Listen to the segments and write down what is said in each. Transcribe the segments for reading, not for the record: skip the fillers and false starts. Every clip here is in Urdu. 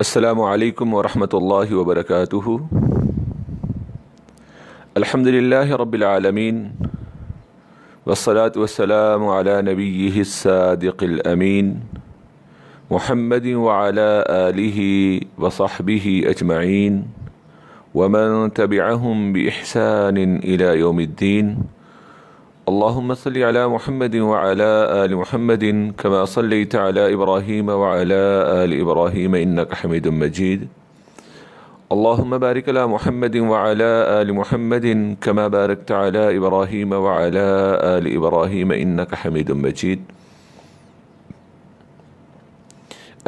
السلام علیکم ورحمۃ اللہ وبرکاتہ۔ الحمد للہ رب العالمین والصلاة والسلام علی نبیہ الصادق الامین محمد وعلی آلہ وصحبہ اجمعین ومن تبعہم بإحسان الی یوم الدین۔ اللہم صل علی محمد وعلی آل محمد كما صلیت علی ابراہیم وعلی آل ابراہیم انک حمید مجید۔ اللہم بارک علی محمد وعلی آل محمد كما بارکت علی ابراہیم وعلی آل ابراہیم انک حمید مجید۔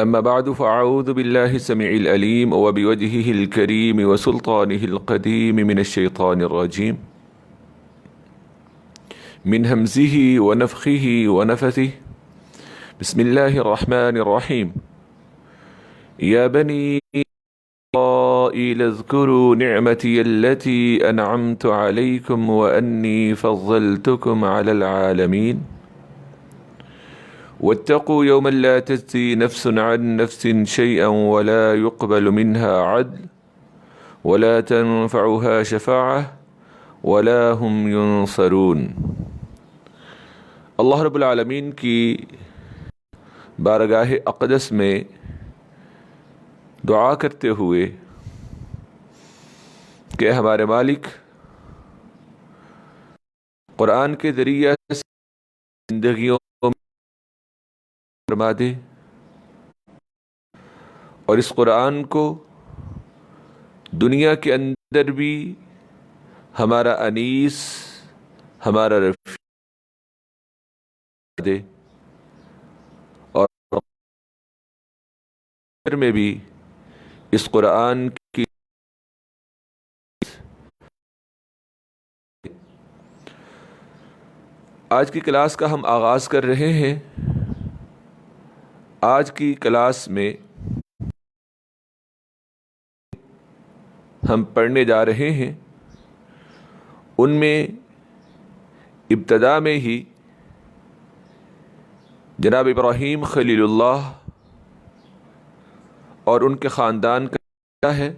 اما بعد فاعوذ باللہ السمیع العلیم وبوجہہ الکریم وسلطانہ القدیم من الشیطان الرجیم من ہمزہ ونفخہ ونفثہ۔ بسم اللہ الرحمن الرحیم۔ یا بنی اسرائیل اذکروا نعمتی التي انعمت علیکم وانی فضلتکم علی العالمین واتقوا یوما لا تجزی نفس عن نفس شیئا ولا يقبل منها عدل ولا تنفعها شفاعة ولا هم ينصرون۔ اللہ رب العالمین کی بارگاہ اقدس میں دعا کرتے ہوئے کہ ہمارے مالک قرآن کے ذریعے سے زندگیوں میں فرما دے اور اس قرآن کو دنیا کے اندر بھی ہمارا انیس ہمارا رفیق دے اور میں بھی اس قرآن کی آج کی کلاس کا ہم آغاز کر رہے ہیں۔ آج کی کلاس میں ہم پڑھنے جا رہے ہیں، ان میں ابتدا میں ہی جناب ابراہیم خلیل اللہ اور ان کے خاندان کا کیا ہے،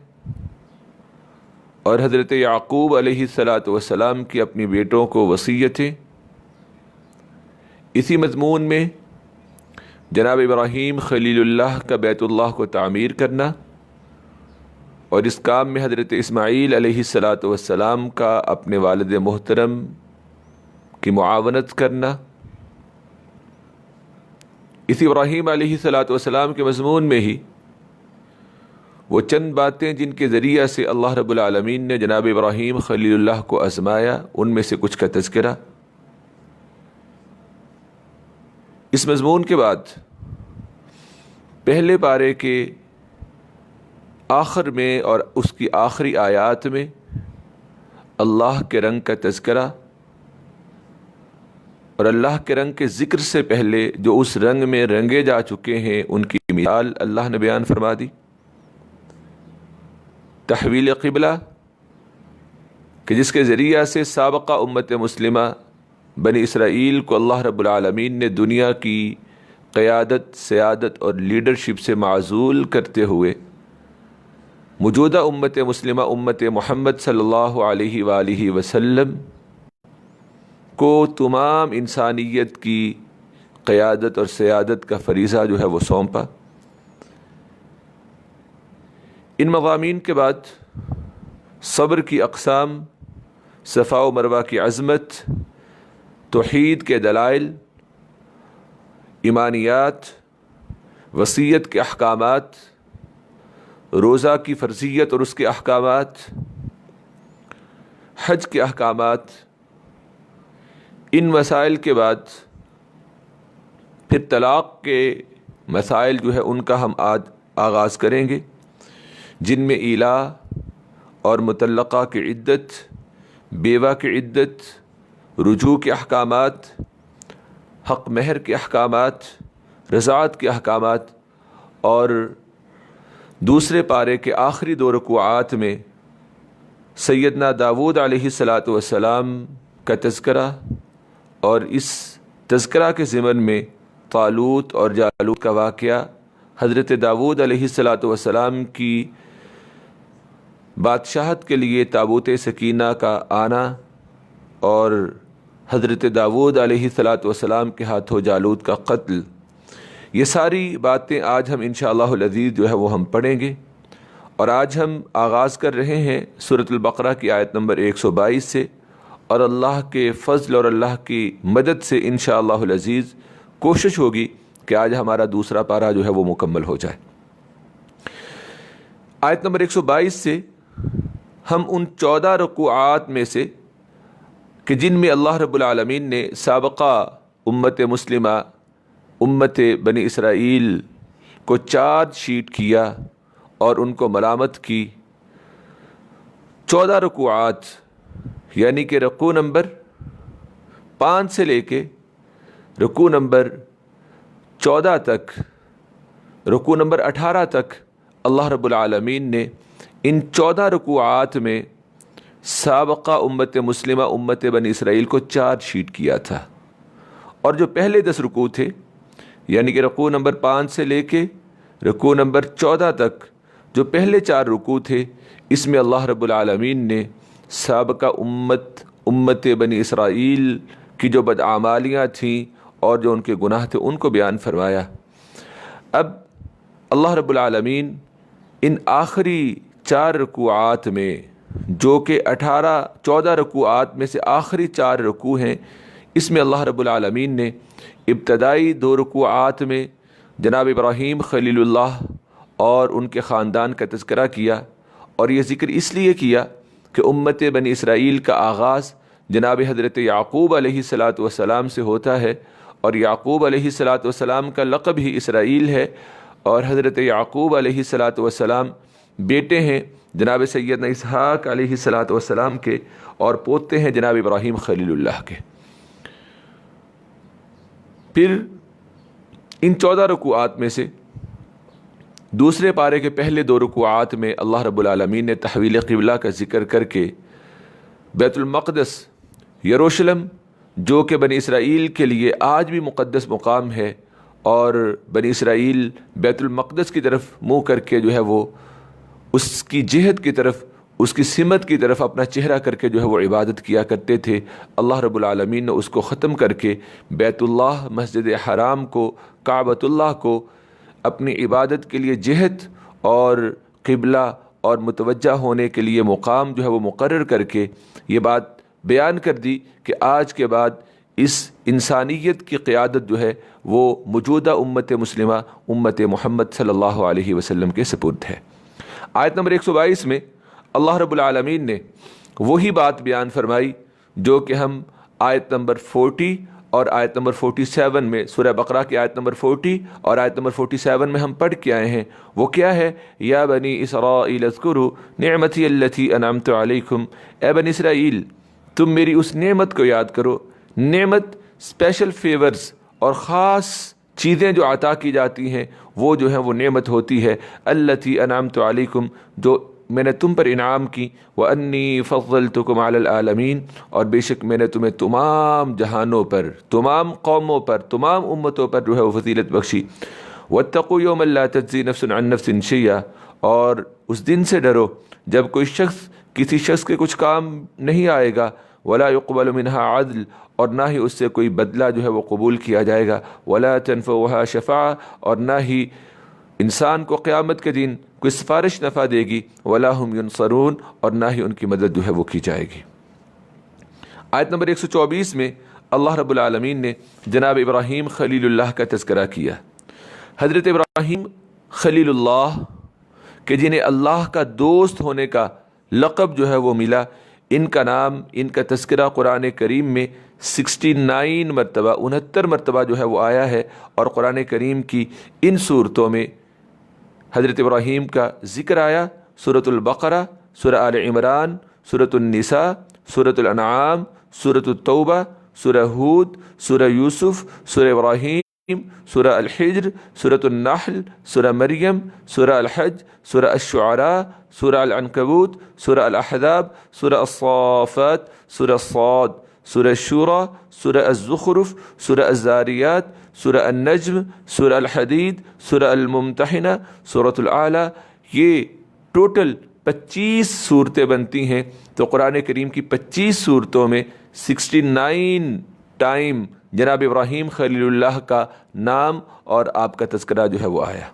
اور حضرت یعقوب علیہ السلام کی اپنی بیٹوں کو وصیتیں۔ اسی مضمون میں جناب ابراہیم خلیل اللہ کا بیت اللہ کو تعمیر کرنا، اور اس کام میں حضرت اسماعیل علیہ السلام کا اپنے والد محترم کی معاونت کرنا۔ اسی ابراہیم علیہ السلام کے مضمون میں ہی وہ چند باتیں جن کے ذریعہ سے اللہ رب العالمین نے جناب ابراہیم خلیل اللہ کو آزمایا، ان میں سے کچھ کا تذکرہ۔ اس مضمون کے بعد پہلے پارے کے آخر میں اور اس کی آخری آیات میں اللہ کے رنگ کا تذکرہ، اور اللہ کے رنگ کے ذکر سے پہلے جو اس رنگ میں رنگے جا چکے ہیں ان کی مثال اللہ نے بیان فرما دی۔ تحویل قبلہ کہ جس کے ذریعہ سے سابقہ امت مسلمہ بنی اسرائیل کو اللہ رب العالمین نے دنیا کی قیادت، سیادت اور لیڈرشپ سے معزول کرتے ہوئے موجودہ امت مسلمہ امت محمد صلی اللہ علیہ وآلہ وسلم کو تمام انسانیت کی قیادت اور سیادت کا فریضہ جو ہے وہ سونپا۔ ان مضامین کے بعد صبر کی اقسام، صفا و مروہ کی عظمت، توحید کے دلائل، ایمانیات، وصیت کے احکامات، روزہ کی فرضیت اور اس کے احکامات، حج کے احکامات، ان مسائل کے بعد پھر طلاق کے مسائل جو ہے ان کا ہم آج آغاز کریں گے، جن میں ایلا اور مطلقہ کی عدت، بیوہ کی عدت، رجوع کے احکامات، حق مہر کے احکامات، رضاعت کے احکامات، اور دوسرے پارے کے آخری 2 رکوعات میں سیدنا داؤد علیہ السلام کا تذکرہ، اور اس تذکرہ کے ضمن میں طالوت اور جالوت کا واقعہ حضرت داؤد علیہ السلام کی بادشاہت کے لیے تابوت سکینہ کا آنا اور حضرت داؤد علیہ السلام کے ہاتھوں جالوت کا قتل، یہ ساری باتیں آج ہم انشاءاللہ العزیز جو ہے وہ ہم پڑھیں گے۔ اور آج ہم آغاز کر رہے ہیں سورۃ البقرہ کی آیت نمبر 122 سے، اور اللہ کے فضل اور اللہ کی مدد سے انشاءاللہ العزیز کوشش ہوگی کہ آج ہمارا دوسرا پارہ جو ہے وہ مکمل ہو جائے۔ آیت نمبر 122 سے ہم ان 14 رکوعات میں سے کہ جن میں اللہ رب العالمین نے سابقہ امت مسلمہ امت بنی اسرائیل کو چارج شیٹ کیا اور ان کو ملامت کی، 14 رکوعات یعنی کہ رکوع نمبر 5 سے لے کے رکوع نمبر 14 تک، رکوع نمبر 18 تک اللہ رب العالمین نے ان 14 رکوعات میں سابقہ امت مسلمہ امت بنی اسرائیل کو چارج شیٹ کیا تھا۔ اور جو پہلے 10 رکوع تھے یعنی کہ رکوع نمبر 5 سے لے کے رکوع نمبر 14 تک جو پہلے 4 رکوع تھے، اس میں اللہ رب العالمین نے سابقہ امت بنی اسرائیل کی جو بدعمالیاں تھیں اور جو ان کے گناہ تھے ان کو بیان فرمایا۔ اب اللہ رب العالمین ان آخری 4 رکوعات میں جو کہ 14 رکوعات میں سے آخری 4 رکوع ہیں، اس میں اللہ رب العالمین نے ابتدائی 2 رکوعات میں جناب ابراہیم خلیل اللہ اور ان کے خاندان کا تذکرہ کیا، اور یہ ذکر اس لیے کیا کہ امت بنی اسرائیل کا آغاز جناب حضرت یعقوب علیہ السلام سے ہوتا ہے، اور یعقوب علیہ السلام کا لقب ہی اسرائیل ہے، اور حضرت یعقوب علیہ السلام بیٹے ہیں جناب سیدنا اسحاق علیہ السلام کے، اور پوتے ہیں جناب ابراہیم خلیل اللہ کے۔ پھر ان 14 رکوعات میں سے دوسرے پارے کے پہلے 2 رکوعات میں اللہ رب العالمین نے تحویل قبلہ کا ذکر کر کے بیت المقدس یروشلم جو کہ بنی اسرائیل کے لیے آج بھی مقدس مقام ہے، اور بنی اسرائیل بیت المقدس کی طرف منہ کر کے جو ہے وہ اس کی جہت کی طرف، اس کی سمت کی طرف اپنا چہرہ کر کے جو ہے وہ عبادت کیا کرتے تھے، اللہ رب العالمین نے اس کو ختم کر کے بیت اللہ مسجد حرام کو، کعبۃ اللہ کو اپنی عبادت کے لیے جہت اور قبلہ اور متوجہ ہونے کے لیے مقام جو ہے وہ مقرر کر کے یہ بات بیان کر دی کہ آج کے بعد اس انسانیت کی قیادت جو ہے وہ موجودہ امت مسلمہ امت محمد صلی اللہ علیہ وسلم کے سپرد ہے۔ آیت نمبر 122 میں اللہ رب العالمین نے وہی بات بیان فرمائی جو کہ ہم آیت نمبر 40 اور آیت نمبر 47 میں، سورہ بقرہ کی آیت نمبر 40 اور آیت نمبر 47 میں ہم پڑھ کے آئے ہیں۔ وہ کیا ہے؟ یا بنی اسرائیل اذکروا نعمتی التی انعمت علیکم، اے بنی اسرائیل تم میری اس نعمت کو یاد کرو۔ نعمت اسپیشل فیورز اور خاص چیزیں جو عطا کی جاتی ہیں وہ جو ہیں وہ نعمت ہوتی ہے، التی انعمت علیکم جو میں نے تم پر انعام کی، وَأَنِّي فَضَّلْتُكُمْ عَلَى الْعَالَمِينَ اور بے شک میں نے تمہیں تمام جہانوں پر، تمام قوموں پر، تمام امتوں پر جو ہے وہ فضیلت بخشی۔ وَاتَّقُوا يَوْمًا لَا تَجْزِي نَفْسٌ عَن نَفْسٍ شَيْئًا اور اس دن سے ڈرو جب کوئی شخص کسی شخص کے کچھ کام نہیں آئے گا، وَلَا يُقْبَلُ مِنْهَا عَدْلٌ اور نہ ہی اس سے کوئی بدلہ جو ہے وہ قبول کیا جائے گا، وَلَا تَنْفَعُهَا شَفَاعَةٌ اور نہ ہی انسان کو قیامت کے دن کوئی سفارش نفع دے گی، وَلَا هُمْ يُنصَرُونَ اور نہ ہی ان کی مدد جو ہے وہ کی جائے گی۔ آیت نمبر 124 میں اللہ رب العالمین نے جناب ابراہیم خلیل اللہ کا تذکرہ کیا۔ حضرت ابراہیم خلیل اللہ کہ جنہیں اللہ کا دوست ہونے کا لقب جو ہے وہ ملا، ان کا نام، ان کا تذکرہ قرآن کریم میں 69 مرتبہ 69 مرتبہ جو ہے وہ آیا ہے، اور قرآن کریم کی ان صورتوں میں حضرت ابراہیم کا ذکر آیا سورۃ البقرہ، سورہ آل عمران، سورۃ النساء، سورۃ الانعام، سورۃ التوبہ، سورہ ہود، سورہ یوسف، سورہ ابراہیم، سورہ الحجر، سورۃ النحل، سورہ مریم، سورہ الحج، سورہ الشعراء، سورہ العنکبوت، سورہ الاحزاب، سورہ الصافات، سورہ الصاد، سورہ الشورى، سورہ الزخرف، سورہ الزاریات، سورہ النجم، سورہ الحدید، سورہ الممتحنہ، سورۃ الاعلیٰ، یہ ٹوٹل 25 صورتیں بنتی ہیں۔ تو قرآن کریم کی 25 صورتوں میں 69 ٹائم جناب ابراہیم خلیل اللہ کا نام اور آپ کا تذکرہ جو ہے وہ آیا۔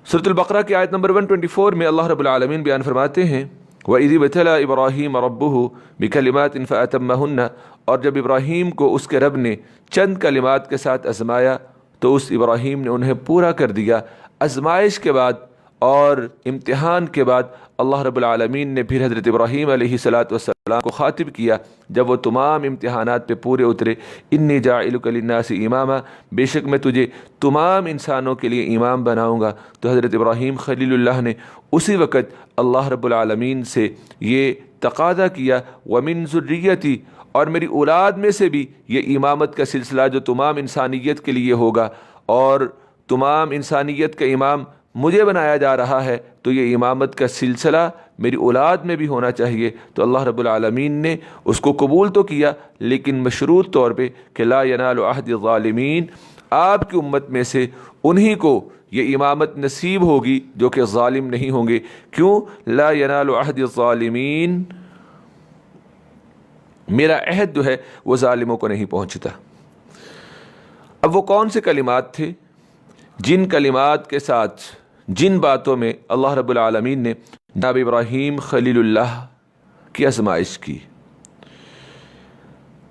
سورۃ البقرہ کی آیت نمبر 124 میں اللہ رب العالمین بیان فرماتے ہیں وَإِذِ ابْتَلَىٰ إِبْرَاهِيمَ رَبُّهُ بِكَلِمَاتٍ فَأَتَمَّهُنَّ، اور جب ابراہیم کو اس کے رب نے چند کلمات کے ساتھ آزمایا تو اس ابراہیم نے انہیں پورا کر دیا۔ آزمائش کے بعد اور امتحان کے بعد اللہ رب العالمین نے پھر حضرت ابراہیم علیہ السلام کو خاطب کیا جب وہ تمام امتحانات پہ پورے اترے، انی جاعلک للناس اماما، بے شک میں تجھے تمام انسانوں کے لیے امام بناؤں گا۔ تو حضرت ابراہیم خلیل اللہ نے اسی وقت اللہ رب العالمین سے یہ تقاضا کیا ومن ذریتی، اور میری اولاد میں سے بھی یہ امامت کا سلسلہ جو تمام انسانیت کے لیے ہوگا اور تمام انسانیت کا امام مجھے بنایا جا رہا ہے، تو یہ امامت کا سلسلہ میری اولاد میں بھی ہونا چاہیے۔ تو اللہ رب العالمین نے اس کو قبول تو کیا لیکن مشروط طور پہ کہ لا ینال عہد الظالمین، آپ کی امت میں سے انہی کو یہ امامت نصیب ہوگی جو کہ ظالم نہیں ہوں گے۔ کیوں؟ لا ینال عہد الظالمین، میرا عہد جو ہے وہ ظالموں کو نہیں پہنچتا۔ اب وہ کون سے کلمات تھے جن کلمات کے ساتھ، جن باتوں میں اللہ رب العالمین نے جناب ابراہیم خلیل اللہ کی آزمائش کی؟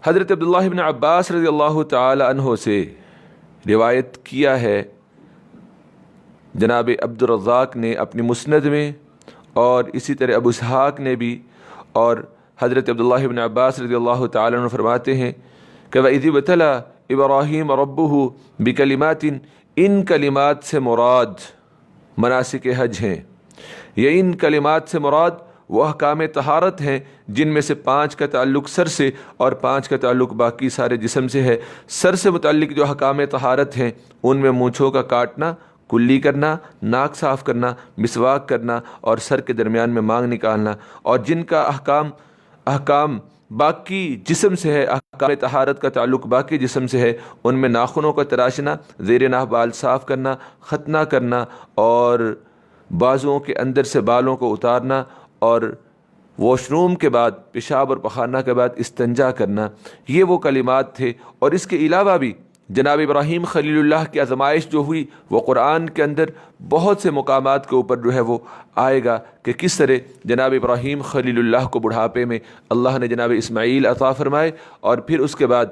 حضرت عبداللہ بن عباس رضی اللہ تعالی عنہ سے روایت کیا ہے، جناب عبد الرزاق نے اپنی مسند میں، اور اسی طرح ابو اسحاق نے بھی، اور حضرت عبداللہ بن عباس رضی اللہ تعالی عنہ فرماتے ہیں کہ وَإِذِ ابْتَلَىٰ إِبْرَاهِيمَ رَبُّهُ بِكَلِمَاتٍ، ان کلمات سے مراد مناسک حج ہیں، یا ان کلمات سے مراد وہ احکام طہارت ہیں جن میں سے 5 کا تعلق سر سے اور 5 کا تعلق باقی سارے جسم سے ہے۔ سر سے متعلق جو احکام طہارت ہیں ان میں مونچھوں کا کاٹنا، کلی کرنا، ناک صاف کرنا، مسواک کرنا اور سر کے درمیان میں مانگ نکالنا، اور جن کا احکام باقی جسم سے ہے، احکام طہارت کا تعلق باقی جسم سے ہے، ان میں ناخنوں کا تراشنا، زیر ناف بال صاف کرنا، ختنہ کرنا، اور بازوؤں کے اندر سے بالوں کو اتارنا، اور واش روم کے بعد، پیشاب اور پخانہ کے بعد استنجا کرنا، یہ وہ کلمات تھے۔ اور اس کے علاوہ بھی جناب ابراہیم خلیل اللہ کی آزمائش جو ہوئی وہ قرآن کے اندر بہت سے مقامات کے اوپر جو ہے وہ آئے گا کہ کس طرح جناب ابراہیم خلیل اللہ کو بڑھاپے میں اللہ نے جناب اسماعیل عطا فرمائے، اور پھر اس کے بعد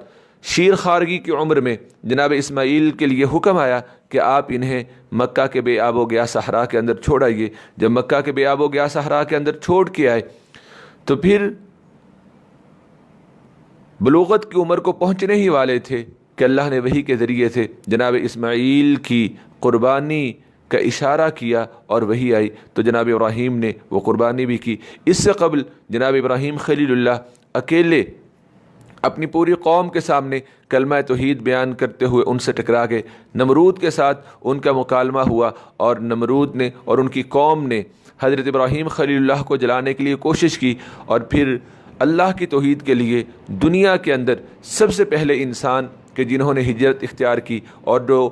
شیر خارگی کی عمر میں جناب اسماعیل کے لیے حکم آیا کہ آپ انہیں مکہ کے بے آب و گیا صحرا کے اندر چھوڑ آئیے۔ جب مکہ کے بے آب و گیا صحرا کے اندر چھوڑ کے آئے تو پھر بلوغت کی عمر کو پہنچنے ہی والے تھے کہ اللہ نے وحی کے ذریعے سے جناب اسماعیل کی قربانی کا اشارہ کیا اور وحی آئی، تو جناب ابراہیم نے وہ قربانی بھی کی۔ اس سے قبل جناب ابراہیم خلیل اللہ اکیلے اپنی پوری قوم کے سامنے کلمہ توحید بیان کرتے ہوئے ان سے ٹکرا گئے۔ نمرود کے ساتھ ان کا مکالمہ ہوا، اور نمرود نے اور ان کی قوم نے حضرت ابراہیم خلیل اللہ کو جلانے کے لیے کوشش کی، اور پھر اللہ کی توحید کے لیے دنیا کے اندر سب سے پہلے انسان کہ جنہوں نے ہجرت اختیار کی اور جو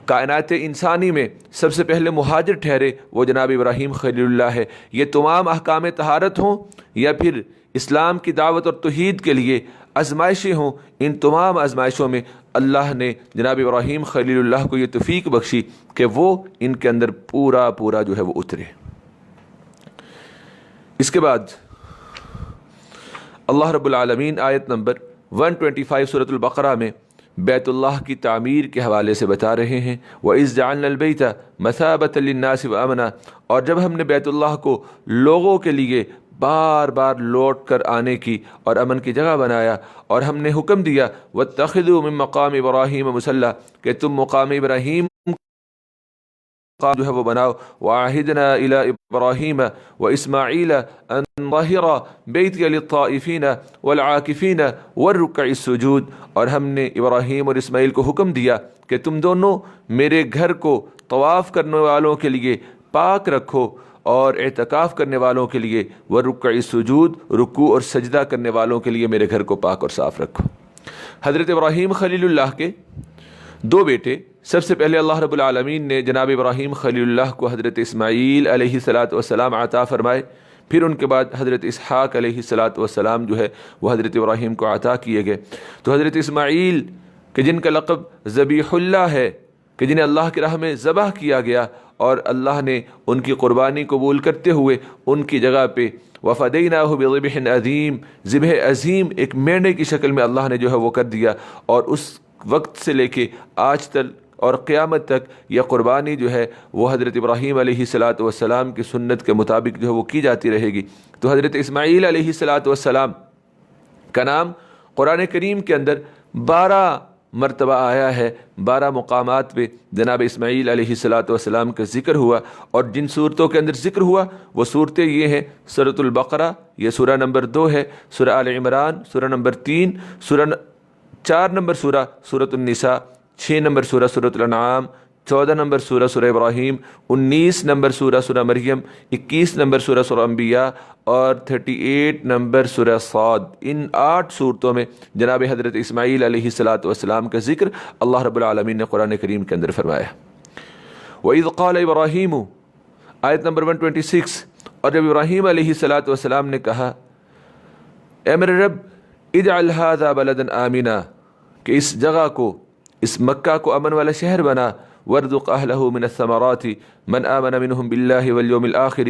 کائنات انسانی میں سب سے پہلے مہاجر ٹھہرے وہ جناب ابراہیم خلیل اللہ ہے۔ یہ تمام احکام طہارت ہوں یا پھر اسلام کی دعوت اور توحید کے لیے آزمائشیں ہوں، ان تمام آزمائشوں میں اللہ نے جناب ابراہیم خلیل اللہ کو یہ توفیق بخشی کہ وہ ان کے اندر پورا جو ہے وہ اترے۔ اس کے بعد اللہ رب العالمین آیت نمبر 125 سورۃ البقرہ میں بیت اللہ کی تعمیر کے حوالے سے بتا رہے ہیں، وَإِذْ جَعَلْنَا الْبَيْتَ مَثَابَةً لِلنَّاسِ وَأَمْنًا، اور جب ہم نے بیت اللہ کو لوگوں کے لیے بار بار لوٹ کر آنے کی اور امن کی جگہ بنایا، اور ہم نے حکم دیا وَاتَّخِذُوا مِن مَقَامِ إِبْرَاهِيمَ مُصَلًّى کہ تم مقام ابراہیم جو ہے وہ بناؤ، وَعَهِدْنَا إِلَىٰ إِبْرَاهِيمَ وَإِسْمَاعِيلَ أَن طَهِّرَا بَيْتِيَ لِلطَّائِفِينَ وَالْعَاكِفِينَ وَالرُّكَّعِ السُّجُودِ، اور ہم نے ابراہیم اور اسماعیل کو حکم دیا کہ تم دونوں میرے گھر کو طواف کرنے والوں کے لیے پاک رکھو، اور اعتکاف کرنے والوں کے لیے ورکع السجود، رکوع اور سجدہ کرنے والوں کے لیے میرے گھر کو پاک اور صاف رکھو۔ حضرت ابراہیم خلیل اللہ کے دو بیٹے، سب سے پہلے اللہ رب العالمین نے جناب ابراہیم خلیل اللہ کو حضرت اسماعیل علیہ السلام عطا فرمائے، پھر ان کے بعد حضرت اسحاق علیہ السلام جو ہے وہ حضرت ابراہیم کو عطا کیے گئے۔ تو حضرت اسماعیل کہ جن کا لقب ذبیح اللہ ہے، کہ جنہیں اللہ کی راہ میں ذبح کیا گیا اور اللہ نے ان کی قربانی قبول کرتے ہوئے ان کی جگہ پہ وَفَدَيْنَاهُ بِذِبْحٍ عَظِيمٍ، ذبح عظیم ایک مینڈے کی شکل میں اللہ نے جو ہے وہ کر دیا، اور اس وقت سے لے کے آج تک اور قیامت تک یہ قربانی جو ہے وہ حضرت ابراہیم علیہ السلام کی سنت کے مطابق جو ہے وہ کی جاتی رہے گی۔ تو حضرت اسماعیل علیہ السلام کا نام قرآن کریم کے اندر 12 مرتبہ آیا ہے، 12 مقامات پہ جناب اسماعیل علیہ السلام کا ذکر ہوا، اور جن صورتوں کے اندر ذکر ہوا وہ صورتیں یہ ہیں: سورۃ البقرہ یہ سورہ نمبر 2 ہے، سورہ آل عمران سورہ نمبر 3، 4 نمبر سورہ سورۃ النساء، 6 نمبر سورہ سورۃ الانعام، 14 نمبر سورہ سورہ ابراہیم، 19 نمبر سورہ سورہ مریم، 21 نمبر سورہ سورہ انبیاء اور 38 نمبر سورہ صاد۔ ان 8 صورتوں میں جناب حضرت اسماعیل علیہ السلام کا ذکر اللہ رب العالمین نے قرآن کریم کے اندر فرمایا۔ وَإِذْ قَالَ إِبْرَاهِيمُ، آیت نمبر 126، اور جب ابراہیم علیہ السلام نے کہا اے میرے رب اجعل هذا بلدا آمنا، کہ اس جگہ کو، اس مکہ کو امن والا شہر بنا، وارزق اہلہ من الثمرات من آمن منہم باللہ والیوم الآخر،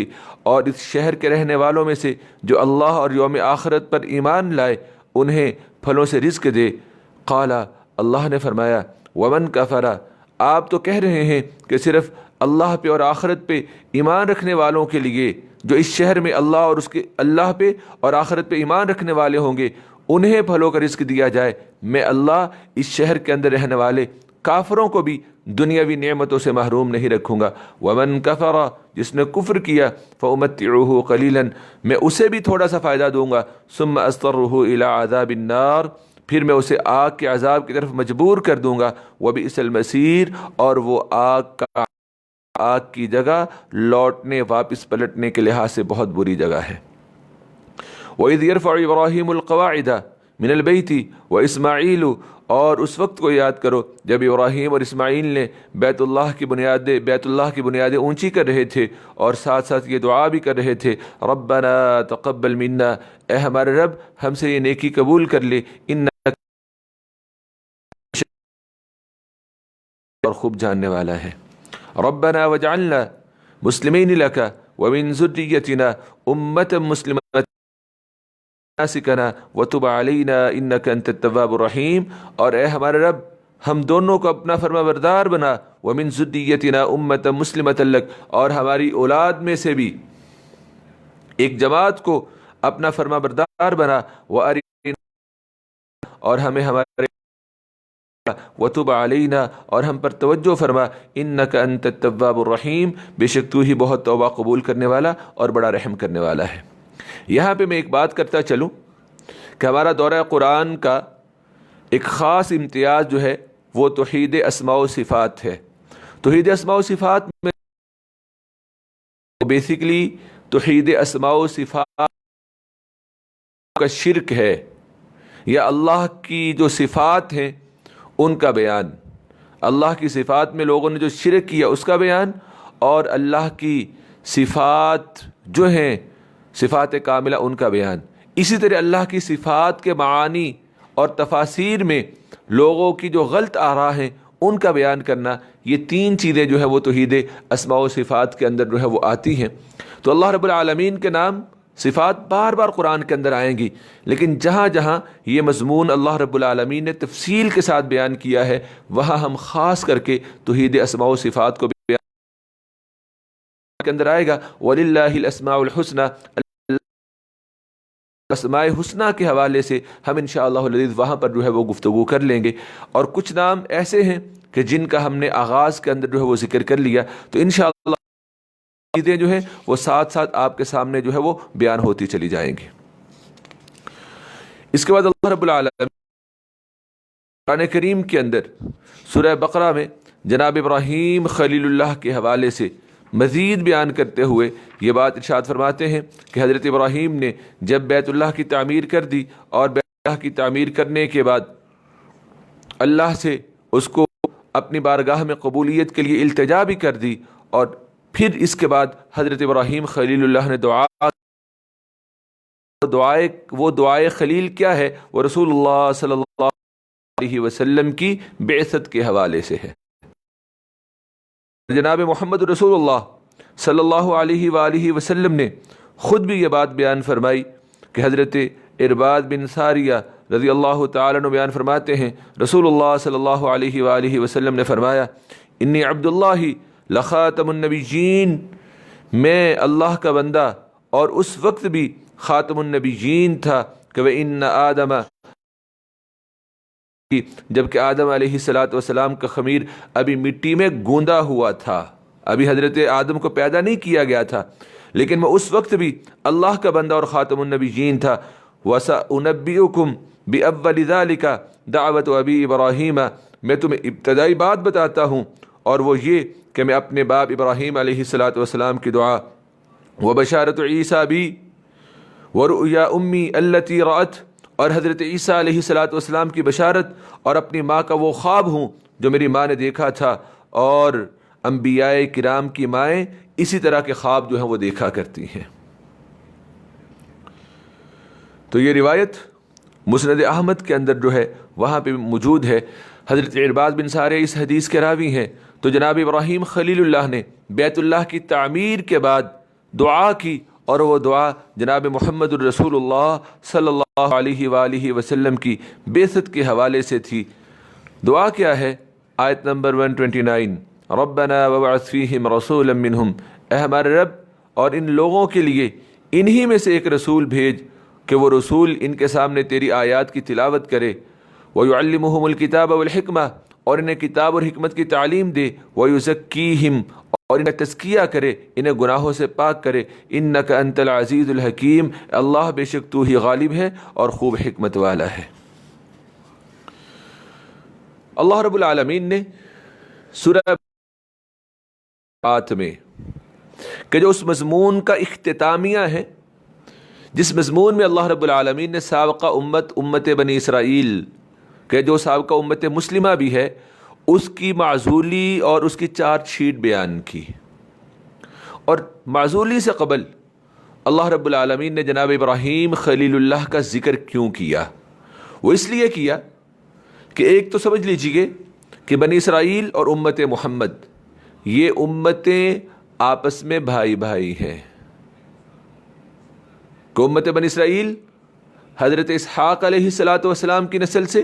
اور اس شہر کے رہنے والوں میں سے جو اللہ اور یوم آخرت پر ایمان لائے انہیں پھلوں سے رزق دے۔ قال، اللہ نے فرمایا ومن کفر، آپ تو کہہ رہے ہیں کہ صرف اللہ پہ اور آخرت پہ ایمان رکھنے والوں کے لیے، جو اس شہر میں اللہ پہ اور آخرت پہ ایمان رکھنے والے ہوں گے انہیں پھلوں کا رزق دیا جائے۔ میں اللہ اس شہر کے اندر رہنے والے کافروں کو بھی دنیاوی نعمتوں سے محروم نہیں رکھوں گا۔ ومن کفر، جس نے کفر کیا، فأمتعه قلیلا، میں اسے بھی تھوڑا سا فائدہ دوں گا، ثم اضطره الى عذاب النار، پھر میں اسے آگ کے عذاب کی طرف مجبور کر دوں گا۔ وبئس المصیر، اور وہ آگ کی جگہ لوٹنے واپس پلٹنے کے لحاظ سے بہت بری جگہ ہے۔ وَإِذْ يَرْفَعُ إِبْرَاهِيمُ الْقَوَاعِدَ مِنَ الْبَيْتِ وَإِسْمَاعِيلُ، اور اس وقت کو یاد کرو جب ابراہیم اور اسماعیل نے بیت اللہ کی بنیادیں اونچی کر رہے تھے، اور ساتھ ساتھ یہ دعا بھی کر رہے تھے ربنا تقبل منا، اے ہمارے رب ہم سے یہ نیکی قبول کر لے، انک اور خوب جاننے والا ہے۔ ربنا وجعلنا مسلمین لک ومن ذریتنا امۃ مسلمۃ ناسکنا وتب علینا انک انت التواب الرحیم، اور اے ہمارے رب ہم دونوں کو اپنا فرما بردار بنا، ومن ذریتنا امۃ مسلمۃ لک، اور ہماری اولاد میں سے بھی ایک جماعت کو اپنا فرما بردار بنا، اور ہمیں ہمارے وتب علینا، اور ہم پر توجہ فرما، انک انت التواب الرحیم، بے شک تو ہی بہت توبہ قبول کرنے والا اور بڑا رحم کرنے والا ہے۔ یہاں پہ میں ایک بات کرتا چلوں کہ ہمارا دورہ قرآن کا ایک خاص امتیاز جو ہے وہ توحید اسماء و صفات ہے۔ توحید اسماء و صفات میں بیسیکلی توحید اسماء و صفات کا شرک ہے، یا اللہ کی جو صفات ہیں ان کا بیان، اللہ کی صفات میں لوگوں نے جو شرک کیا اس کا بیان، اور اللہ کی صفات جو ہیں صفات کاملہ ان کا بیان۔ اسی طرح اللہ کی صفات کے معانی اور تفاسیر میں لوگوں کی جو غلط آراء ہیں ان کا بیان کرنا، یہ 3 چیزیں جو ہے وہ توحید اسماء و صفات کے اندر جو ہے وہ آتی ہیں۔ تو اللہ رب العالمین کے نام صفات بار بار قرآن کے اندر آئیں گی، لیکن جہاں جہاں یہ مضمون اللہ رب العالمین نے تفصیل کے ساتھ بیان کیا ہے وہاں ہم خاص کر کے توحید اسماء و صفات کو بیان کے اندر آئے گا۔ وَلِلَّهِ الْأَسْمَاءُ الْحُسْنَى، اسماء حسنہ کے حوالے سے ہم انشاءاللہ العزیز وہاں پر جو ہے وہ گفتگو کر لیں گے، اور کچھ نام ایسے ہیں کہ جن کا ہم نے آغاز کے اندر جو ہے وہ ذکر کر لیا، تو انشاءاللہ چیزیں جو ہیں وہ ساتھ ساتھ آپ کے سامنے جو ہے وہ بیان ہوتی چلی جائیں گی۔ اس کے بعد اللہ رب العالمین قرآن کریم کے اندر سورہ بقرہ میں جناب ابراہیم خلیل اللہ کے حوالے سے مزید بیان کرتے ہوئے یہ بات ارشاد فرماتے ہیں کہ حضرت ابراہیم نے جب بیت اللہ کی تعمیر کر دی اور بیت اللہ کی تعمیر کرنے کے بعد اللہ سے اس کو اپنی بارگاہ میں قبولیت کے لیے التجا بھی کر دی، اور پھر اس کے بعد حضرت ابراہیم خلیل اللہ نے وہ دعائے خلیل کیا ہے؟ وہ رسول اللہ صلی اللہ علیہ وسلم کی بعثت کے حوالے سے ہے۔ جناب محمد رسول اللہ صلی اللہ علیہ وآلہ وسلم نے خود بھی یہ بات بیان فرمائی کہ حضرت ارباد بن ساریہ رضی اللہ تعالیٰ عنہ بیان فرماتے ہیں رسول اللہ صلی اللہ علیہ وآلہ وسلم نے فرمایا انی عبداللہ لخاتم النبیین، میں اللہ کا بندہ اور اس وقت بھی خاتم النبیین تھا کہ وَإِنَّ آدَمَ، جبکہ آدم علیہ السلام کا خمیر ابھی مٹی میں گوندا ہوا تھا، ابھی حضرت آدم کو پیدا نہیں کیا گیا تھا، لیکن میں اس وقت بھی اللہ کا بندہ اور خاتم النبیین تھا۔ وَسَأُنَبِّئُكُمْ بِأَوَّلِ ذَلِكَ دعوت ابی ابراہیم، میں تمہیں ابتدائی بات بتاتا ہوں، اور وہ یہ کہ میں اپنے باپ ابراہیم علیہ السلام کی دعا، وبشارت عیسیٰ بھی ورؤیا امی التی رأت، اور حضرت عیسیٰ علیہ السلام کی بشارت اور اپنی ماں کا وہ خواب ہوں جو میری ماں نے دیکھا تھا، اور انبیاء کرام کی مائیں اسی طرح کے خواب جو ہیں وہ دیکھا کرتی ہیں۔ تو یہ روایت مسند احمد کے اندر جو ہے وہاں پہ موجود ہے۔ حضرت ارباد بن ساریہ اس حدیث کے راوی ہیں۔ تو جناب ابراہیم خلیل اللہ نے بیت اللہ کی تعمیر کے بعد دعا کی، اور وہ دعا جناب محمد الرسول اللہ صلی اللہ علیہ وآلہ وسلم کی بعثت کے حوالے سے تھی۔ دعا کیا ہے؟ آیت نمبر 129، ربنا وابعث فیہم رسولا منہم، اے ہمارے رب اور ان لوگوں کے لیے انہی میں سے ایک رسول بھیج کہ وہ رسول ان کے سامنے تیری آیات کی تلاوت کرے، وَيُعَلِّمُهُمُ الْكِتَابَ وَالْحِكْمَةَ، اور انہیں کتاب اور حکمت کی تعلیم دے، وَيُزَكِّيهِمْ، اور انہیں تزکیہ کرے، انہیں گناہوں سے پاک کرے، اِنَّكَ أَنْتَ الْعَزِيزُ الْحَكِيمُ، اللہ بے شک تو ہی غالب ہے اور خوب حکمت والا ہے۔ اللہ رب العالمین نے سورہ میں کہ جو اس مضمون کا اختتامیہ ہے، جس مضمون میں اللہ رب العالمین نے سابقہ امت بنی اسرائیل کہ جو سابقہ امت مسلمہ بھی ہے، اس کی معزولی اور اس کی چارج شیٹ بیان کی۔ اور معزولی سے قبل اللہ رب العالمین نے جناب ابراہیم خلیل اللہ کا ذکر کیوں کیا؟ وہ اس لیے کیا کہ ایک تو سمجھ لیجئے کہ بنی اسرائیل اور امت محمد یہ امتیں آپس میں بھائی بھائی ہیں، کہ امت بنی اسرائیل حضرت اسحاق علیہ السلام کی نسل سے،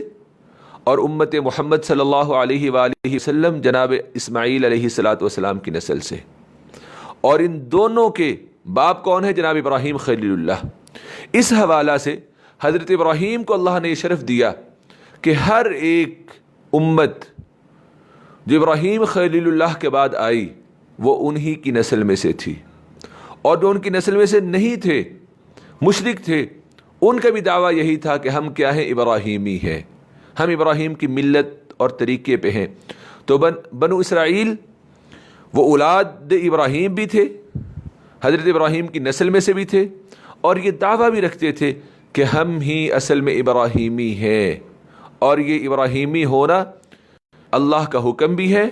اور امت محمد صلی اللہ علیہ وآلہ وسلم جناب اسماعیل علیہ السلام کی نسل سے، اور ان دونوں کے باپ کون ہے؟ جناب ابراہیم خلیل اللہ۔ اس حوالہ سے حضرت ابراہیم کو اللہ نے یہ شرف دیا کہ ہر ایک امت جو ابراہیم خلیل اللہ کے بعد آئی وہ انہی کی نسل میں سے تھی، اور جو ان کی نسل میں سے نہیں تھے، مشرک تھے، ان کا بھی دعویٰ یہی تھا کہ ہم کیا ہیں؟ ابراہیمی ہیں، ہم ابراہیم کی ملت اور طریقے پہ ہیں۔ تو بنو اسرائیل وہ اولاد ابراہیم بھی تھے، حضرت ابراہیم کی نسل میں سے بھی تھے، اور یہ دعویٰ بھی رکھتے تھے کہ ہم ہی اصل میں ابراہیمی ہیں، اور یہ ابراہیمی ہونا اللہ کا حکم بھی ہے،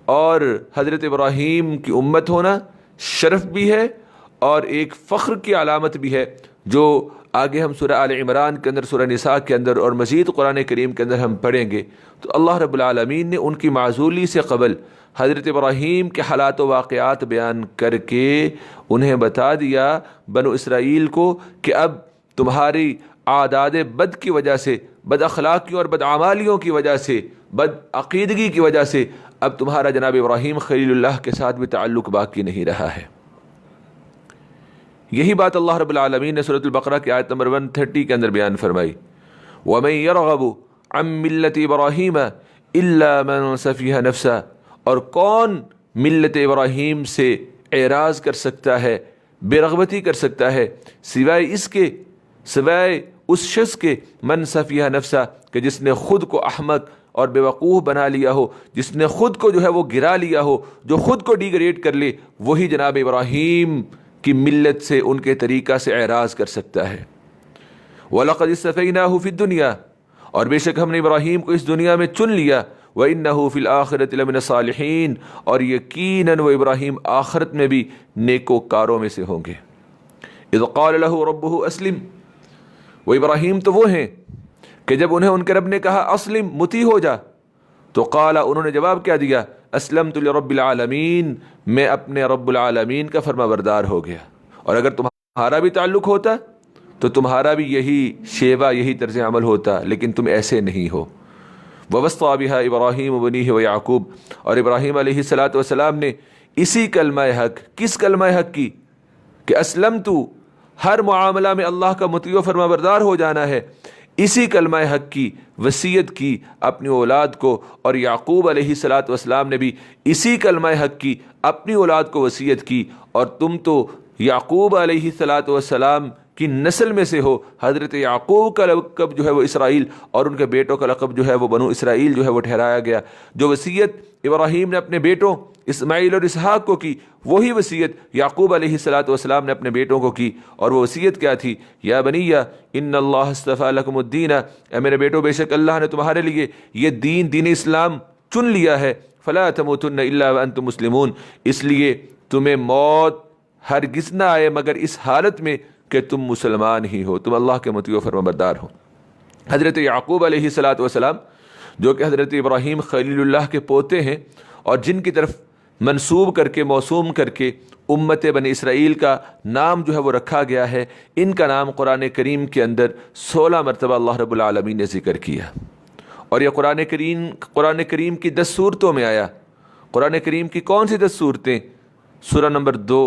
اور حضرت ابراہیم کی امت ہونا شرف بھی ہے اور ایک فخر کی علامت بھی ہے، جو آگے ہم سورہ آل عمران کے اندر، سورہ نساء کے اندر اور مزید قرآن کریم کے اندر ہم پڑھیں گے۔ تو اللہ رب العالمین نے ان کی معزولی سے قبل حضرت ابراہیم کے حالات و واقعات بیان کر کے انہیں بتا دیا بنو اسرائیل کو کہ اب تمہاری عادات بد کی وجہ سے، بد اخلاقیوں اور بد اعمالیوں کی وجہ سے، بد عقیدگی کی وجہ سے اب تمہارا جناب ابراہیم خلیل اللہ کے ساتھ بھی تعلق باقی نہیں رہا ہے۔ یہی بات اللہ رب العالمین نے سورۃ البقرہ کی آیت نمبر 130 کے اندر بیان فرمائی، وَمَن يَرْغَبُ عَن مِّلَّةِ إِبْرَاهِيمَ إِلَّا مَن سَفِیَ نَفْسَهُ، اور کون ملت ابراہیم سے اعراض کر سکتا ہے، بے رغبتی کر سکتا ہے، سوائے اس شخص کے من سفیہ نفسہ کہ جس نے خود کو احمق اور بے وقوف بنا لیا ہو، جس نے خود کو جو ہے وہ گرا لیا ہو، جو خود کو ڈیگریڈ کر لے، وہی جناب ابراہیم کی ملت سے، ان کے طریقہ سے اعراض کر سکتا ہے۔ وَلَقَدِ اصْطَفَيْنَاهُ فِي الدُّنْيَا، اور بے شک ہم نے ابراہیم کو اس دنیا میں چن لیا، وَإِنَّهُ فِي الْآخِرَةِ لَمِنَ الصَّالِحِينَ، اور یقیناً وہ ابراہیم آخرت میں بھی نیکوکاروں میں سے ہوں گے۔ اِذْ قَالَ لَهُ رَبُّهُ أَسْلِمْ، وہ ابراہیم تو وہ ہیں کہ جب انہیں ان کے رب نے کہا اسلم، مطیع ہو جا، تو قال، انہوں نے جواب کیا دیا، اسلمت لرب العالمین، میں اپنے رب العالمین کا فرما بردار ہو گیا۔ اور اگر تمہارا بھی تعلق ہوتا تو تمہارا بھی یہی شیوا، یہی طرز عمل ہوتا، لیکن تم ایسے نہیں ہو۔ وَوَصَّىٰ بِهَا إِبْرَاهِيمُ بَنِيهِ وَيَعْقُوبُ، اور ابراہیم علیہ السلام نے اسی کلمہ حق، کس کلمہ حق کی؟ کہ اسلمت، ہر معاملہ میں اللہ کا مطیع و فرما بردار ہو جانا ہے، اسی کلمہ حق کی وصیت کی اپنی اولاد کو، اور یعقوب علیہ السلام نے بھی اسی کلمہ حق کی اپنی اولاد کو وصیت کی۔ اور تم تو یعقوب علیہ السلام کی نسل میں سے ہو۔ حضرت یعقوب کا لقب جو ہے وہ اسرائیل، اور ان کے بیٹوں کا لقب جو ہے وہ بنو اسرائیل جو ہے وہ ٹھہرایا گیا۔ جو وصیت ابراہیم نے اپنے بیٹوں اسماعیل اور اسحاق کو کی، وہی وصیت یعقوب علیہ السلام نے اپنے بیٹوں کو کی۔ اور وہ وصیت کیا تھی؟ یا بنی ان اللہ اصطفیٰ لکم الدین، اے میرے بیٹوں بے شک اللہ نے تمہارے لیے یہ دین اسلام چن لیا ہے، فلا تموتن الا وانتم مسلمون، اس لیے تمہیں موت ہرگز نہ آئے مگر اس حالت میں کہ تم مسلمان ہی ہو، تم اللہ کے مطیع و فرما بردار ہو۔ حضرت یعقوب علیہ السلام جو کہ حضرت ابراہیم خلیل اللہ کے پوتے ہیں، اور جن کی طرف منسوب کر کے، موسوم کر کے امت بنی اسرائیل کا نام جو ہے وہ رکھا گیا ہے، ان کا نام قرآن کریم کے اندر 16 مرتبہ اللہ رب العالمین نے ذکر کیا۔ اور یہ قرآن کریم کی 10 صورتوں میں آیا۔ قرآن کریم کی کون سی 10 صورتیں؟ سورہ نمبر 2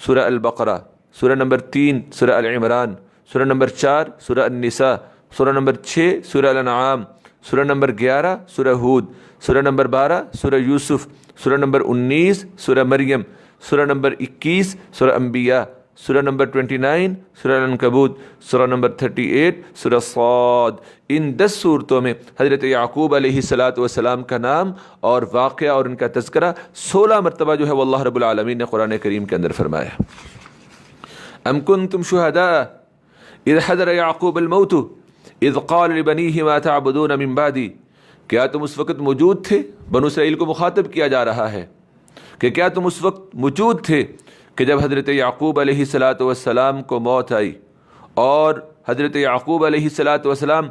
سورہ البقرہ، سورہ نمبر 3 سورہ العمران، سورہ نمبر 4 سورہ النساء، سورہ نمبر 6 سورہ الانعام، سورہ نمبر 11 سورہ ہود، سورہ نمبر 12 سورہ یوسف، سورہ نمبر 19 سورہ مریم، سورہ نمبر 21 سورہ انبیاء، سورہ نمبر 29 سورہ العنکبوت، سورہ نمبر 38 سورہ صاد۔ ان 10 صورتوں میں حضرت یعقوب علیہ السلام کا نام اور واقعہ اور ان کا تذکرہ 16 مرتبہ جو ہے وہ اللہ رب العالمین نے قرآن کریم کے اندر فرمایا۔ ام کنتم شہداء اذ حضر یعقوب الموت اذ قال لبنیہ ما تعبدون من بعدی، کیا تم اس وقت موجود تھے؟ بنو اسرائیل کو مخاطب کیا جا رہا ہے کہ کیا تم اس وقت موجود تھے کہ جب حضرت یعقوب علیہ السلام کو موت آئی، اور حضرت یعقوب علیہ السلام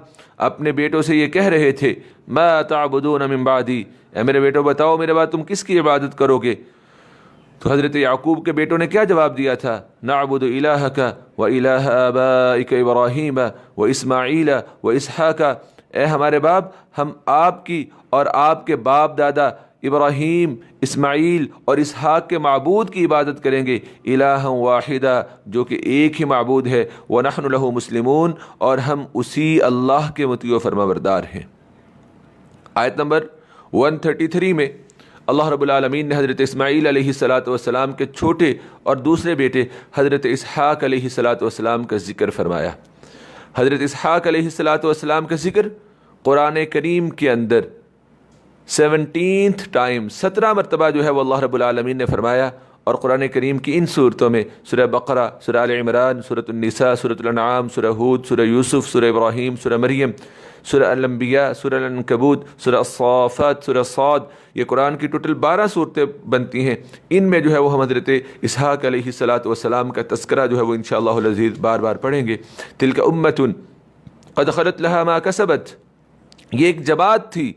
اپنے بیٹوں سے یہ کہہ رہے تھے، ما تعبدون من بعدی، اے میرے بیٹوں بتاؤ میرے بعد تم کس کی عبادت کرو گے؟ تو حضرت یعقوب کے بیٹوں نے کیا جواب دیا تھا؟ نعبد الہک و الہ آبائک ابراہیم و اسماعیل و اسحاق، اے ہمارے باپ، ہم آپ کی اور آپ کے باپ دادا ابراہیم، اسماعیل اور اسحاق کے معبود کی عبادت کریں گے، الہ واحدہ، جو کہ ایک ہی معبود ہے، ونحن لہ مسلمون، اور ہم اسی اللہ کے مطیع و فرما بردار ہیں۔ آیت نمبر 133 میں اللہ رب العالمین نے حضرت اسماعیل علیہ السلام کے چھوٹے اور دوسرے بیٹے حضرت اسحاق علیہ السلام کا ذکر فرمایا۔ حضرت اسحاق علیہ السلام کا ذکر قرآن کریم کے اندر 17th ٹائم، 17 مرتبہ جو ہے وہ اللہ رب العالمین نے فرمایا۔ اور قرآن کریم کی ان صورتوں میں سورہ بقرہ، سورہ آل عمران، سورۃ النساء، سورۃ الانعام، سورہ ہود، سورہ یوسف، سورہ ابراہیم، سورہ مریم، سورہ الانبیاء، سورہ العنکبوت، سورہ الصافات، سورہ صاد، یہ قرآن کی ٹوٹل 12 صورتیں بنتی ہیں۔ ان میں جو ہے وہ ہم حضرت اسحاق علیہ السلام کا تذکرہ جو ہے وہ انشاءاللہ العزیز بار بار پڑھیں گے۔ تلک امۃ قد خلت لها ما کسبت، یہ ایک جماعت تھی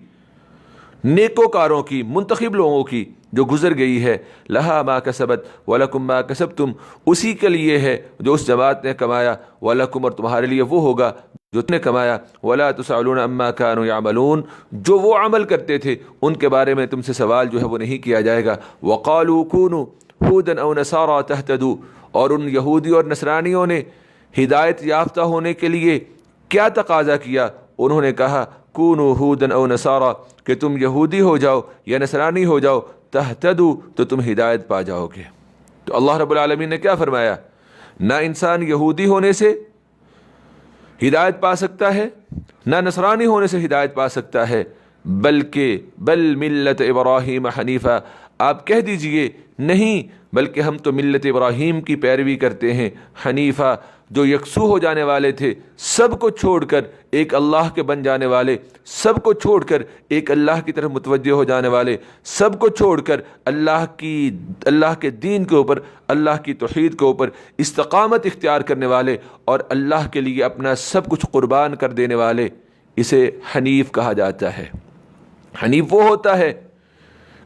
نیکوکاروں کی، منتخب لوگوں کی، جو گزر گئی ہے، لہا ما کسبت ولکم ما کسبتم، اسی کے لیے ہے جو اس جماعت نے کمایا، ولکم، اور تمہارے لیے وہ ہوگا جو تم نے کمایا، ولا تسألون عما كانوا يعملون، جو وہ عمل کرتے تھے ان کے بارے میں تم سے سوال جو ہے وہ نہیں کیا جائے گا۔ وقالوا كونوا هودا او نصارى تهتدوا، اور ان یہودی اور نصرانیوں نے ہدایت یافتہ ہونے کے لیے کیا تقاضا کیا؟ انہوں نے کہا کونوا ہودا او نصارى، کہ تم یہودی ہو جاؤ یا نصرانی ہو جاؤ، تہتدوا، تو تم ہدایت پا جاؤ گے۔ تو اللہ رب العالمین نے کیا فرمایا؟ نہ انسان یہودی ہونے سے ہدایت پا سکتا ہے، نہ نصرانی ہونے سے ہدایت پا سکتا ہے، بلکہ بل ملت ابراہیم حنیفہ، آپ کہہ دیجئے نہیں، بلکہ ہم تو ملت ابراہیم کی پیروی کرتے ہیں، حنیفہ، جو یکسو ہو جانے والے تھے، سب کو چھوڑ کر ایک اللہ کے بن جانے والے، سب کو چھوڑ کر ایک اللہ کی طرف متوجہ ہو جانے والے، سب کو چھوڑ کر اللہ کے دین کے اوپر، اللہ کی توحید کے اوپر استقامت اختیار کرنے والے اور اللہ کے لیے اپنا سب کچھ قربان کر دینے والے، اسے حنیف کہا جاتا ہے۔ حنیف وہ ہوتا ہے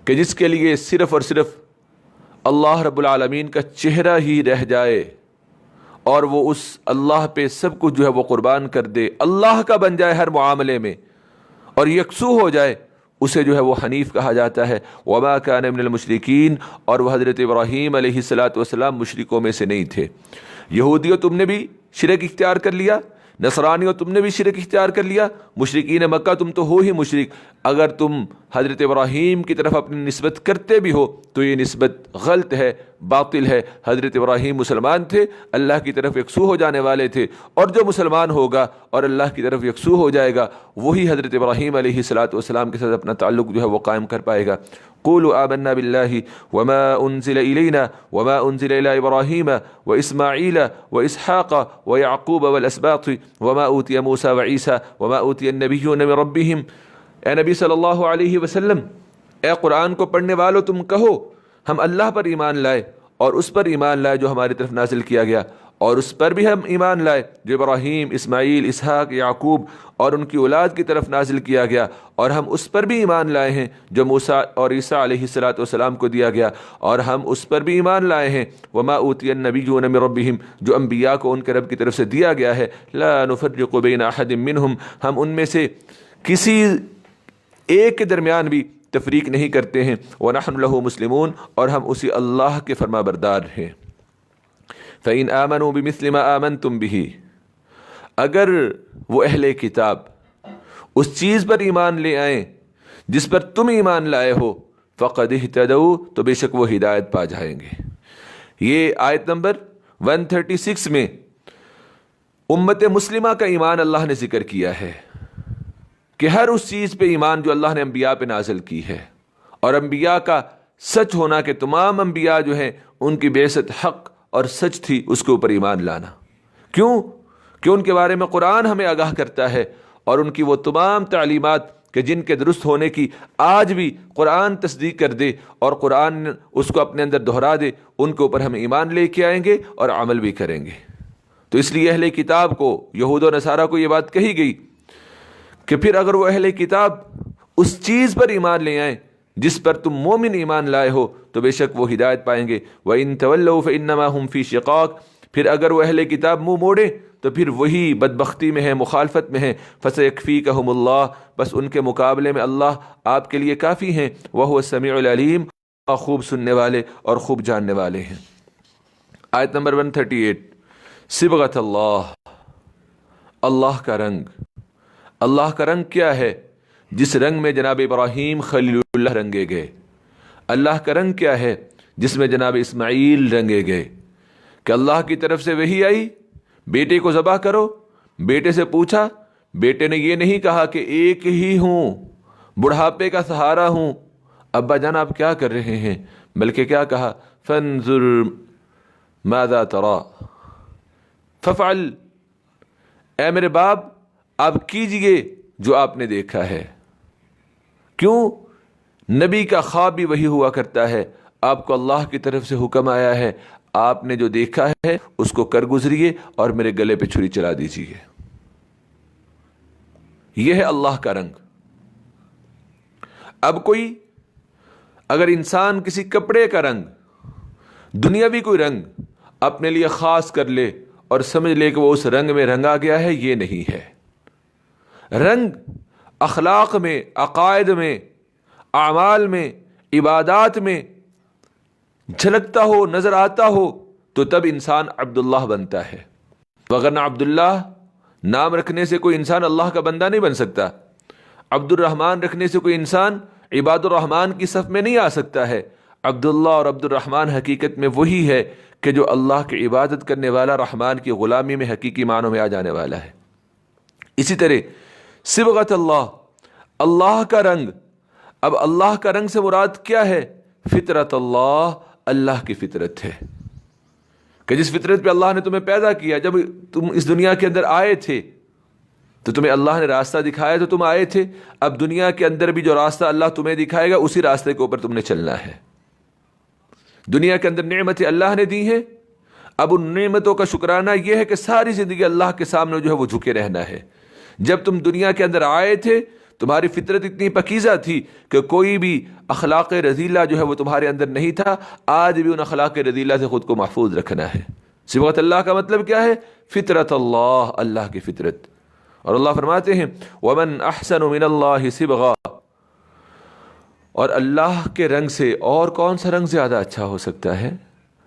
کہ جس کے لیے صرف اور صرف اللہ رب العالمین کا چہرہ ہی رہ جائے اور وہ اس اللہ پہ سب کچھ جو ہے وہ قربان کر دے، اللہ کا بن جائے ہر معاملے میں اور یکسو ہو جائے، اسے جو ہے وہ حنیف کہا جاتا ہے۔ وما کان من المشرکین، اور وہ حضرت ابراہیم علیہ السلام مشرکوں میں سے نہیں تھے۔ یہودیوں تم نے بھی شرک اختیار کر لیا، نصرانیوں تم نے بھی شرک اختیار کر لیا، مشرکین مکہ تم تو ہو ہی مشرک۔ اگر تم حضرت ابراہیم کی طرف اپنی نسبت کرتے بھی ہو تو یہ نسبت غلط ہے، باطل ہے۔ حضرت ابراہیم مسلمان تھے، اللہ کی طرف یکسو ہو جانے والے تھے، اور جو مسلمان ہوگا اور اللہ کی طرف یکسو ہو جائے گا وہی حضرت ابراہیم علیہ السلام کے ساتھ اپنا تعلق جو ہے وہ قائم کر پائے گا۔ قولوا آمنا بالله وما أنزل إلينا وما أنزل إلى إبراهيم وإسماعيل وإسحاق ويعقوب والأسباط وما أوتي موسى وعيسى وما أوتي النبيون من ربهم۔ اے نبی صلی اللہ علیہ وسلم، اے قرآن کو پڑھنے والو تم کہو ہم اللہ پر ایمان لائے اور اس پر ایمان لائے جو ہماری طرف نازل کیا گیا، اور اس پر بھی ہم ایمان لائے جو ابراہیم، اسماعیل، اسحاق، یعقوب اور ان کی اولاد کی طرف نازل کیا گیا، اور ہم اس پر بھی ایمان لائے ہیں جو موسیٰ اور عیسیٰ علیہ السلام کو دیا گیا، اور ہم اس پر بھی ایمان لائے ہیں وما اوتی النبیون من ربہم، جو انبیاء کو ان کے رب کی طرف سے دیا گیا ہے، لا نفرق بین احد منہم، ہم ان میں سے کسی ایک کے درمیان بھی تفریق نہیں کرتے ہیں، وَنَحْنُ لَهُ مُسْلِمُونَ، اور ہم اسی اللہ کے فرما بردار ہیں۔ فَإِنْ آمَنُوا بِمِثْلِ مَا آمَنْتُمْ بِهِ، اگر وہ اہل کتاب اس چیز پر ایمان لے آئیں جس پر تم ایمان لائے ہو، فَقَدْ اهْتَدَوْا، تو بے شک وہ ہدایت پا جائیں گے۔ یہ آیت نمبر 136 میں امت مسلمہ کا ایمان اللہ نے ذکر کیا ہے کہ ہر اس چیز پہ ایمان جو اللہ نے انبیاء پہ نازل کی ہے، اور انبیاء کا سچ ہونا کہ تمام انبیاء جو ہیں ان کی بعثت حق اور سچ تھی، اس کے اوپر ایمان لانا۔ کیوں؟ کہ ان کے بارے میں قرآن ہمیں آگاہ کرتا ہے، اور ان کی وہ تمام تعلیمات کہ جن کے درست ہونے کی آج بھی قرآن تصدیق کر دے اور قرآن اس کو اپنے اندر دہرا دے، ان کے اوپر ہم ایمان لے کے آئیں گے اور عمل بھی کریں گے۔ تو اس لیے اہل کتاب کو، یہود و نصارہ کو یہ بات کہی گئی کہ پھر اگر وہ اہل کتاب اس چیز پر ایمان لے آئیں جس پر تم مومن ایمان لائے ہو تو بے شک وہ ہدایت پائیں گے۔ وَإِن تَوَلَّوْا فَإِنَّمَا هُمْ فِي شِقَاقٍ، پھر اگر وہ اہل کتاب منہ موڑے تو پھر وہی بدبختی میں ہیں، مخالفت میں ہیں۔ فَسَيَكْفِيكَهُمُ اللَّهُ، بس ان کے مقابلے میں اللہ آپ کے لیے کافی ہیں۔ وَهُوَ السَّمِيعُ الْعَلِيمُ، خوب سننے والے اور خوب جاننے والے ہیں۔ آیت نمبر 138، صبغۃ اللہ، اللہ کا رنگ۔ اللہ کا رنگ کیا ہے؟ جس رنگ میں جناب ابراہیم خلیل اللہ رنگے گئے۔ اللہ کا رنگ کیا ہے؟ جس میں جناب اسماعیل رنگے گئے، کہ اللہ کی طرف سے وحی آئی، بیٹے کو ذبح کرو، بیٹے سے پوچھا، بیٹے نے یہ نہیں کہا کہ ایک ہی ہوں، بڑھاپے کا سہارا ہوں، ابا جان آپ کیا کر رہے ہیں، بلکہ کیا کہا، فانظر ماذا ترى ففعل، اے میرے باپ آپ کیجئے جو آپ نے دیکھا ہے۔ کیوں؟ نبی کا خواب بھی وہی ہوا کرتا ہے، آپ کو اللہ کی طرف سے حکم آیا ہے، آپ نے جو دیکھا ہے اس کو کر گزریے اور میرے گلے پہ چھری چلا دیجئے۔ یہ ہے اللہ کا رنگ۔ اب کوئی اگر انسان کسی کپڑے کا رنگ، دنیاوی کوئی رنگ اپنے لیے خاص کر لے اور سمجھ لے کہ وہ اس رنگ میں رنگا گیا ہے، یہ نہیں ہے۔ رنگ اخلاق میں، عقائد میں، اعمال میں، عبادات میں جھلکتا ہو، نظر آتا ہو تو تب انسان عبداللہ بنتا ہے، وگرنہ عبداللہ نام رکھنے سے کوئی انسان اللہ کا بندہ نہیں بن سکتا۔ عبد الرحمن رکھنے سے کوئی انسان عباد الرحمن کی صف میں نہیں آ سکتا ہے۔ عبداللہ اور عبد الرحمن حقیقت میں وہی ہے کہ جو اللہ کی عبادت کرنے والا، رحمان کی غلامی میں حقیقی معنوں میں آ جانے والا ہے۔ اسی طرح صبغت اللہ، اللہ کا رنگ۔ اب اللہ کا رنگ سے مراد کیا ہے؟ فطرت اللہ، اللہ کی فطرت ہے کہ جس فطرت پہ اللہ نے تمہیں پیدا کیا، جب تم اس دنیا کے اندر آئے تھے تو تمہیں اللہ نے راستہ دکھایا تو تم آئے تھے، اب دنیا کے اندر بھی جو راستہ اللہ تمہیں دکھائے گا اسی راستے کے اوپر تم نے چلنا ہے۔ دنیا کے اندر نعمتیں اللہ نے دی ہیں، اب ان نعمتوں کا شکرانہ یہ ہے کہ ساری زندگی اللہ کے سامنے جو ہے وہ جھکے رہنا ہے۔ جب تم دنیا کے اندر آئے تھے تمہاری فطرت اتنی پکیزہ تھی کہ کوئی بھی اخلاق رذیلہ جو ہے وہ تمہارے اندر نہیں تھا، آج بھی ان اخلاق رذیلہ سے خود کو محفوظ رکھنا ہے۔ صبغت اللہ کا مطلب کیا ہے؟ فطرت اللہ، اللہ کی فطرت۔ اور اللہ فرماتے ہیں وَمَنْ أَحْسَنُ مِنَ اللَّهِ صِبْغًا، اور اللہ کے رنگ سے اور کون سا رنگ زیادہ اچھا ہو سکتا ہے؟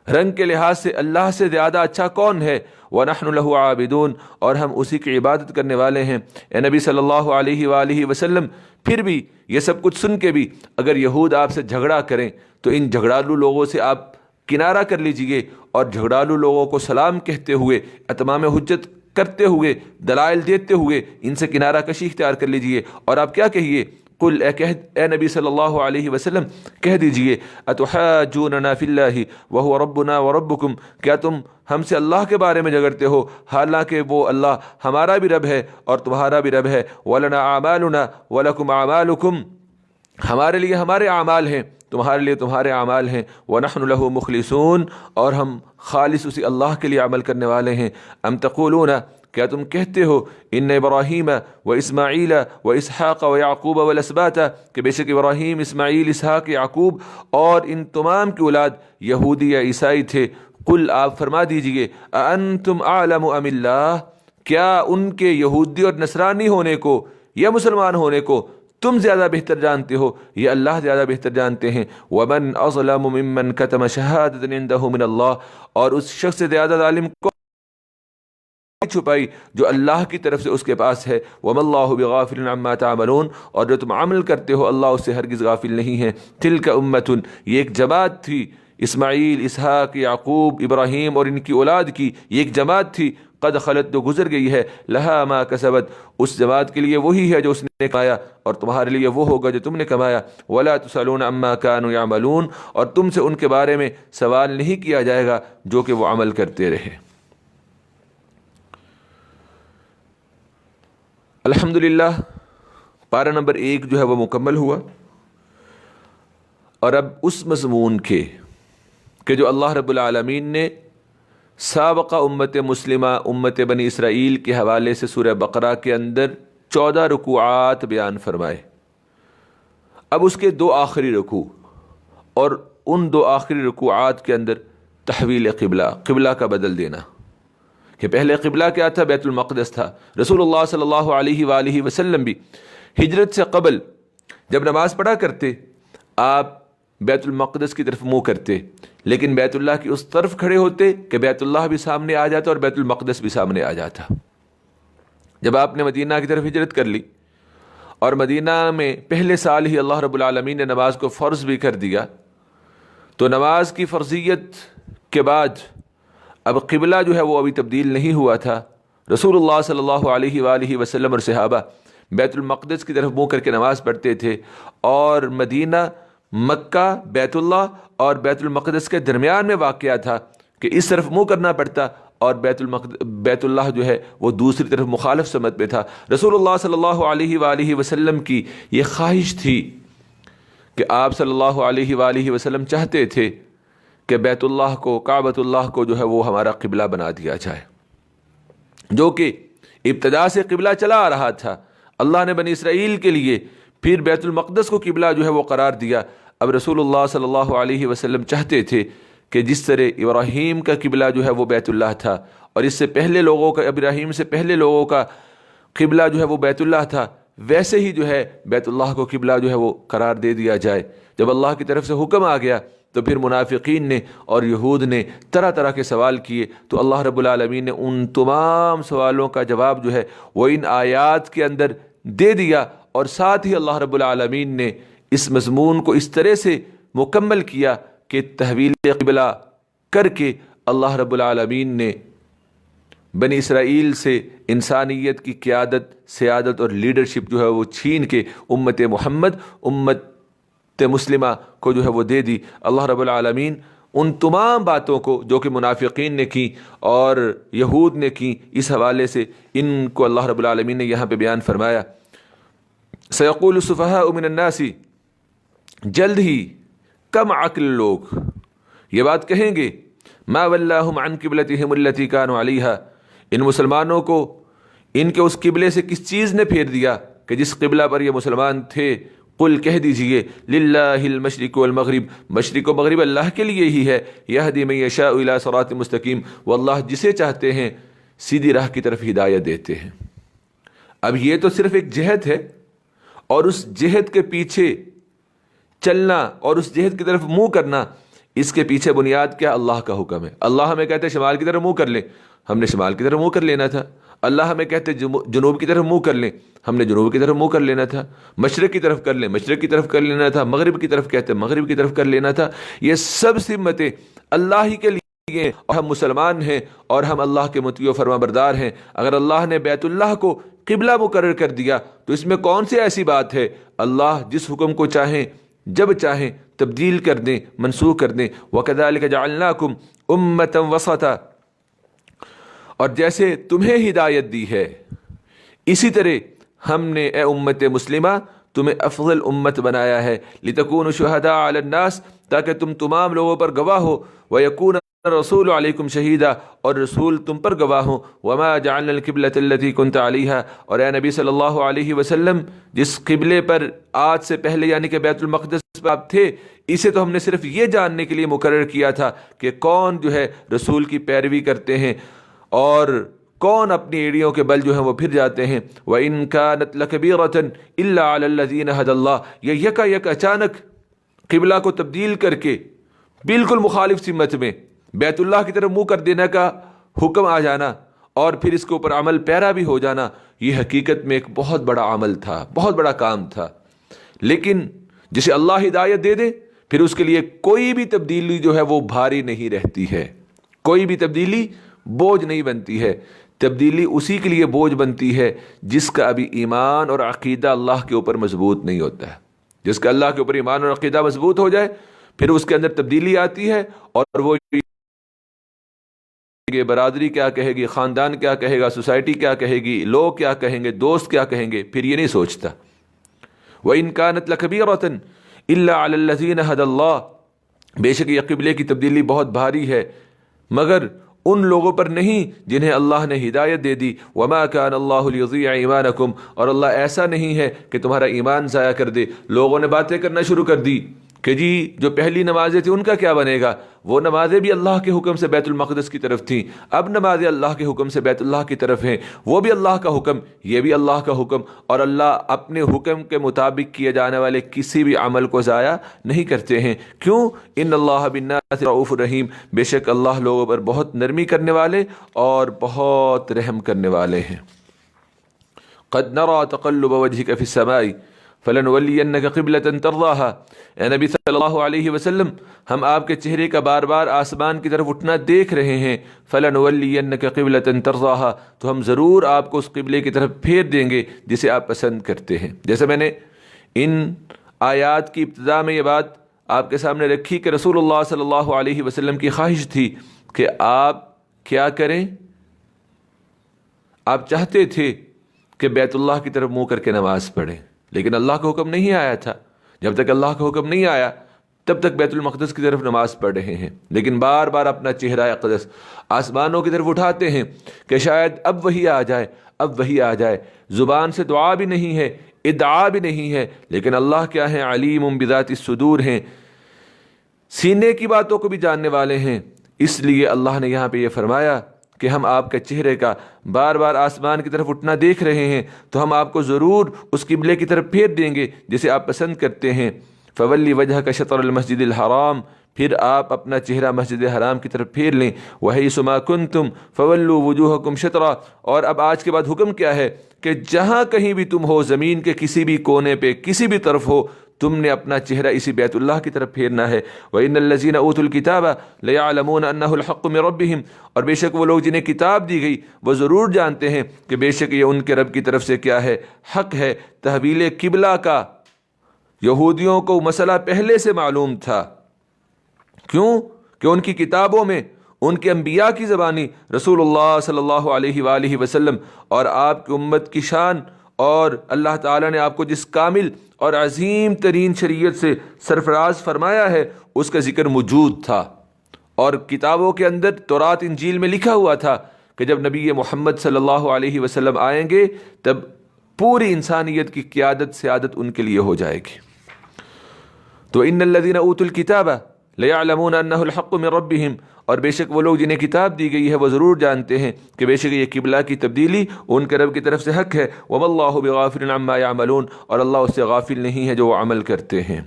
رنگ کے لحاظ سے اللہ سے زیادہ اچھا کون ہے؟ وَنَحْنُ لَهُ عَابِدُونَ، اور ہم اسی کی عبادت کرنے والے ہیں۔ اے نبی صلی اللہ علیہ وآلہ وسلم، پھر بھی یہ سب کچھ سن کے بھی اگر یہود آپ سے جھگڑا کریں تو ان جھگڑالو لوگوں سے آپ کنارہ کر لیجئے اور جھگڑالو لوگوں کو سلام کہتے ہوئے، اتمام حجت کرتے ہوئے، دلائل دیتے ہوئے ان سے کنارہ کشی اختیار کر لیجئے، اور آپ کیا کہیے؟ قل، اے نبی صلی اللہ علیہ وسلم کہہ دیجئے اتحاجوننا فی اللہ وہو ربنا وربکم، کیا تم ہم سے اللہ کے بارے میں جھگڑتے ہو حالانکہ وہ اللہ ہمارا بھی رب ہے اور تمہارا بھی رب ہے۔ وَلَنَا أَعْمَالُنَا وَلَكُمْ أَعْمَالُكُمْ، ہمارے لیے ہمارے اعمال ہیں، تمہارے لیے تمہارے اعمال ہیں۔ وَنَحْنُ لَهُ مُخْلِصُونَ، اور ہم خالص اسی اللہ کے لیے عمل کرنے والے ہیں۔ ام تقولون، کیا تم کہتے ہو ان ابراہیم و اسماعیل و اسحاق و یعقوب والاسباط، کہ بے شک ابراہیم، اسماعیل، اسحاق، یعقوب اور ان تمام کی اولاد یہودی یا عیسائی تھے۔ قل، آپ فرما دیجئے اانتم اعلم ام اللہ، کیا ان کے یہودی اور نصرانی ہونے کو یا مسلمان ہونے کو تم زیادہ بہتر جانتے ہو یا اللہ زیادہ بہتر جانتے ہیں؟ ومن اظلم ممن کتم شہادۃ عنده من اللہ، اور اس شخص سے زیادہ ظالم کو چھپائی جو اللہ کی طرف سے اس کے پاس ہے۔ وَمَا اللَّهُ بِغَافِلٍ عَمَّا تَعْمَلُونَ، اور جو تم عمل کرتے ہو اللہ اس سے ہرگز غافل نہیں ہے۔ تِلْكَ أُمَّةٌ، یہ ایک جماعت تھی، اسماعیل، اسحاق، یعقوب، ابراہیم اور ان کی اولاد کی یہ ایک جماعت تھی، قد خلت، جو گزر گئی ہے، لہا ما کسبت، اس جماعت کے لیے وہی ہے جو اس نے کمایا، اور تمہارے لیے وہ ہوگا جو تم نے کمایا۔ ولا تسألون عما كانوا يعملون، اور تم سے ان کے بارے میں سوال نہیں کیا جائے گا جو کہ وہ عمل کرتے رہے۔ الحمدللہ، پارہ نمبر 1 جو ہے وہ مکمل ہوا، اور اب اس مضمون کے کہ جو اللہ رب العالمین نے سابقہ امت مسلمہ، امت بنی اسرائیل کے حوالے سے سورہ بقرہ کے اندر 14 رکوعات بیان فرمائے، اب اس کے 2 آخری رکوع، اور ان 2 آخری رکوعات کے اندر تحویل قبلہ، قبلہ کا بدل دینا، کہ پہلے قبلہ کیا تھا؟ بیت المقدس تھا۔ رسول اللہ صلی اللہ علیہ وآلہ وسلم بھی ہجرت سے قبل جب نماز پڑھا کرتے آپ بیت المقدس کی طرف منہ کرتے، لیکن بیت اللہ کی اس طرف کھڑے ہوتے کہ بیت اللہ بھی سامنے آ جاتا اور بیت المقدس بھی سامنے آ جاتا۔ جب آپ نے مدینہ کی طرف ہجرت کر لی اور مدینہ میں پہلے سال ہی اللہ رب العالمین نے نماز کو فرض بھی کر دیا، تو نماز کی فرضیت کے بعد اب قبلہ جو ہے وہ ابھی تبدیل نہیں ہوا تھا۔ رسول اللہ صلی اللہ علیہ وآلہ وسلم اور صحابہ بیت المقدس کی طرف منہ کر کے نماز پڑھتے تھے، اور مدینہ، مکہ، بیت اللہ اور بیت المقدس کے درمیان میں واقعہ تھا کہ اس طرف منہ کرنا پڑتا، اور بیت اللہ جو ہے وہ دوسری طرف مخالف سمت پہ تھا۔ رسول اللہ صلی اللہ علیہ وآلہ وسلم کی یہ خواہش تھی کہ آپ صلی اللہ علیہ وآلہ وسلم چاہتے تھے کہ بیت اللہ کو، کعبۃ اللہ کو جو ہے وہ ہمارا قبلہ بنا دیا جائے، جو کہ ابتدا سے قبلہ چلا آ رہا تھا۔ اللہ نے بنی اسرائیل کے لیے پھر بیت المقدس کو قبلہ جو ہے وہ قرار دیا۔ اب رسول اللہ صلی اللہ علیہ وسلم چاہتے تھے کہ جس طرح ابراہیم کا قبلہ جو ہے وہ بیت اللہ تھا، اور اس سے پہلے لوگوں کا، ابراہیم سے پہلے لوگوں کا قبلہ جو ہے وہ بیت اللہ تھا، ویسے ہی جو ہے بیت اللہ کو قبلہ جو ہے وہ قرار دے دیا جائے۔ جب اللہ کی طرف سے حکم آ گیا تو پھر منافقین نے اور یہود نے طرح طرح کے سوال کیے، تو اللہ رب العالمین نے ان تمام سوالوں کا جواب جو ہے وہ ان آیات کے اندر دے دیا، اور ساتھ ہی اللہ رب العالمین نے اس مضمون کو اس طرح سے مکمل کیا کہ تحویل قبلہ کر کے اللہ رب العالمین نے بنی اسرائیل سے انسانیت کی قیادت، سیادت اور لیڈرشپ جو ہے وہ چھین کے امت محمد، امت مسلمہ کو جو ہے وہ دے دی۔ اللہ رب العالمین ان تمام باتوں کو جو کہ منافقین نے کی اور یہود نے کی، اس حوالے سے ان کو اللہ رب العالمین نے یہاں پہ بیان فرمایا۔ سیقول السفہاء من الناس، جلد ہی کم عقل لوگ یہ بات کہیں گے، ما ولاہم عن قبلتہم التی کانوا علیہا، ان مسلمانوں کو ان کے اس قبلے سے کس چیز نے پھیر دیا کہ جس قبلہ پر یہ مسلمان تھے۔ قل کہہ دیجئے، للہ المشرق والمغرب، مشرق و مغرب اللہ کے لیے ہی ہے، یہدی من یشاء الی صراط مستقیم، وہ اللہ جسے چاہتے ہیں سیدھی راہ کی طرف ہدایت دیتے ہیں۔ اب یہ تو صرف ایک جہت ہے، اور اس جہت کے پیچھے چلنا اور اس جہت کی طرف منہ کرنا، اس کے پیچھے بنیاد کیا؟ اللہ کا حکم ہے۔ اللہ ہمیں کہتے ہیں شمال کی طرف منہ کر لیں، ہم نے شمال کی طرف منہ کر لینا تھا۔ اللہ ہمیں کہتے جنوب کی طرف منہ کر لیں، ہم نے جنوب کی طرف منہ کر لینا تھا۔ مشرق کی طرف کر لیں، مشرق کی طرف کر لینا تھا۔ مغرب کی طرف کہتے مغرب کی طرف کر لینا تھا۔ یہ سب سمتیں اللہ ہی کے لیے ہیں، اور ہم مسلمان ہیں اور ہم اللہ کے مطیع و فرما بردار ہیں۔ اگر اللہ نے بیت اللہ کو قبلہ مقرر کر دیا تو اس میں کون سی ایسی بات ہے؟ اللہ جس حکم کو چاہیں جب چاہیں تبدیل کر دیں، منسوخ کر دیں۔ وَكَذَلِكَ جَعَلْنَاكُمْ أُمَّةً وَسَطًا، اور جیسے تمہیں ہدایت دی ہے اسی طرح ہم نے اے امت مسلمہ تمہیں افضل امت بنایا ہے، لِتَكُونُوا شُهَدَاءَ عَلَى النَّاسِ، تاکہ تم تمام لوگوں پر گواہ ہو، وَيَكُونَ الرَّسُولُ عَلَيْكُمْ شَهِيدًا، اور رسول تم پر گواہ ہو۔ وَمَا جَعَلْنَا الْقِبْلَةَ الَّتِي كُنْتَ عَلَيْهَا، اور اے نبی صلی اللہ علیہ وسلم جس قبلے پر آج سے پہلے یعنی کہ بیت المقدس پر آپ تھے، اسے تو ہم نے صرف یہ جاننے کے لیے مقرر کیا تھا کہ کون جو ہے رسول کی پیروی کرتے ہیں اور کون اپنی ایڑیوں کے بل جو ہیں وہ پھر جاتے ہیں۔ وَإِن كَانَتْ لَكَبِيرَةً إِلَّا عَلَى الَّذِينَ هَدَى اللَّهُ، یہ یکا یک اچانک قبلہ کو تبدیل کر کے بالکل مخالف سمت میں بیت اللہ کی طرف منہ کر دینے کا حکم آ جانا اور پھر اس کے اوپر عمل پیرا بھی ہو جانا، یہ حقیقت میں ایک بہت بڑا عمل تھا، بہت بڑا کام تھا۔ لیکن جسے اللہ ہدایت دے دے پھر اس کے لیے کوئی بھی تبدیلی جو ہے وہ بھاری نہیں رہتی ہے، کوئی بھی تبدیلی بوجھ نہیں بنتی ہے۔ تبدیلی اسی کے لیے بوجھ بنتی ہے جس کا ابھی ایمان اور عقیدہ اللہ کے اوپر مضبوط نہیں ہوتا ہے۔ جس کا اللہ کے اوپر ایمان اور عقیدہ مضبوط ہو جائے پھر اس کے اندر تبدیلی آتی ہے، اور وہ برادری کیا کہے گی، خاندان کیا کہے گا، سوسائٹی کیا کہے گی، لوگ کیا کہیں گے، دوست کیا کہیں گے، پھر یہ نہیں سوچتا۔ وَإِن كَانَتْ لَكَبِيرَةً إِلَّا عَلَى الَّذِينَ هَدَى اللَّهُ، بے شک یہ قبلے کی تبدیلی بہت بھاری ہے مگر ان لوگوں پر نہیں جنہیں اللہ نے ہدایت دے دی۔ وَمَا كَانَ اللَّهُ لِيُضِيعَ إِيمَانَكُمْ، اور اللہ ایسا نہیں ہے کہ تمہارا ایمان ضائع کر دے۔ لوگوں نے باتیں کرنا شروع کر دی کہ جی جو پہلی نمازیں تھیں ان کا کیا بنے گا، وہ نمازیں بھی اللہ کے حکم سے بیت المقدس کی طرف تھیں، اب نمازیں اللہ کے حکم سے بیت اللہ کی طرف ہیں، وہ بھی اللہ کا حکم، یہ بھی اللہ کا حکم، اور اللہ اپنے حکم کے مطابق کیے جانے والے کسی بھی عمل کو ضائع نہیں کرتے ہیں۔ کیوں؟ ان اللہ بالناس رؤوف الرحیم، بے شک اللہ لوگوں پر بہت نرمی کرنے والے اور بہت رحم کرنے والے ہیں۔ قد نرى تقلب وجهك في السماء فَلَنُوَلِّيَنَّكَ قِبْلَةً تَرْضَاهَا، اے نبی صلی اللہ علیہ وسلم ہم آپ کے چہرے کا بار بار آسمان کی طرف اٹھنا دیکھ رہے ہیں۔ فَلَنُوَلِّيَنَّكَ قِبْلَةً تَرْضَاهَا، تو ہم ضرور آپ کو اس قبلے کی طرف پھیر دیں گے جسے آپ پسند کرتے ہیں۔ جیسے میں نے ان آیات کی ابتدا میں یہ بات آپ کے سامنے رکھی کہ رسول اللہ صلی اللہ علیہ وسلم کی خواہش تھی کہ آپ کیا کریں، آپ چاہتے تھے کہ بیت اللہ کی طرف منہ کر کے نماز پڑھیں، لیکن اللہ کا حکم نہیں آیا تھا۔ جب تک اللہ کا حکم نہیں آیا تب تک بیت المقدس کی طرف نماز پڑھ رہے ہیں، لیکن بار بار اپنا چہرہ اقدس آسمانوں کی طرف اٹھاتے ہیں کہ شاید اب وہی آ جائے، اب وہی آ جائے۔ زبان سے دعا بھی نہیں ہے، ادعا بھی نہیں ہے، لیکن اللہ کیا ہے، علیم بذات الصدور ہیں، سینے کی باتوں کو بھی جاننے والے ہیں۔ اس لیے اللہ نے یہاں پہ یہ فرمایا کہ ہم آپ کے چہرے کا بار بار آسمان کی طرف اٹھنا دیکھ رہے ہیں تو ہم آپ کو ضرور اس قبلے کی طرف پھیر دیں گے جسے آپ پسند کرتے ہیں۔ فولی وجہ کا شطر المسجد الحرام، پھر آپ اپنا چہرہ مسجد حرام کی طرف پھیر لیں۔ وحیث ما کنتم فولوا وجوہکم شطرا، اور اب آج کے بعد حکم کیا ہے کہ جہاں کہیں بھی تم ہو، زمین کے کسی بھی کونے پہ کسی بھی طرف ہو، تم نے اپنا چہرہ اسی بیت اللہ کی طرف پھیرنا ہے۔ وَإِنَّ الَّذِينَ أُوتُوا الْكِتَابَ لَيَعْلَمُونَ أَنَّهُ الْحَقُّ مِنْ رَبِّهِمْ، اور بے شک وہ لوگ جنہیں کتاب دی گئی وہ ضرور جانتے ہیں کہ بے شک یہ ان کے رب کی طرف سے کیا ہے، حق ہے۔ تحویل قبلہ کا یہودیوں کو مسئلہ پہلے سے معلوم تھا. کیوں؟ کہ ان کی کتابوں میں ان کے انبیاء کی زبانی رسول اللہ صلی اللہ علیہ وآلہ وسلم اور آپ کی امت کی شان اور اللہ تعالیٰ نے آپ کو جس کامل اور عظیم ترین شریعت سے سرفراز فرمایا ہے اس کا ذکر موجود تھا. اور کتابوں کے اندر تورات انجیل میں لکھا ہوا تھا کہ جب نبی محمد صلی اللہ علیہ وسلم آئیں گے تب پوری انسانیت کی قیادت سیادت ان کے لیے ہو جائے گی. تو ان الذین اوتوا الکتاب لیعلمون انہ الحق من ربہم، اور بے شک وہ لوگ جنہیں کتاب دی گئی ہے وہ ضرور جانتے ہیں کہ بے شک یہ قبلہ کی تبدیلی ان کے رب کی طرف سے حق ہے. وما اللہ بغافل عما یعملون، اور اللہ اس سے غافل نہیں ہے جو وہ عمل کرتے ہیں.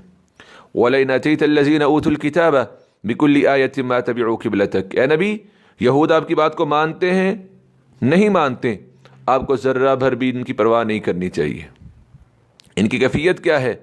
وَلَئِنْ أَتَيْتَ الَّذِينَ أُوتُوا الْكِتَابَ بِكُلِّ آیَةٍ مَا تَبِعُوا قِبْلَتَكَ، اے نبی یہود آپ کی بات کو مانتے ہیں نہیں مانتے، آپ کو ذرہ بھر بھی ان کی پرواہ نہیں کرنی چاہیے. ان کی کیفیت کیا ہے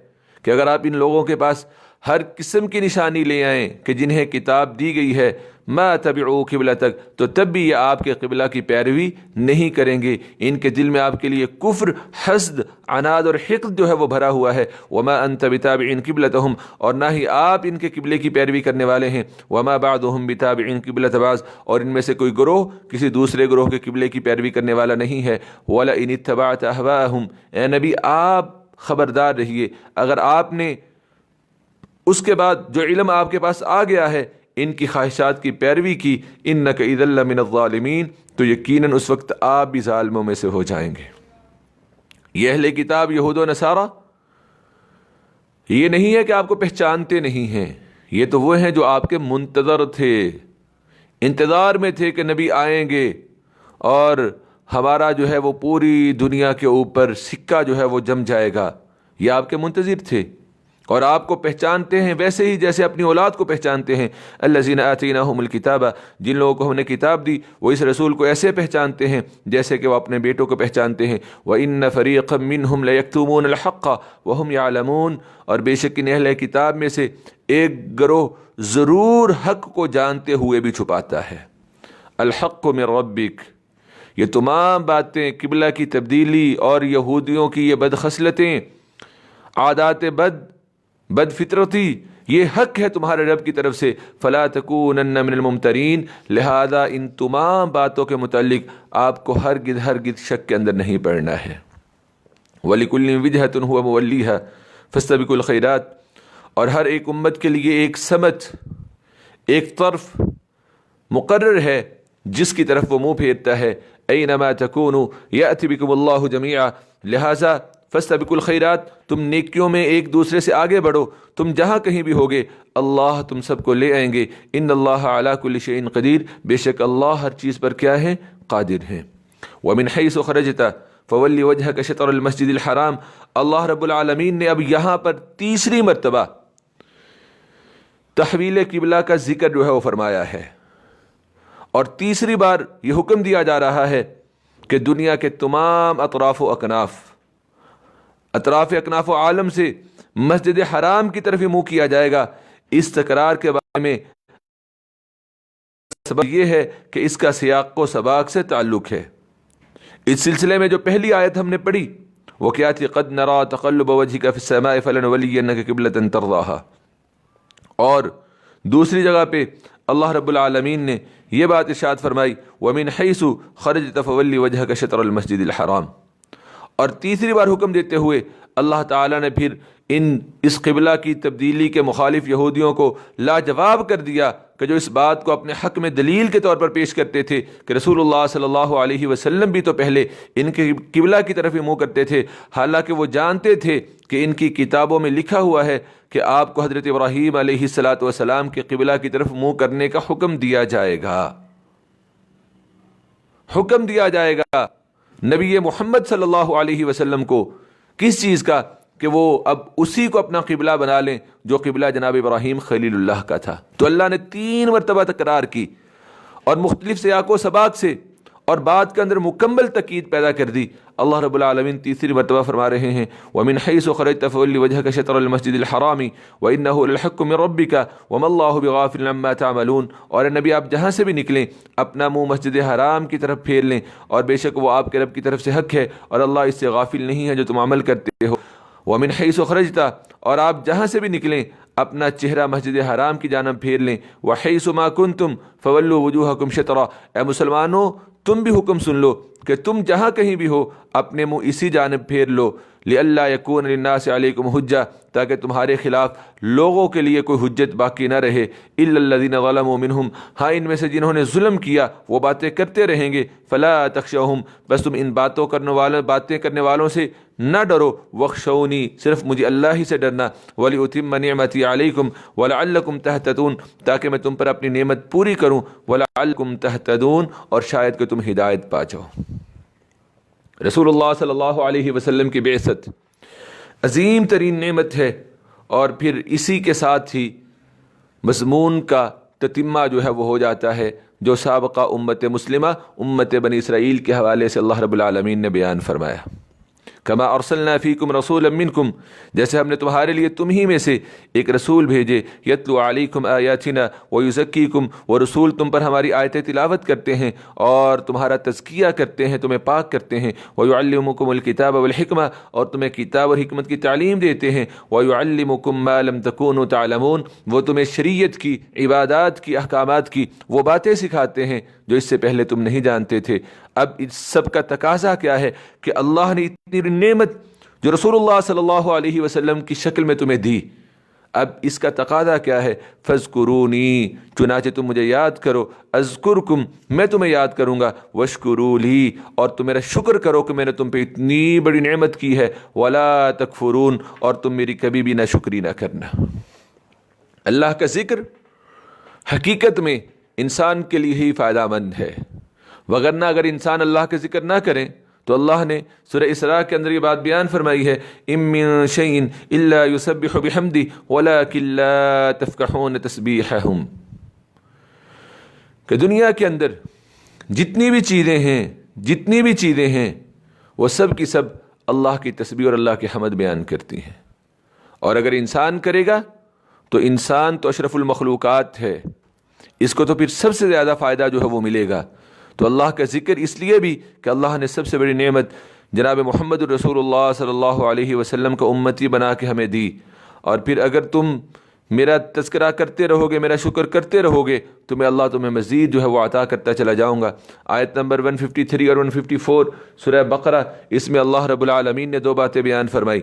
کہ اگر آپ ان لوگوں کے پاس ہر قسم کی نشانی لے آئیں کہ جنہیں کتاب دی گئی ہے ما تبعوا قبلتک، تو تب بھی یہ آپ کے قبلہ کی پیروی نہیں کریں گے. ان کے دل میں آپ کے لیے کفر، حسد، عناد اور حقد جو ہے وہ بھرا ہوا ہے. وما انت بتابع قبلتہم، اور نہ ہی آپ ان کے قبلے کی پیروی کرنے والے ہیں. وما بعضهم بتابع قبلۃ بعض، اور ان میں سے کوئی گروہ کسی دوسرے گروہ کے قبلے کی پیروی کرنے والا نہیں ہے. ولئن اتبعت اہواءہم، اے نبی آپ خبردار رہیے اگر آپ نے اس کے بعد جو علم آپ کے پاس آ گیا ہے ان کی خواہشات کی پیروی کی، انک اذا لمن الظالمین، تو یقیناً اس وقت آپ بھی ظالموں میں سے ہو جائیں گے. یہ اہل کتاب یہود و نصارہ یہ نہیں ہے کہ آپ کو پہچانتے نہیں ہیں، یہ تو وہ ہیں جو آپ کے منتظر تھے، انتظار میں تھے کہ نبی آئیں گے اور ہمارا جو ہے وہ پوری دنیا کے اوپر سکہ جو ہے وہ جم جائے گا. یہ آپ کے منتظر تھے اور آپ کو پہچانتے ہیں ویسے ہی جیسے اپنی اولاد کو پہچانتے ہیں. الذین آتیناہم الکتاب، جن لوگوں کو ہم نے کتاب دی وہ اس رسول کو ایسے پہچانتے ہیں جیسے کہ وہ اپنے بیٹوں کو پہچانتے ہیں. وَإِنَّ فَرِيقًا مِّنْهُمْ لَيَكْتُمُونَ الْحَقَّ وَهُمْ يَعْلَمُونَ، اور بے شک ان اہل کتاب میں سے ایک گروہ ضرور حق کو جانتے ہوئے بھی چھپاتا ہے. الحق من ربک، یہ تمام باتیں قبلہ کی تبدیلی اور یہودیوں کی یہ بد خصلتیں، عادات بد فطرتی، یہ حق ہے تمہارے رب کی طرف سے. فلا تکونن من الممترین، لہذا ان تمام باتوں کے متعلق آپ کو ہرگز شک کے اندر نہیں پڑنا ہے. وَلِكُلٍّ وِجْهَةٌ هُوَ مُوَلِّيهَا فَاسْتَبِقُوا الْخَيْرَاتِ، اور ہر ایک امت کے لیے ایک سمت، ایک طرف مقرر ہے جس کی طرف وہ منہ پھیرتا ہے. اینما تکونوا یأتی بکم اللہ جمیعا، لہذا فاستبقوا الخیرات، تم نیکیوں میں ایک دوسرے سے آگے بڑھو، تم جہاں کہیں بھی ہوگے اللہ تم سب کو لے آئیں گے. ان اللہ علی کل شیء قدیر، بے شک اللہ ہر چیز پر کیا ہے؟ قادر ہیں. ومن حیث خرجت فولی وجہک شطر المسجد الحرام، اللہ رب العالمین نے اب یہاں پر تیسری مرتبہ تحویل قبلہ کا ذکر جو ہے وہ فرمایا ہے، اور تیسری بار یہ حکم دیا جا رہا ہے کہ دنیا کے تمام اطراف و اکناف و عالم سے مسجد حرام کی طرف منہ کیا جائے گا. اس تکرار کے بارے میں سبب یہ ہے کہ اس کا سیاق و سباق سے تعلق ہے. اس سلسلے میں جو پہلی آیت ہم نے پڑھی وہ کیا تھی؟ قد نرى تقلب وجهك في السماء فلنولينك قبلة ترضاها، اور دوسری جگہ پہ اللہ رب العالمین نے یہ بات ارشاد فرمائی وَمِنْ حَيْثُ خَرَجْتَ فَوَلِّ وَجْهَكَ شَطْرَ الْمَسْجِدِ الْحَرَامِ، اور تیسری بار حکم دیتے ہوئے اللہ تعالیٰ نے پھر اس قبلہ کی تبدیلی کے مخالف یہودیوں کو لاجواب کر دیا کہ جو اس بات کو اپنے حق میں دلیل کے طور پر پیش کرتے تھے کہ رسول اللہ صلی اللہ علیہ وسلم بھی تو پہلے ان کے قبلہ کی طرف منہ کرتے تھے، حالانکہ وہ جانتے تھے کہ ان کی کتابوں میں لکھا ہوا ہے کہ آپ کو حضرت ابراہیم علیہ السلام کے قبلہ کی طرف منہ کرنے کا حکم دیا جائے گا. نبی محمد صلی اللہ علیہ وسلم کو کس چیز کا؟ کہ وہ اب اسی کو اپنا قبلہ بنا لیں جو قبلہ جناب ابراہیم خلیل اللہ کا تھا. تو اللہ نے 3 مرتبہ تکرار کی اور مختلف سیاق و سباق سے اور بات کے اندر مکمل تاکید پیدا کر دی. اللہ رب العالمین تیسری مرتبہ فرما رہے ہیں وَمِنْ حَيْثُ خَرَجْتَ فَوَلِّ وَجْهَكَ شَطْرَ الْمَسْجِدِ الْحَرَامِ وَإِنَّهُ لَلْحَقُّ مِنْ رَبِّكَ وَمَا اللَّهُ بِغَافِلٍ عَمَّا تَعْمَلُونَ، اور اے نبی آپ جہاں سے بھی نکلیں اپنا منہ مسجد حرام کی طرف پھیر لیں، اور بے شک وہ آپ کے رب کی طرف سے حق ہے اور اللہ اس سے غافل نہیں ہے جو تم عمل کرتے ہو. وَمِنْ حَيْثُ خَرَجْتَ اور آپ جہاں سے بھی نکلیں اپنا چہرہ مسجد حرام کی جانب پھیر لیں. وَحَيْثُ مَا كُنْتُمْ فَوَلُّوا وُجُوهَكُمْ شَطْرَهُ اے مسلمانوں تم بھی حکم سن لو کہ تم جہاں کہیں بھی ہو اپنے منہ اسی جانب پھیر لو. لِأَلَّا يَكُونَ لِلنَّاسِ عَلَيْكُمْ حُجَّةٌ تاکہ تمہارے خلاف لوگوں کے لیے کوئی حجت باقی نہ رہے. إِلَّا الَّذِينَ ظَلَمُوا مِنْهُمْ ہاں ان میں سے جنہوں نے ظلم کیا وہ باتیں کرتے رہیں گے. فَلَا تَخْشَوْهُمْ بس تم ان باتیں کرنے والوں سے نہ ڈرو. وَاخْشَوْنِي صرف مجھے اللہ ہی سے ڈرنا. وَلِأُتِمَّ نِعْمَتِي عَلَيْكُمْ وَلَعَلَّكُمْ تَهْتَدُونَ تاکہ میں تم پر اپنی نعمت پوری کروں. وَلَعَلَّكُمْ تَهْتَدُونَ اور شاید کہ تم ہدایت پا جاؤ. رسول اللہ صلی اللہ علیہ وسلم کی بعثت عظیم ترین نعمت ہے، اور پھر اسی کے ساتھ ہی مضمون کا تتمہ جو ہے وہ ہو جاتا ہے جو سابقہ امت مسلمہ امت بنی اسرائیل کے حوالے سے اللہ رب العالمین نے بیان فرمایا. کما ارسلنا فیکم رسولا منکم جیسے ہم نے تمہارے لیے تم ہی میں سے ایک رسول بھیجے. یتلو علیکم آیاتنا ویزکیکم وہ رسول تم پر ہماری آیتیں تلاوت کرتے ہیں اور تمہارا تزکیہ کرتے ہیں، تمہیں پاک کرتے ہیں. ویعلمکم الکتاب والحکمہ اور تمہیں کتاب اور حکمت کی تعلیم دیتے ہیں. ویعلمکم ما لم تکونوا تعلمون وہ تمہیں شریعت کی، عبادات کی، احکامات کی وہ باتیں سکھاتے ہیں جو اس سے پہلے تم نہیں جانتے تھے. اب اس سب کا تقاضا کیا ہے کہ اللہ نے اتنی نعمت جو رسول اللہ صلی اللہ علیہ وسلم کی شکل میں تمہیں دی، اب اس کا تقاضا کیا ہے؟ فَاذْكُرُونِي چنانچہ تم مجھے یاد کرو. اذکرکم میں تمہیں یاد کروں گا. واشکروا لی اور تم میرا شکر کرو کہ میں نے تم پہ اتنی بڑی نعمت کی ہے. ولا تکفرون اور تم میری کبھی بھی ناشکری نہ کرنا. اللہ کا ذکر حقیقت میں انسان کے لیے ہی فائدہ مند ہے، وگرنہ اگر انسان اللہ کا ذکر نہ کریں تو اللہ نے سورہ اسراء کے اندر یہ بات بیان فرمائی ہے اِن مِّن شَيْءٍ إِلَّا يُسَبِّحُ بِحَمْدِهِ وَلَكِن لَّا تَفْقَهُونَ تَسْبِيحَهُمْ کہ دنیا کے اندر جتنی بھی چیزیں ہیں وہ سب کی سب اللہ کی تسبیح اور اللہ کی حمد بیان کرتی ہیں. اور اگر انسان کرے گا تو انسان تو اشرف المخلوقات ہے، اس کو تو پھر سب سے زیادہ فائدہ جو ہے وہ ملے گا. تو اللہ کا ذکر اس لیے بھی کہ اللہ نے سب سے بڑی نعمت جناب محمد الرسول اللہ صلی اللہ علیہ وسلم کو امتی بنا کے ہمیں دی. اور پھر اگر تم میرا تذکرہ کرتے رہو گے، میرا شکر کرتے رہو گے تو میں اللہ تمہیں مزید جو ہے وہ عطا کرتا چلا جاؤں گا. آیت نمبر 153 اور 154 سورہ بقرہ، اس میں اللہ رب العالمین نے دو باتیں بیان فرمائی.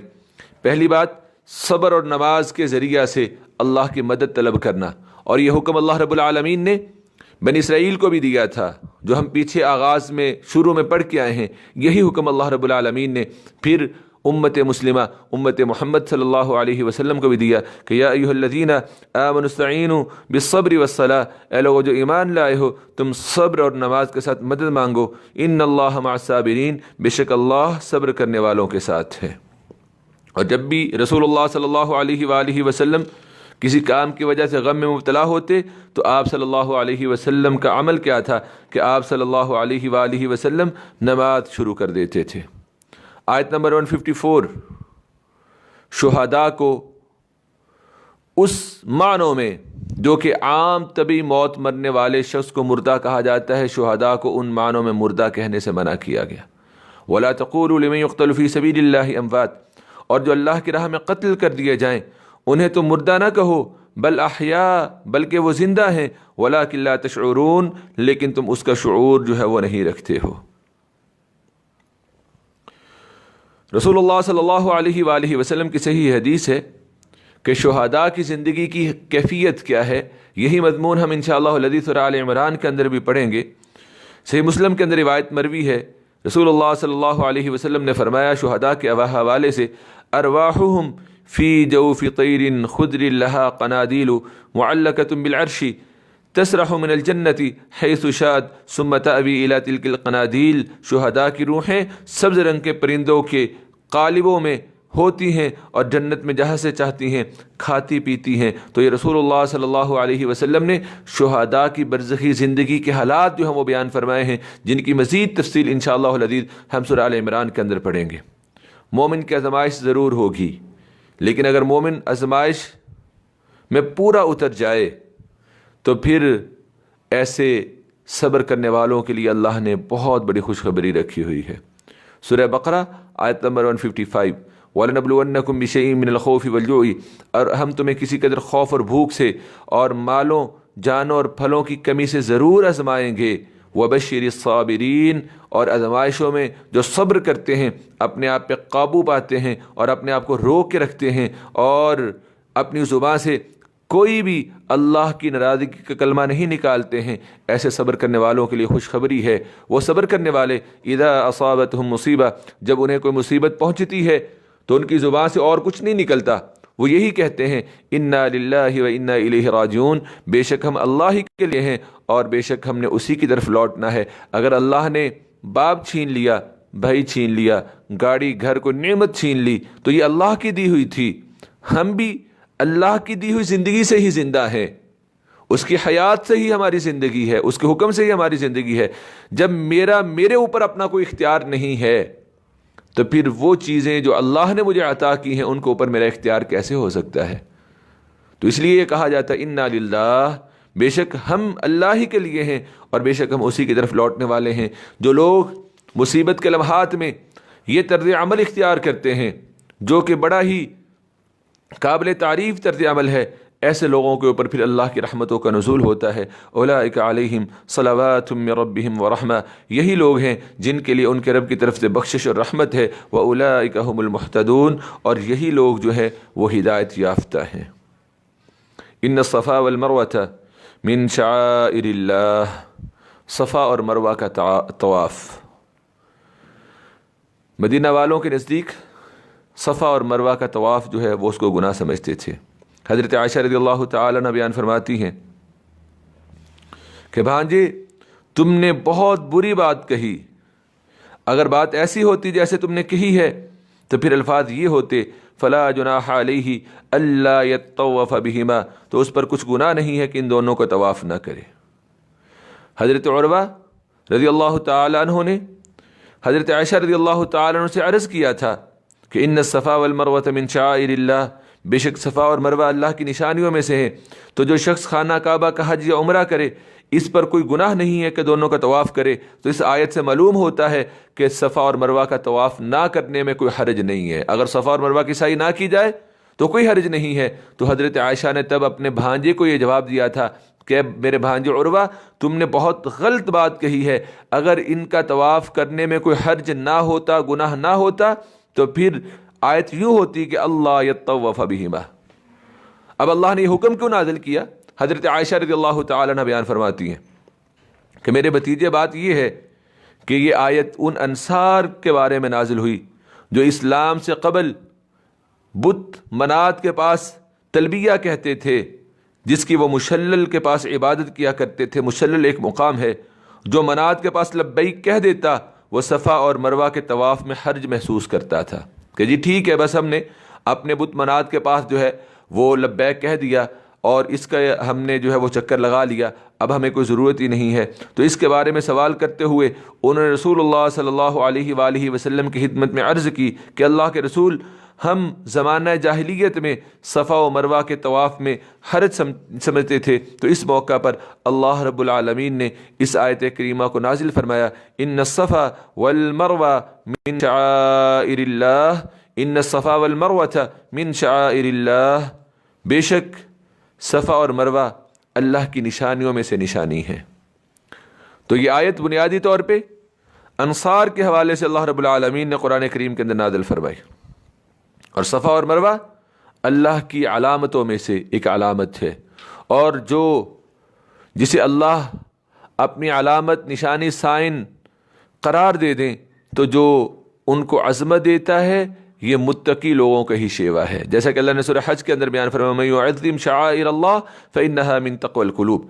پہلی بات صبر اور نماز کے ذریعہ سے اللہ کی مدد طلب کرنا، اور یہ حکم اللہ رب العالمین نے بنی اسرائیل کو بھی دیا تھا جو ہم پیچھے آغاز میں شروع میں پڑھ کے آئے ہیں. یہی حکم اللہ رب العالمین نے پھر امت مسلمہ امت محمد صلی اللہ علیہ وسلم کو بھی دیا کہ یا ایھا الذین آمنوا استعینوا بالصبر والصلاۃ اے لوگو جو ایمان لائے ہو تم صبر اور نماز کے ساتھ مدد مانگو. ان اللہ مع الصابرین بے شک اللہ صبر کرنے والوں کے ساتھ ہے. اور جب بھی رسول اللہ صلی اللہ علیہ وآلہ وسلم کسی کام کی وجہ سے غم میں مبتلا ہوتے تو آپ صلی اللہ علیہ وسلم کا عمل کیا تھا کہ آپ صلی اللہ علیہ وآلہ وسلم نماز شروع کر دیتے تھے. آیت نمبر 154 شہداء کو اس معنوں میں جو کہ عام طبی موت مرنے والے شخص کو مردہ کہا جاتا ہے، شہداء کو ان معنوں میں مردہ کہنے سے منع کیا گیا. وَلَا تَقُولُوا لِمَن يُقْتَلُ فِي سَبِيلِ اللَّهِ أَمْوَاتٌ اور جو اللہ کی راہ میں قتل کر دیے جائیں انہیں تو مردہ نہ کہو، بل احیاء بلکہ وہ زندہ ہیں. وَلَكِن لَا تَشْعُرُونَ لیکن تم اس کا شعور جو ہے وہ نہیں رکھتے ہو. رسول اللہ صلی اللہ علیہ وآلہ وسلم کی صحیح حدیث ہے کہ شہداء کی زندگی کی کیفیت کیا ہے. یہی مضمون ہم انشاءاللہ العزیز سورہ آل عمران کے اندر بھی پڑھیں گے. صحیح مسلم کے اندر روایت مروی ہے، رسول اللہ صلی اللہ علیہ وسلم نے فرمایا شہداء کے حوالے سے ارواحهم فی جوف طیر خضر لها قنادیل معلقۃ بالعرش تسرح من الجنت حیث شاءت ثم تأوی الی تلک القنادیل شہداء کی روحیں سبز رنگ کے پرندوں کے قالبوں میں ہوتی ہیں اور جنت میں جہاں سے چاہتی ہیں کھاتی پیتی ہیں. تو یہ رسول اللہ صلی اللہ علیہ وسلم نے شہداء کی برزخی زندگی کے حالات جو ہیں وہ بیان فرمائے ہیں، جن کی مزید تفصیل انشاءاللہ العزیز ہم سورہ آل عمران کے اندر پڑھیں گے. مومن کی آزمائش ضرور ہوگی، لیکن اگر مومن آزمائش میں پورا اتر جائے تو پھر ایسے صبر کرنے والوں کے لیے اللہ نے بہت بڑی خوشخبری رکھی ہوئی ہے. سورہ بقرہ آیت نمبر 155 وَلَنَبْلُوَنَّكُمْ بِشَيْءٍ مِّنَ الْخَوْفِ وَالْجُوعِ، اور ہم تمہیں کسی قدر خوف اور بھوک سے اور مالوں جانوں اور پھلوں کی کمی سے ضرور آزمائیں گے۔ وَبَشِّرِ الصَّابِرِينَ، اور آزمائشوں میں جو صبر کرتے ہیں، اپنے آپ پہ قابو پاتے ہیں اور اپنے آپ کو روک کے رکھتے ہیں اور اپنی زبان سے کوئی بھی اللہ کی ناراضگی کا کلمہ نہیں نکالتے ہیں، ایسے صبر کرنے والوں کے لیے خوشخبری ہے۔ وہ صبر کرنے والے اذا اصابتہم مصیبہ، جب انہیں کوئی مصیبت پہنچتی ہے تو ان کی زبان سے اور کچھ نہیں نکلتا، وہ یہی کہتے ہیں انا للہ و انا الیہ راجعون، بے شک ہم اللہ ہی کے لیے ہیں اور بے شک ہم نے اسی کی طرف لوٹنا ہے۔ اگر اللہ نے باپ چھین لیا، بھائی چھین لیا، گاڑی گھر کو نعمت چھین لی تو یہ اللہ کی دی ہوئی تھی۔ ہم بھی اللہ کی دی ہوئی زندگی سے ہی زندہ ہیں، اس کی حیات سے ہی ہماری زندگی ہے، اس کے حکم سے ہی ہماری زندگی ہے۔ جب میرے اوپر اپنا کوئی اختیار نہیں ہے تو پھر وہ چیزیں جو اللہ نے مجھے عطا کی ہیں ان کے اوپر میرا اختیار کیسے ہو سکتا ہے؟ تو اس لیے یہ کہا جاتا ہے انا للہ، بے شک ہم اللہ ہی کے لیے ہیں اور بے شک ہم اسی کی طرف لوٹنے والے ہیں۔ جو لوگ مصیبت کے لمحات میں یہ طرز عمل اختیار کرتے ہیں جو کہ بڑا ہی قابل تعریف طرز عمل ہے، ایسے لوگوں کے اوپر پھر اللہ کی رحمتوں کا نزول ہوتا ہے۔ اولئک علیہم صلوات من ربہم ورحمہ، یہی لوگ ہیں جن کے لیے ان کے رب کی طرف سے بخشش اور رحمت ہے۔ واولئک هم المہتدون، اور یہی لوگ جو ہے وہ ہدایت یافتہ ہیں۔ ان الصفا والمروہ من شعائر اللہ، صفا اور مروہ کا طواف۔ مدینہ والوں کے نزدیک صفا اور مروہ کا طواف جو ہے وہ اس کو گناہ سمجھتے تھے۔ حضرت عائشہ رضی اللہ تعالی عنہ بیان فرماتی ہیں کہ بھانجے تم نے بہت بری بات کہی، اگر بات ایسی ہوتی جیسے تم نے کہی ہے تو پھر الفاظ یہ ہوتے فلا جناح علیہ الا یطوف بہما، تو اس پر کچھ گناہ نہیں ہے کہ ان دونوں کو طواف نہ کرے۔ حضرت عروہ رضی اللہ تعالی عنہ نے حضرت عائشہ رضی اللہ تعالی عنہ سے عرض کیا تھا کہ ان الصفا والمروہ من شعائر اللہ، بے شک صفا اور مروہ اللہ کی نشانیوں میں سے ہے، تو جو شخص خانہ کعبہ کا حج یا عمرہ کرے اس پر کوئی گناہ نہیں ہے کہ دونوں کا طواف کرے۔ تو اس آیت سے معلوم ہوتا ہے کہ صفا اور مروہ کا طواف نہ کرنے میں کوئی حرج نہیں ہے، اگر صفا اور مروہ کی سعی نہ کی جائے تو کوئی حرج نہیں ہے۔ تو حضرت عائشہ نے تب اپنے بھانجے کو یہ جواب دیا تھا کہ میرے بھانجے عروہ تم نے بہت غلط بات کہی ہے، اگر ان کا طواف کرنے میں کوئی حرج نہ ہوتا، گناہ نہ ہوتا تو پھر آیت یوں ہوتی کہ اللہ یطوف بہما۔ اب اللہ نے یہ حکم کیوں نازل کیا؟ حضرت عائشہ رضی اللہ تعالی عنہ بیان فرماتی ہیں کہ میرے بھتیجے بات یہ ہے کہ یہ آیت ان انصار کے بارے میں نازل ہوئی جو اسلام سے قبل بت منات کے پاس تلبیہ کہتے تھے، جس کی وہ مشلل کے پاس عبادت کیا کرتے تھے۔ مشلل ایک مقام ہے، جو منات کے پاس لبیک کہہ دیتا وہ صفا اور مروہ کے طواف میں حرج محسوس کرتا تھا کہ جی ٹھیک ہے، بس ہم نے اپنے بت منات کے پاس جو ہے وہ لبیک کہہ دیا اور اس کا ہم نے جو ہے وہ چکر لگا لیا، اب ہمیں کوئی ضرورت ہی نہیں ہے۔ تو اس کے بارے میں سوال کرتے ہوئے انہوں نے رسول اللہ صلی اللہ علیہ وآلہ وسلم کی خدمت میں عرض کی کہ اللہ کے رسول، ہم زمانہ جاہلیت میں صفا و مروہ کے طواف میں حرج سمجھتے تھے، تو اس موقع پر اللہ رب العالمین نے اس آیت کریمہ کو نازل فرمایا ان الصفا والمروہ من شعائر اللہ، ان الصفا والمروہ من شعائر اللہ، بے شک صفا اور مروہ اللہ کی نشانیوں میں سے نشانی ہے۔ تو یہ آیت بنیادی طور پہ انصار کے حوالے سے اللہ رب العالمین نے قرآن کریم کے اندر نازل فرمائی، اور صفا اور مروہ اللہ کی علامتوں میں سے ایک علامت ہے، اور جسے اللہ اپنی علامت، نشانی، سائن قرار دے دیں تو جو ان کو عظمت دیتا ہے یہ متقی لوگوں کا ہی شیوا ہے، جیسا کہ اللہ نے سورہ حج کے اندر بیان فرمایا مَن یعظم شعائر اللہ فإنها من تقوی القلوب۔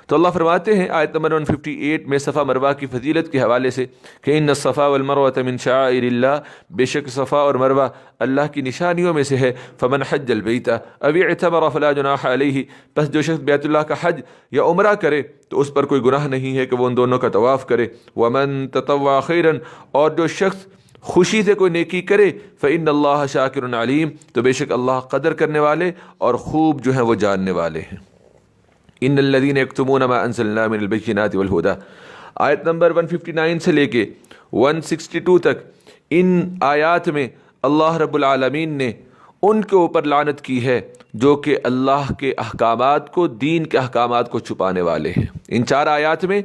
تو اللہ فرماتے ہیں آیت نمبر 158 میں صفا مروہ کی فضیلت کے حوالے سے کہ ان الصفا والمروہ من شعائر اللہ، بے شک صفا اور مروہ اللہ کی نشانیوں میں سے ہے۔ فمن حج البیت او اعتمر فلا جناح علیہ، پس جو شخص بیت اللہ کا حج یا عمرہ کرے تو اس پر کوئی گناہ نہیں ہے کہ وہ ان دونوں کا طواف کرے۔ ومن تطوع خیرا، اور جو شخص خوشی سے کوئی نیکی کرے فإن اللہ شاکر علیم، تو بے شک اللہ قدر کرنے والے اور خوب جو ہیں وہ جاننے والے ہیں۔ ان الذین یکتمون ما انزلنا من البینات والہدی، آیت نمبر 159 سے لے کے 162 تک ان آیات میں اللہ رب العالمین نے ان کے اوپر لعنت کی ہے جو کہ اللہ کے احکامات کو، دین کے احکامات کو چھپانے والے ہیں۔ ان 4 آیات میں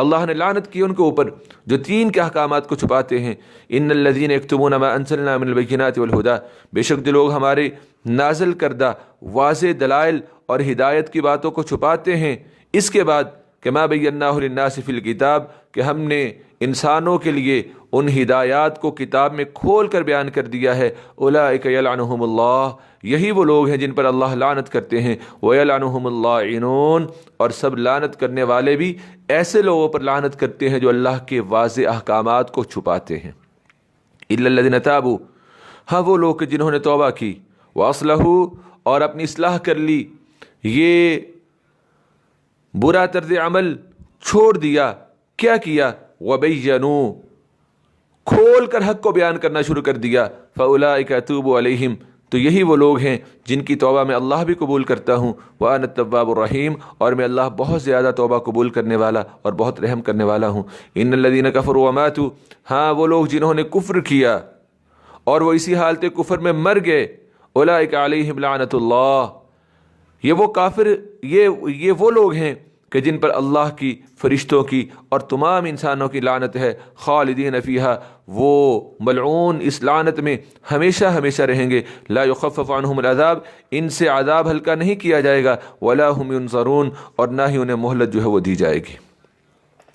اللہ نے لعنت کی ان کے اوپر جو دین کے احکامات کو چھپاتے ہیں۔ ان الذین یکتمون ما انزلنا من البینات والہدی، بے شک جو لوگ ہمارے نازل کردہ واضح دلائل اور ہدایت کی باتوں کو چھپاتے ہیں، اس کے بعد کہ ما بیناہ للناس فی الکتاب، کہ ہم نے انسانوں کے لیے ان ہدایات کو کتاب میں کھول کر بیان کر دیا ہے، اولئک یلعنہم اللہ، یہی وہ لوگ ہیں جن پر اللہ لعنت کرتے ہیں، ویلعنہم اللاعنون، اور سب لعنت کرنے والے بھی ایسے لوگوں پر لعنت کرتے ہیں جو اللہ کے واضح احکامات کو چھپاتے ہیں۔ الا الذین تابوا، ہاں وہ لوگ کہ جنہوں نے توبہ کی، واصلحوا، اور اپنی اصلاح کر لی، یہ برا طرز عمل چھوڑ دیا، کیا کیا؟ وبینوا، کھول کر حق کو بیان کرنا شروع کر دیا، فاولئک اتوب علیہم، تو یہی وہ لوگ ہیں جن کی توبہ میں اللہ بھی قبول کرتا ہوں، وانا التواب الرحیم، اور میں اللہ بہت زیادہ توبہ قبول کرنے والا اور بہت رحم کرنے والا ہوں۔ ان الذین کفروا وماتوا، ہاں وہ لوگ جنہوں نے کفر کیا اور وہ اسی حالت کفر میں مر گئے، اولئک علیہم لعنت اللہ، یہ وہ کافر، یہ وہ لوگ ہیں کہ جن پر اللہ کی، فرشتوں کی اور تمام انسانوں کی لعنت ہے، خالدین فیہا، وہ ملعون اس لعنت میں ہمیشہ ہمیشہ رہیں گے، لا یخفف عنہم العذاب، ان سے عذاب ہلکا نہیں کیا جائے گا، ولا ہم ینظرون، اور نہ ہی انہیں مہلت جو ہے وہ دی جائے گی۔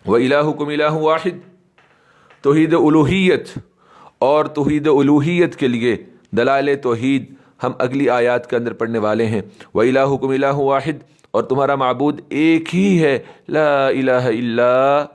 وَإِلَٰهُكُمْ إِلَٰهٌ وَاحِدٌ، توحید الوہیت، اور توحید الوہیت کے لیے دلائل توحید ہم اگلی آیات کے اندر پڑھنے والے ہیں۔ وَإِلَٰهُكُمْ إِلَٰهٌ وَاحِدٌ، اور تمہارا معبود ایک ہی ہے، لا الہ الا،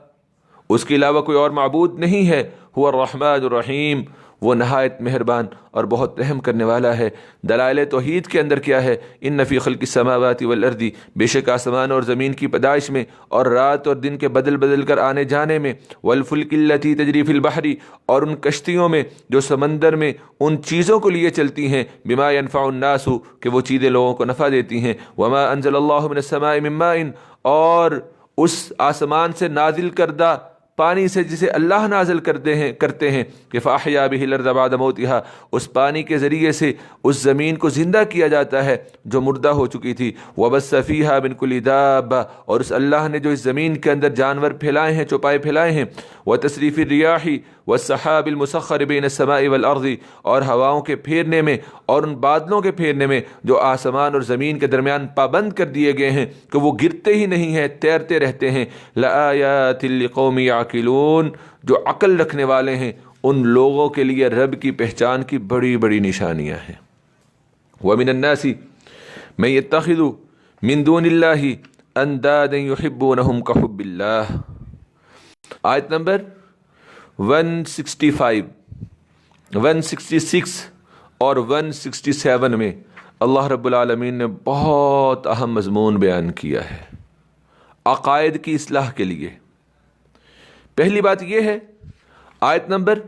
اس کے علاوہ کوئی اور معبود نہیں ہے، هو الرحمن الرحیم، وہ نہایت مہربان اور بہت رحم کرنے والا ہے۔ دلائل توحید کے اندر کیا ہے؟ ان فی خلق السماوات والارض، بے شک آسمان اور زمین کی پیدائش میں اور رات اور دن کے بدل بدل کر آنے جانے میں، والفلک التی تجری فی البحر، اور ان کشتیوں میں جو سمندر میں ان چیزوں کو لیے چلتی ہیں، بما ینفع الناس، کہ وہ چیزیں لوگوں کو نفع دیتی ہیں، وما انزل اللہ من السماء من ماء، اور اس آسمان سے نازل کردہ پانی سے جسے اللہ نازل کرتے ہیں کہ فاحیا بہ الارض بعد موتہا، اس پانی کے ذریعے سے اس زمین کو زندہ کیا جاتا ہے جو مردہ ہو چکی تھی، وبث فیہا من کل دابہ، اور اس اللہ نے جو اس زمین کے اندر جانور پھیلائے ہیں، چوپائے پھیلائے ہیں، وتصریف الریاح والسحاب المسخر بین السماء والارض، اور ہواؤں کے پھیرنے میں اور ان بادلوں کے پھیرنے میں جو آسمان اور زمین کے درمیان پابند کر دیے گئے ہیں کہ وہ گرتے ہی نہیں ہیں، تیرتے رہتے ہیں، لآیات لقوم یعقلون، جو عقل رکھنے والے ہیں ان لوگوں کے لیے رب کی پہچان کی بڑی بڑی نشانیاں ہیں۔ ومن الناس من يتخذ من دون اللہ اندادا یحبونہم کحب اللہ، آیت نمبر 165، 166 اور 167 میں اللہ رب العالمین نے بہت اہم مضمون بیان کیا ہے عقائد کی اصلاح کے لیے۔ پہلی بات یہ ہے آیت نمبر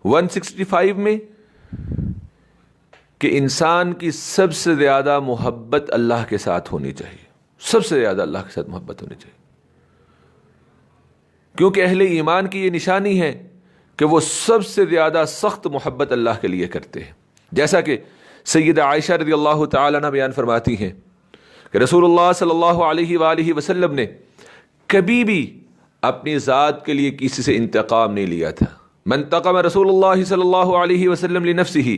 165 میں کہ انسان کی سب سے زیادہ محبت اللہ کے ساتھ ہونی چاہیے، سب سے زیادہ اللہ کے ساتھ محبت ہونی چاہیے، کیونکہ اہل ایمان کی یہ نشانی ہے کہ وہ سب سے زیادہ سخت محبت اللہ کے لیے کرتے ہیں، جیسا کہ سیدہ عائشہ رضی اللہ تعالیٰ عنہ بیان فرماتی ہیں کہ رسول اللہ صلی اللہ علیہ وآلہ وسلم نے کبھی بھی اپنی ذات کے لیے کسی سے انتقام نہیں لیا تھا۔ من انتقم رسول اللہ صلی اللہ علیہ وسلم لنفسہ،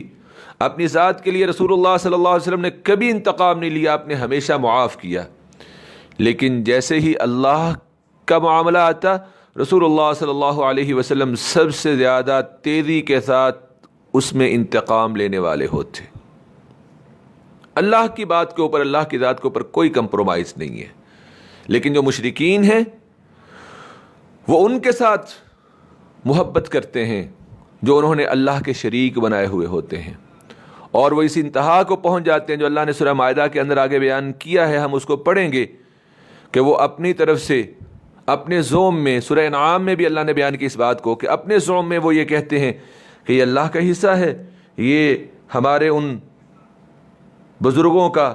اپنی ذات کے لیے رسول اللہ صلی اللہ علیہ وسلم نے کبھی انتقام نہیں لیا، آپ نے ہمیشہ معاف کیا، لیکن جیسے ہی اللہ کا معاملہ آتا رسول اللہ صلی اللہ علیہ وسلم سب سے زیادہ تیزی کے ساتھ اس میں انتقام لینے والے ہوتے۔ اللہ کی بات کے اوپر، اللہ کی ذات کے اوپر کوئی کمپرومائز نہیں ہے، لیکن جو مشرکین ہیں وہ ان کے ساتھ محبت کرتے ہیں جو انہوں نے اللہ کے شریک بنائے ہوئے ہوتے ہیں، اور وہ اس انتہا کو پہنچ جاتے ہیں جو اللہ نے سورہ مائدہ کے اندر آگے بیان کیا ہے، ہم اس کو پڑھیں گے، کہ وہ اپنی طرف سے اپنے زوم میں، سورہ انعام میں بھی اللہ نے بیان کی اس بات کو کہ اپنے زوم میں وہ یہ کہتے ہیں کہ یہ اللہ کا حصہ ہے، یہ ہمارے ان بزرگوں کا،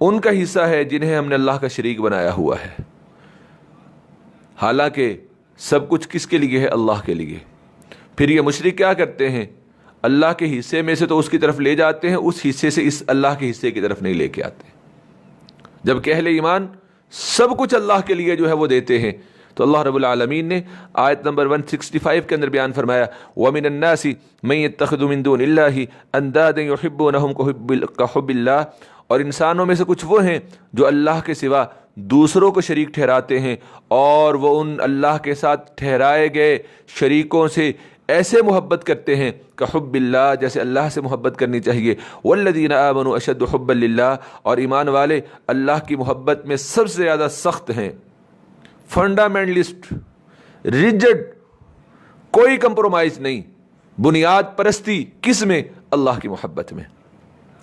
ان کا حصہ ہے جنہیں ہم نے اللہ کا شریک بنایا ہوا ہے، حالانکہ سب کچھ کس کے لیے ہے؟ اللہ کے لیے۔ پھر یہ مشرک کیا کرتے ہیں؟ اللہ کے حصے میں سے تو اس کی طرف لے جاتے ہیں، اس حصے سے اس اللہ کے حصے کی طرف نہیں لے کے آتے، جبکہ اہل ایمان سب کچھ اللہ کے لیے جو ہے وہ دیتے ہیں۔ تو اللہ رب العالمین نے آیت نمبر 165 کے اندر بیان فرمایا وَمِنَ النَّاسِ مَن يَتَّخِذُ مِن دُونِ اللَّهِ أَندَادًا يُحِبُّونَهُمْ كَحُبِّ اللَّهِ، اور انسانوں میں سے کچھ وہ ہیں جو اللہ کے سوا دوسروں کو شریک ٹھہراتے ہیں، اور وہ ان اللہ کے ساتھ ٹھہرائے گئے شریکوں سے ایسے محبت کرتے ہیں کحب اللہ، جیسے اللہ سے محبت کرنی چاہیے۔ والذین آمنوا اشد حبا للہ، اور ایمان والے اللہ کی محبت میں سب سے زیادہ سخت ہیں، فنڈامنٹلسٹ، ریجڈ، کوئی کمپرومائز نہیں، بنیاد پرستی کس میں؟ اللہ کی محبت میں۔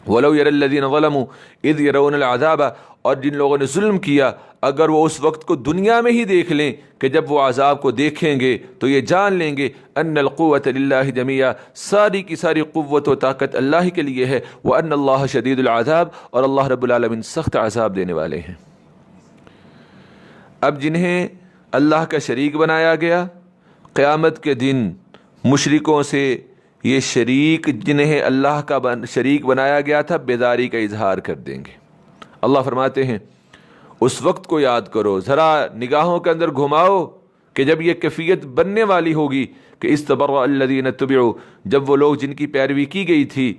وَلَوْ يَرَى الَّذِينَ ظَلَمُوا إِذْ يَرَوْنَ الْعَذَابَ، اور جن لوگوں نے ظلم کیا اگر وہ اس وقت کو دنیا میں ہی دیکھ لیں کہ جب وہ عذاب کو دیکھیں گے تو یہ جان لیں گے ان القوۃ للہ جمیعا، ساری کی ساری قوت و طاقت اللہ ہی کے لیے ہے، وان اللہ شدید العذاب، اور اللہ رب العالمین سخت عذاب دینے والے ہیں۔ اب جنہیں اللہ کا شریک بنایا گیا، قیامت کے دن مشرکوں سے یہ شریک جنہیں اللہ کا شریک بنایا گیا تھا بیداری کا اظہار کر دیں گے۔ اللہ فرماتے ہیں اس وقت کو یاد کرو، ذرا نگاہوں کے اندر گھماؤ کہ جب یہ کیفیت بننے والی ہوگی کہ استبرأ الذین اتبعوا، جب وہ لوگ جن کی پیروی کی گئی تھی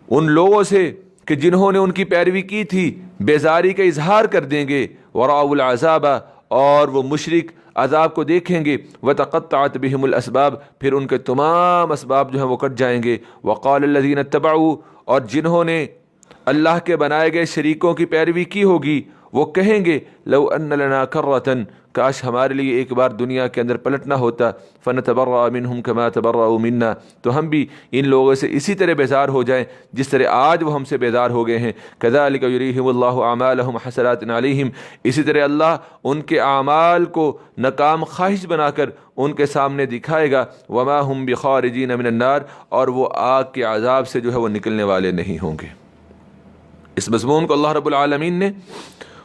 ان لوگوں سے کہ جنہوں نے ان کی پیروی کی تھی بیزاری کا اظہار کر دیں گے، ورأوا العذاب، اور وہ مشرک عذاب کو دیکھیں گے، وتقطعت بهم الاسباب، پھر ان کے تمام اسباب جو ہیں وہ کٹ جائیں گے، وقال الذین اتبعوا، اور جنہوں نے اللہ کے بنائے گئے شریکوں کی پیروی کی ہوگی وہ کہیں گے لو ان لنا کرۃ، کاش ہمارے لیے ایک بار دنیا کے اندر پلٹنا ہوتا، فنتبرأ منہم کما تبرؤوا منا، تو ہم بھی ان لوگوں سے اسی طرح بیزار ہو جائیں جس طرح آج وہ ہم سے بیزار ہو گئے ہیں۔ کذالک یریہم اللہ اعمالہم حسرات علیہم، اسی طرح اللہ ان کے اعمال کو ناکام خواہش بنا کر ان کے سامنے دکھائے گا، وما ہم بخارجین من النار، اور وہ آگ کے عذاب سے جو ہے وہ نکلنے والے نہیں ہوں گے۔ اس مضمون کو اللہ رب العالمین نے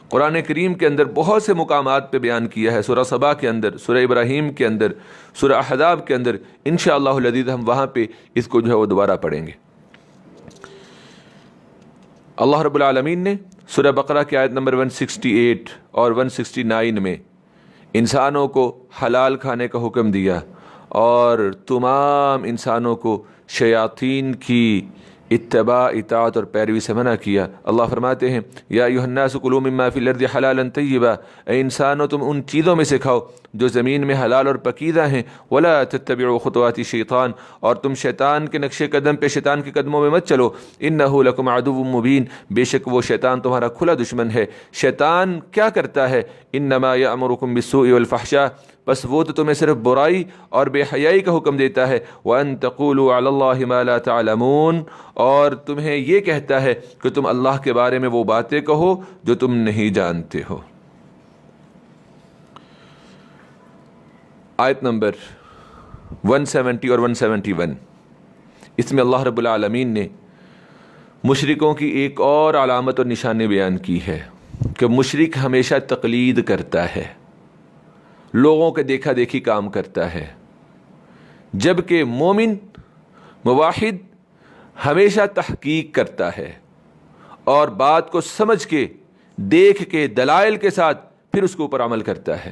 قرآن کریم کے اندر بہت سے مقامات پہ بیان کیا ہے، سورہ سبا کے اندر، سورہ ابراہیم کے اندر، سورہ احزاب کے اندر، انشاءاللہ العزیز ہم وہاں پہ اس کو جو ہے وہ دوبارہ پڑھیں گے۔ اللہ رب العالمین نے سورہ بقرہ کی آیت نمبر 168 اور 169 میں انسانوں کو حلال کھانے کا حکم دیا اور تمام انسانوں کو شیاطین کی اتباع، اطاعت اور پیروی سے منع کیا۔ اللہ فرماتے ہیں یا ایھا الناس کلوا مما فی الارض حلالا طیبا، اے انسانوں تم ان چیزوں میں سے کھاؤ جو زمین میں حلال اور پکیزہ ہیں، ولا تتبعوا خطوات الشیطان، اور تم شیطان کے نقش قدم پہ، شیطان کے قدموں میں مت چلو، انہ لکم عدو مبین، بے شک وہ شیطان تمہارا کھلا دشمن ہے۔ شیطان کیا کرتا ہے؟ انما یأمرکم بالسوء والفحشاء، بس وہ تو تمہیں صرف برائی اور بے حیائی کا حکم دیتا ہے، وَأَن تَقُولُوا عَلَى اللَّهِ مَا لَا تَعْلَمُونَ، اور تمہیں یہ کہتا ہے کہ تم اللہ کے بارے میں وہ باتیں کہو جو تم نہیں جانتے ہو۔ آیت نمبر 170 اور 171، اس میں اللہ رب العالمین نے مشرکوں کی ایک اور علامت اور نشانی بیان کی ہے کہ مشرک ہمیشہ تقلید کرتا ہے، لوگوں کے دیکھا دیکھی کام کرتا ہے، جبکہ مومن موحد ہمیشہ تحقیق کرتا ہے اور بات کو سمجھ کے، دیکھ کے، دلائل کے ساتھ پھر اس کے اوپر عمل کرتا ہے،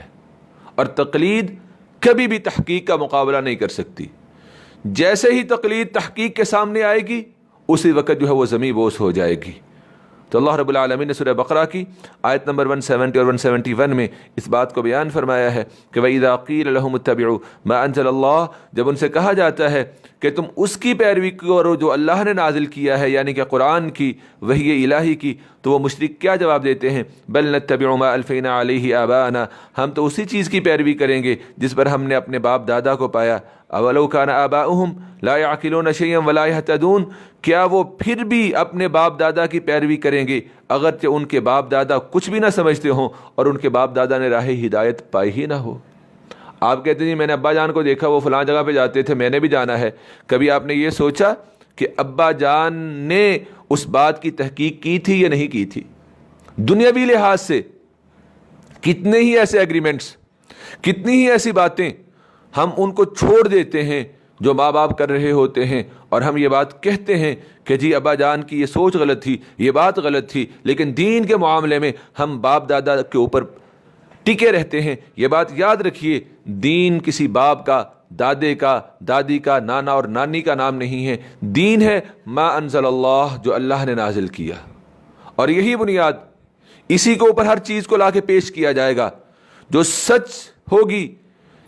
اور تقلید کبھی بھی تحقیق کا مقابلہ نہیں کر سکتی۔ جیسے ہی تقلید تحقیق کے سامنے آئے گی اسی وقت جو ہے وہ زمین بوس ہو جائے گی۔ تو اللہ رب العالمین نے سورہ بقرہ کی آیت نمبر 170 اور 171 میں اس بات کو بیان فرمایا ہے کہ وَإِذَا قِيلَ لَهُمُ اتَّبِعُوا مَا أَنزَلَ اللَّهُ، جب ان سے کہا جاتا ہے کہ تم اس کی پیروی کرو جو اللہ نے نازل کیا ہے، یعنی کہ قرآن کی، وحی الہی کی، تو وہ مشرک کیا جواب دیتے ہیں؟ بل نتبع ما الفینا علیہ آباءنا، ہم تو اسی چیز کی پیروی کریں گے جس پر ہم نے اپنے باپ دادا کو پایا۔ اولو کان آباؤہم لا یعقلون شیئا ولا یہتدون، کیا وہ پھر بھی اپنے باپ دادا کی پیروی کریں گے اگرچہ ان کے باپ دادا کچھ بھی نہ سمجھتے ہوں اور ان کے باپ دادا نے راہ ہدایت پائی ہی نہ ہو؟ آپ کہتے ہیں میں نے ابا جان کو دیکھا وہ فلاں جگہ پہ جاتے تھے، میں نے بھی جانا ہے۔ کبھی آپ نے یہ سوچا کہ ابا جان نے اس بات کی تحقیق کی تھی یا نہیں کی تھی؟ دنیاوی لحاظ سے کتنے ہی ایسے ایگریمنٹس، کتنی ہی ایسی باتیں ہم ان کو چھوڑ دیتے ہیں جو ماں باپ کر رہے ہوتے ہیں، اور ہم یہ بات کہتے ہیں کہ جی ابا جان کی یہ سوچ غلط تھی، یہ بات غلط تھی، لیکن دین کے معاملے میں ہم باپ دادا کے اوپر ٹکے رہتے ہیں۔ یہ بات یاد رکھیے، دین کسی باپ کا، دادے کا، دادی کا، نانا اور نانی کا نام نہیں ہے، دین ہے ما انزل اللہ، جو اللہ نے نازل کیا، اور یہی بنیاد، اسی کے اوپر ہر چیز کو لا کے پیش کیا جائے گا۔ جو سچ ہوگی،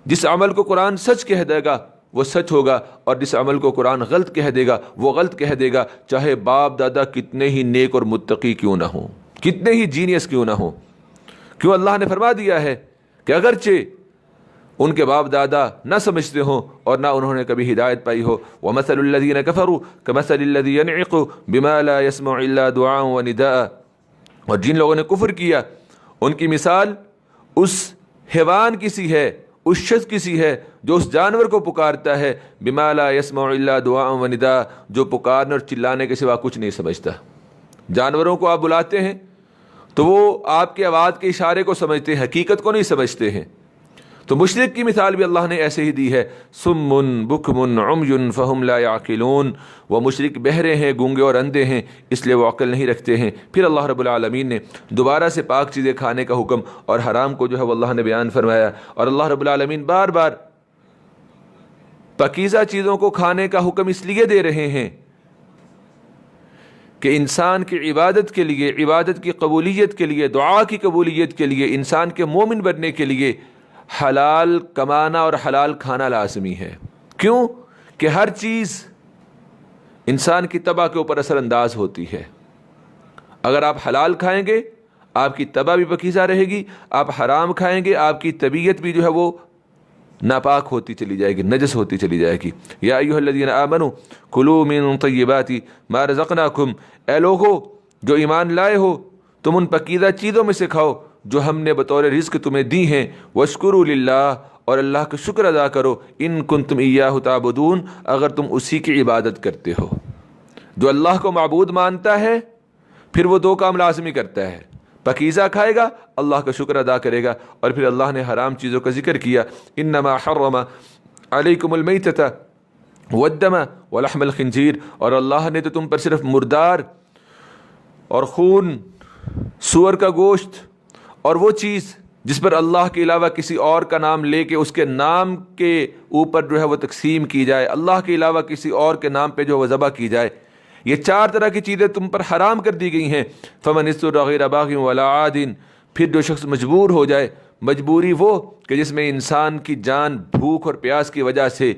جس عمل کو قرآن سچ کہہ دے گا وہ سچ ہوگا، اور جس عمل کو قرآن غلط کہہ دے گا وہ غلط کہہ دے گا، چاہے باپ دادا کتنے ہی نیک اور متقی کیوں نہ ہوں، کتنے ہی جینیس کیوں نہ ہوں۔ کیوں اللہ نے فرما دیا ہے کہ اگرچہ ان کے باپ دادا نہ سمجھتے ہوں اور نہ انہوں نے کبھی ہدایت پائی ہو، وَمَثَلُ الَّذِينَ كَفَرُوا كَمَثَلِ الَّذِي يَنْعِقُ بِمَا لَا يَسْمَعُ إِلَّا دُعَاءً وَنِدَاءً، اور جن لوگوں نے کفر کیا ان کی مثال اس حیوان کی سی ہے، اس شخص کی سی ہے جو اس جانور کو پکارتا ہے، بِمَا لَا يَسْمَعُ إِلَّا دُعَاءً وَنِدَاءً، جو پکارنے اور چلانے کے سوا کچھ نہیں سمجھتا۔ جانوروں کو آپ بلاتے ہیں تو وہ آپ کے آواز کے اشارے کو سمجھتے ہیں، حقیقت کو نہیں سمجھتے ہیں۔ تو مشرک کی مثال بھی اللہ نے ایسے ہی دی ہے، سم بکم عمی فہم لا یعقلون، وہ مشرک بہرے ہیں، گونگے اور اندھے ہیں، اس لیے وہ عقل نہیں رکھتے ہیں۔ پھر اللہ رب العالمین نے دوبارہ سے پاک چیزیں کھانے کا حکم اور حرام کو جو ہے وہ اللہ نے بیان فرمایا، اور اللہ رب العالمین بار بار پاکیزہ چیزوں کو کھانے کا حکم اس لیے دے رہے ہیں کہ انسان کی عبادت کے لیے، عبادت کی قبولیت کے لیے، دعا کی قبولیت کے لیے، انسان کے مومن بننے کے لیے حلال کمانا اور حلال کھانا لازمی ہے۔ کیوں کہ ہر چیز انسان کی طبع کے اوپر اثر انداز ہوتی ہے۔ اگر آپ حلال کھائیں گے آپ کی طبع بھی پاکیزہ رہے گی، آپ حرام کھائیں گے آپ کی طبیعت بھی جو ہے وہ ناپاک ہوتی چلی جائے گی، نجس ہوتی چلی جائے گی۔ یا ایھا الذین آمنوا کلوا من طیبات ما رزقناکم، اے لوگو جو ایمان لائے ہو تم ان پاکیزہ چیزوں میں سے کھاؤ جو ہم نے بطور رزق تمہیں دی ہیں، واشکروا للہ، اور اللہ کا شکر ادا کرو، ان کنتم ایاہ تعبدون، اگر تم اسی کی عبادت کرتے ہو۔ جو اللہ کو معبود مانتا ہے پھر وہ دو کام لازمی کرتا ہے، پاکیزہ کھائے گا، اللہ کا شکر ادا کرے گا، اور پھر اللہ نے حرام چیزوں کا ذکر کیا، انما حرم علیکم المیتۃ والدم ولحم الخنزیر، اور اللہ نے تو تم پر صرف مردار اور خون، سور کا گوشت اور وہ چیز جس پر اللہ کے علاوہ کسی اور کا نام لے کے اس کے نام کے اوپر جو ہے وہ تقسیم کی جائے، اللہ کے علاوہ کسی اور کے نام پہ جو وہ ذبح کی جائے، یہ چار طرح کی چیزیں تم پر حرام کر دی گئی ہیں۔ فمن اضطر غیر باغ ولا عاد، پھر جو شخص مجبور ہو جائے، مجبوری وہ کہ جس میں انسان کی جان بھوک اور پیاس کی وجہ سے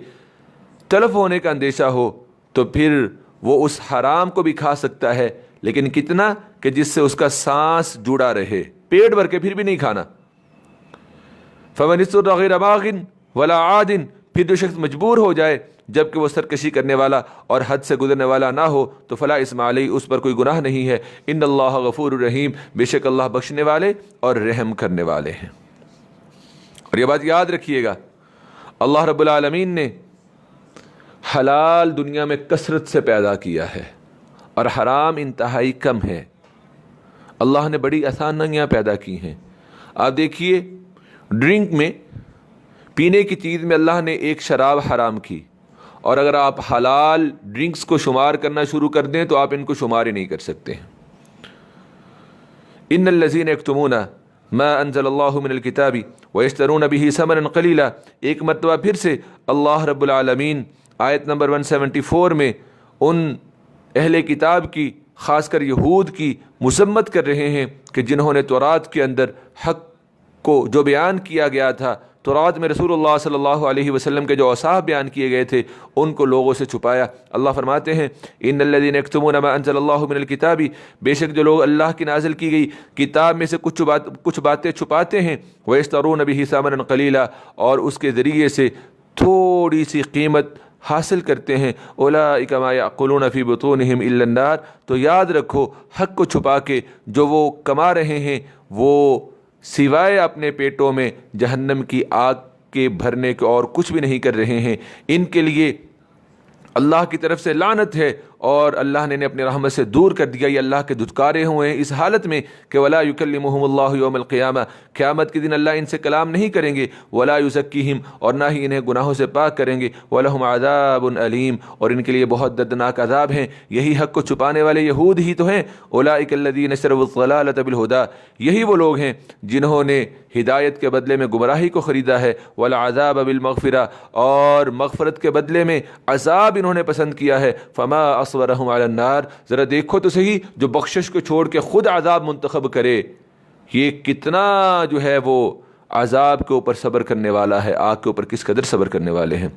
تلف ہونے کا اندیشہ ہو، تو پھر وہ اس حرام کو بھی کھا سکتا ہے، لیکن کتنا کہ جس سے اس کا سانس جڑا رہے، پیٹ بھر کے پھر بھی نہیں کھانا۔ فمن اضطر غیر باغ ولا عاد، پھر جو شخص مجبور ہو جائے جبکہ وہ سرکشی کرنے والا اور حد سے گزرنے والا نہ ہو، تو فلا اثم علیہ، اس پر کوئی گناہ نہیں ہے۔ ان اللہ غفور الرحیم، بے شک اللہ بخشنے والے اور رحم کرنے والے ہیں۔ اور یہ بات یاد رکھیے گا، اللہ رب العالمین نے حلال دنیا میں کثرت سے پیدا کیا ہے اور حرام انتہائی کم ہے۔ اللہ نے بڑی آسانیاں پیدا کی ہیں۔ آپ دیکھیے ڈرنک میں، پینے کی چیز میں اللہ نے ایک شراب حرام کی، اور اگر آپ حلال ڈرنکس کو شمار کرنا شروع کر دیں تو آپ ان کو شمار ہی نہیں کر سکتے ہیں۔ ان الذین یکتمون ما انزل اللہ من الکتاب ویشترون بہ ثمنا قلیلا، ایک مرتبہ پھر سے اللہ رب العالمین آیت نمبر 174 میں ان اہل کتاب کی، خاص کر یہود کی مذمت کر رہے ہیں کہ جنہوں نے تورات کے اندر حق کو جو بیان کیا گیا تھا، تورات میں رسول اللہ صلی اللہ علیہ وسلم کے جو اوصاف بیان کیے گئے تھے ان کو لوگوں سے چھپایا۔ اللہ فرماتے ہیں ان الذین یکتمون ما انزل اللہ من الکتاب، بے شک جو لوگ اللہ کی نازل کی گئی کتاب میں سے کچھ باتیں چھپاتے ہیں، ویشترون بہ ثمنا قلیلا، اور اس کے ذریعے سے تھوڑی سی قیمت حاصل کرتے ہیں، اولئک ما یأکلون فی بطونہم الا النار، تو یاد رکھو حق کو چھپا کے جو وہ کما رہے ہیں وہ سوائے اپنے پیٹوں میں جہنم کی آگ کے بھرنے کے اور کچھ بھی نہیں کر رہے ہیں۔ ان کے لیے اللہ کی طرف سے لعنت ہے اور اللہ نے انہیں اپنی رحمت سے دور کر دیا، یہ اللہ کے دھتکارے ہوئے ہیں اس حالت میں کہ ولا یکلمہم اللہ یوم القیامہ، قیامت کے دن اللہ ان سے کلام نہیں کریں گے، ولا یزکیہم، اور نہ ہی انہیں گناہوں سے پاک کریں گے، ولہم عذاب علیم، اور ان کے لیے بہت دردناک عذاب ہیں۔ یہی حق کو چھپانے والے یہود ہی تو ہیں، اولئک الذین اشتروا الضلالۃ بالہدی، یہی وہ لوگ ہیں جنہوں نے ہدایت کے بدلے میں گمراہی کو خریدا ہے، والعذاب بالمغفرہ، اور مغفرت کے بدلے میں عذاب انہوں نے پسند کیا ہے، فما اصبرہم علی النار، ذرا دیکھو تو صحیح جو بخشش کو چھوڑ کے خود عذاب منتخب کرے یہ کتنا جو ہے وہ عذاب کے اوپر صبر کرنے والا ہے، آگ کے اوپر کس قدر صبر کرنے والے ہیں۔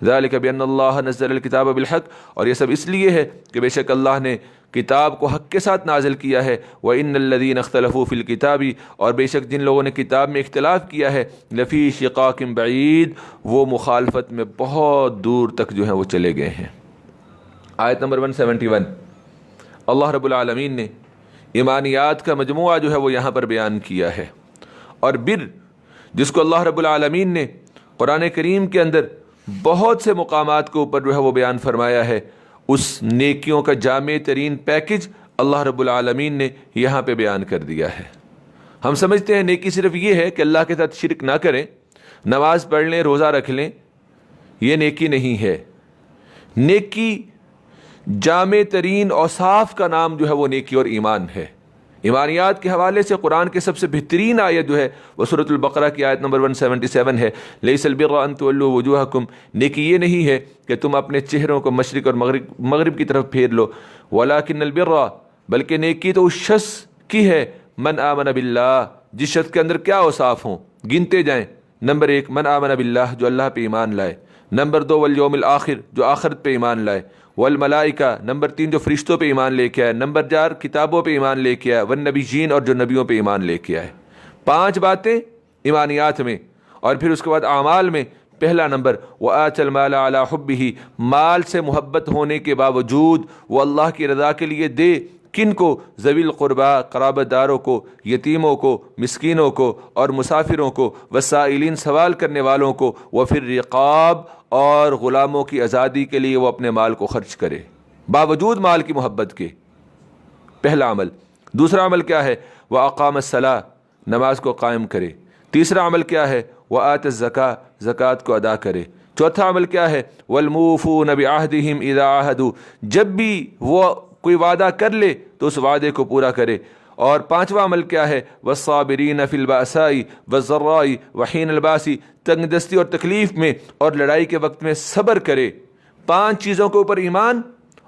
ذالک بان اللہ نزل الکتاب بالحق، اور یہ سب اس لیے ہے کہ بے شک اللہ نے کتاب کو حق کے ساتھ نازل کیا ہے، وَإِنَّ الَّذِينَ اخْتَلَفُوا فِي الْكِتَابِ، اور بے شک جن لوگوں نے کتاب میں اختلاف کیا ہے، لَفِي شِقَاقٍ بَعِيدٍ، وہ مخالفت میں بہت دور تک جو ہیں وہ چلے گئے ہیں۔ آیت نمبر 171، اللہ رب العالمین نے ایمانیات کا مجموعہ جو ہے وہ یہاں پر بیان کیا ہے، اور بر جس کو اللہ رب العالمین نے قرآن کریم کے اندر بہت سے مقامات کے اوپر جو ہے وہ بیان فرمایا ہے، اس نیکیوں کا جامع ترین پیکج اللہ رب العالمین نے یہاں پہ بیان کر دیا ہے۔ ہم سمجھتے ہیں نیکی صرف یہ ہے کہ اللہ کے ساتھ شرک نہ کریں، نماز پڑھ لیں، روزہ رکھ لیں، یہ نیکی نہیں ہے۔ نیکی جامع ترین اوصاف کا نام جو ہے وہ نیکی اور ایمان ہے۔ ایمانیات کے حوالے سے قرآن کے سب سے بہترین آیت جو ہے وہ سورۃ البقرہ کی آیت نمبر 177 ہے، لیس البر ان تولوا وجوہکم، نیکی یہ نہیں ہے کہ تم اپنے چہروں کو مشرق اور مغرب کی طرف پھیر لو، ولکن البر، بلکہ نیکی تو اس شخص کی ہے، من آمن باللہ، جس شخص کے اندر کیا اوصاف ہوں، گنتے جائیں۔ نمبر 1 من آمن باللہ، جو اللہ پہ ایمان لائے۔ نمبر 2 والیوم الآخر، جو آخرت پہ ایمان لائے۔ والملائکہ، نمبر 3 جو فرشتوں پہ ایمان لے کے آئے۔ نمبر 4 کتابوں پہ ایمان لے کے آئے، والنبیین، اور جو نبیوں پہ ایمان لے کے آئے۔ 5 باتیں ایمانیات میں، اور پھر اس کے بعد اعمال میں پہلا نمبر وآت المال علی حبہ، مال سے محبت ہونے کے باوجود وہ اللہ کی رضا کے لیے دے، کن کو؟ ذوی القربا، قرابت داروں کو، یتیموں کو، مسکینوں کو، اور مسافروں کو، وسائلین، سوال کرنے والوں کو، وفی الرقاب، اور غلاموں کی آزادی کے لیے وہ اپنے مال کو خرچ کرے باوجود مال کی محبت کے۔ پہلا عمل۔ دوسرا عمل کیا ہے؟ وَأَقَامَ الصَّلَاةَ، نماز کو قائم کرے۔ تیسرا عمل کیا ہے؟ وَآتَ الزَّكَاةَ، زکوٰۃ کو ادا کرے۔ چوتھا عمل کیا ہے؟ وَالْمُوفُونَ بِعَهْدِهِمْ إِذَا عَاهَدُوا، جب بھی وہ کوئی وعدہ کر لے تو اس وعدے کو پورا کرے۔ اور پانچواں عمل کیا ہے؟ وَالصَّابِرِينَ فِي الْبَأْسَاءِ وَالضَّرَّاءِ وَحِينَ الْبَأْسِ، تنگ دستی اور تکلیف میں اور لڑائی کے وقت میں صبر کرے۔ 5 چیزوں کے اوپر ایمان،